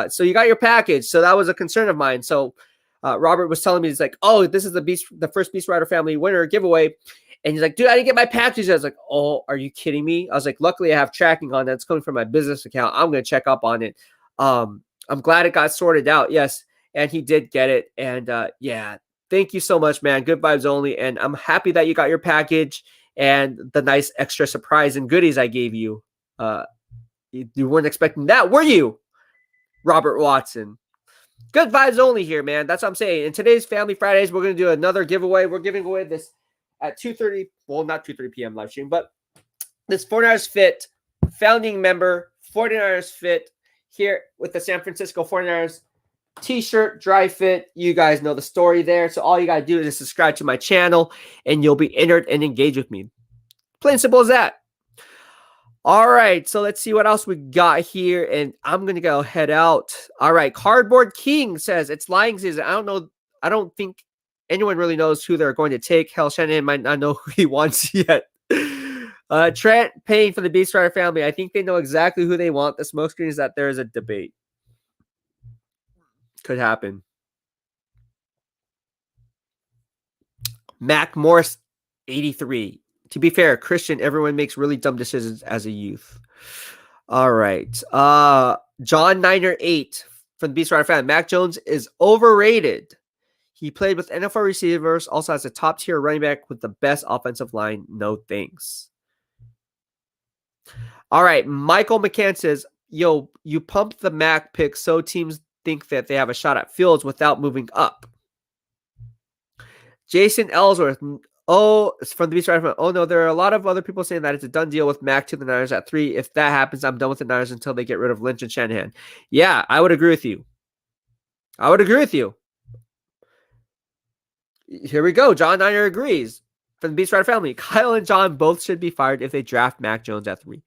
Speaker 1: So you got your package. So that was a concern of mine. So Robert was telling me, he's like, oh, this is the first BEASTwriter Family winner giveaway. And he's like, dude, I didn't get my package. I was like, oh, are you kidding me? I was like, luckily I have tracking on that. It's coming from my business account. I'm going to check up on it. I'm glad it got sorted out. Yes. And he did get it. And yeah, thank you so much, man. Good vibes only. And I'm happy that you got your package and the nice extra surprise and goodies I gave you. You weren't expecting that, were you, Robert Watson? Good vibes only here, man. That's what I'm saying. In today's Family Fridays, we're going to do another giveaway. We're giving away this at 2:30, well, not 2:30 p.m. live stream, but this 49ers Fit founding member, 49ers Fit here with the San Francisco 49ers t-shirt, dry fit. You guys know the story there. So all you got to do is subscribe to my channel and you'll be entered and engage with me. Plain simple as that. All right, so let's see what else we got here, and I'm going to go head out. All right, Cardboard King says, it's lying season. I don't know. I don't think anyone really knows who they're going to take. Hell, Shanahan might not know who he wants yet. Trent Payne for the BEASTwriter Family. I think they know exactly who they want. The smokescreen is that there is a debate. Could happen. Mac Morris, 83. To be fair, Christian, everyone makes really dumb decisions as a youth. All right. John Niner 8 from the BEASTwriter Family. Mac Jones is overrated. He played with NFL receivers, also has a top-tier running back with the best offensive line. No thanks. All right. Michael McCann says, yo, you pumped the Mac pick so teams think that they have a shot at Fields without moving up. Jason Ellsworth, it's from the BEASTwriter Family. Oh, no, there are a lot of other people saying that it's a done deal with Mac to the Niners at 3. If that happens, I'm done with the Niners until they get rid of Lynch and Shanahan. Yeah, I would agree with you. Here we go. John Niner agrees. From the BEASTwriter Family. Kyle and John both should be fired if they draft Mac Jones at 3.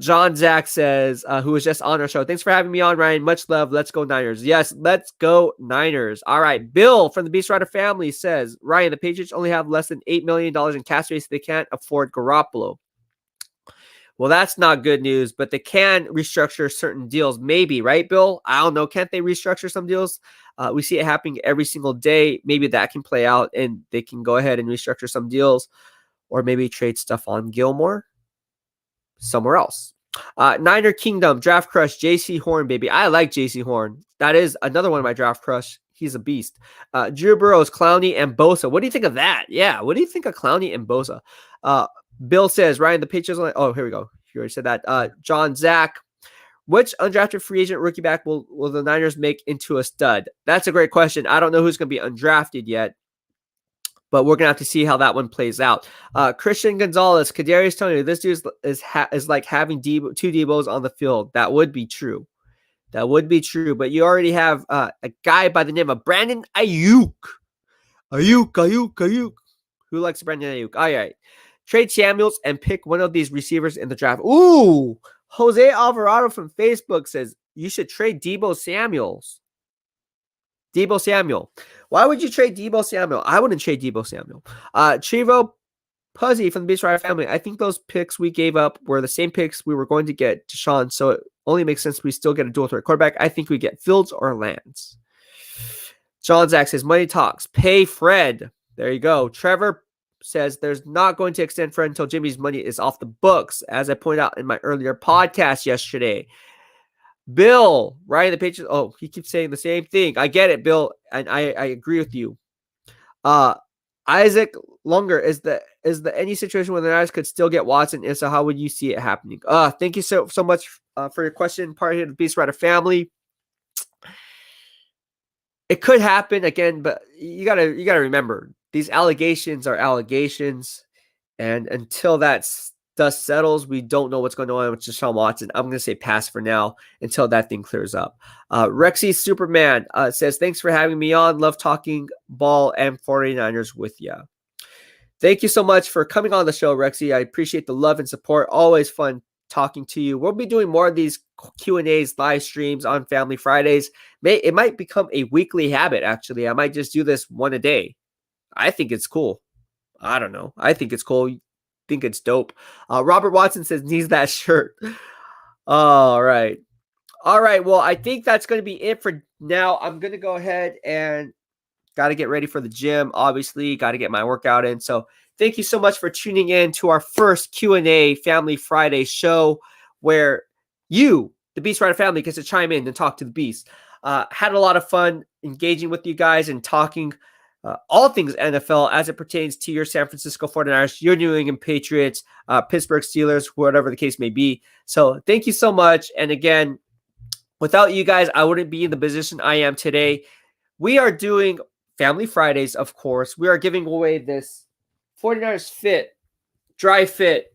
Speaker 1: John Zach says, who was just on our show, thanks for having me on, Ryan. Much love. Let's go Niners. Yes, let's go Niners. All right. Bill from the BEASTwriter Family says, Ryan, the Patriots only have less than $8 million in cap space. They can't afford Garoppolo. Well, that's not good news, but they can restructure certain deals. Maybe, right, Bill? I don't know. Can't they restructure some deals? We see it happening every single day. Maybe that can play out and they can go ahead and restructure some deals or maybe trade stuff on Gilmore somewhere else. Niner Kingdom, Draft Crush, JC Horn, baby. I like JC Horn. That is another one of my Draft Crush. He's a beast. Drew Burrows, Clowney, and Bosa. What do you think of that? Yeah, what do you think of Clowney and Bosa? Bill says, Ryan, the Patriots. Oh, here we go. You already said that. John Zach, which undrafted free agent rookie back will the Niners make into a stud? That's a great question. I don't know who's going to be undrafted yet, but we're going to have to see how that one plays out. Christian Gonzalez, Kadarius Toney, this dude is like having two Debos on the field. That would be true. But you already have a guy by the name of Brandon Ayuk. Ayuk. Who likes Brandon Ayuk? All right. Trade Samuels and pick one of these receivers in the draft. Ooh, Jose Alvarado from Facebook says you should trade Deebo Samuel. Why would you trade Deebo Samuel? I wouldn't trade Deebo Samuel. Trevo Puzzy from the BEASTwriter Family. I think those picks we gave up were the same picks we were going to get Deshaun, so it only makes sense we still get a dual threat quarterback. I think we get Fields or Lance. John Zach says money talks. Pay Fred. There you go. Trevor says there's not going to extend Fred until Jimmy's money is off the books, as I pointed out in my earlier podcast yesterday. Bill, Ryan, the Patriots. Oh, he keeps saying the same thing. I get it, Bill, and I agree with you. Isaac Lunger, is the any situation where the Niners could still get Watson? If so, how would you see it happening? Thank you so much for your question. Part of the BEASTwriter Family. It could happen again, but you gotta remember these allegations are allegations, and until that dust settles, we don't know what's going on with Deshaun Watson. I'm gonna say pass for now until that thing clears up. Rexy Superman says, thanks for having me on. Love talking ball and 49ers with you. Thank you so much for coming on the show, Rexy. I appreciate the love and support. Always fun talking to you. We'll be doing more of these Q&As, live streams on Family Fridays. It might become a weekly habit, actually. I might just do this one a day. I think it's cool. I don't know. I think it's cool. I think it's dope. Robert Watson says, needs that shirt. All right. All right. Well, I think that's going to be it for now. I'm going to go ahead and got to get ready for the gym. Obviously, got to get my workout in. So thank you so much for tuning in to our first Q&A Family Friday show where you, the BEASTwriter family, gets to chime in and talk to the Beast. Had a lot of fun engaging with you guys and talking all things NFL as it pertains to your San Francisco 49ers, your New England Patriots, Pittsburgh Steelers, whatever the case may be. So thank you so much. And again, without you guys, I wouldn't be in the position I am today. We are doing Family Fridays, of course. We are giving away this 49ers Fit, Dry Fit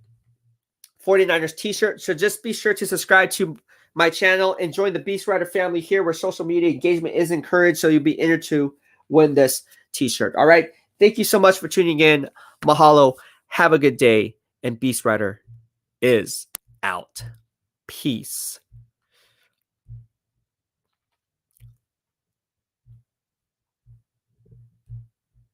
Speaker 1: 49ers t-shirt. So just be sure to subscribe to my channel and join the BEASTwriter family here where social media engagement is encouraged. So you'll be entered to win this t-shirt. All right. Thank you so much for tuning in. Mahalo. Have a good day. And BEASTwriter is out. Peace.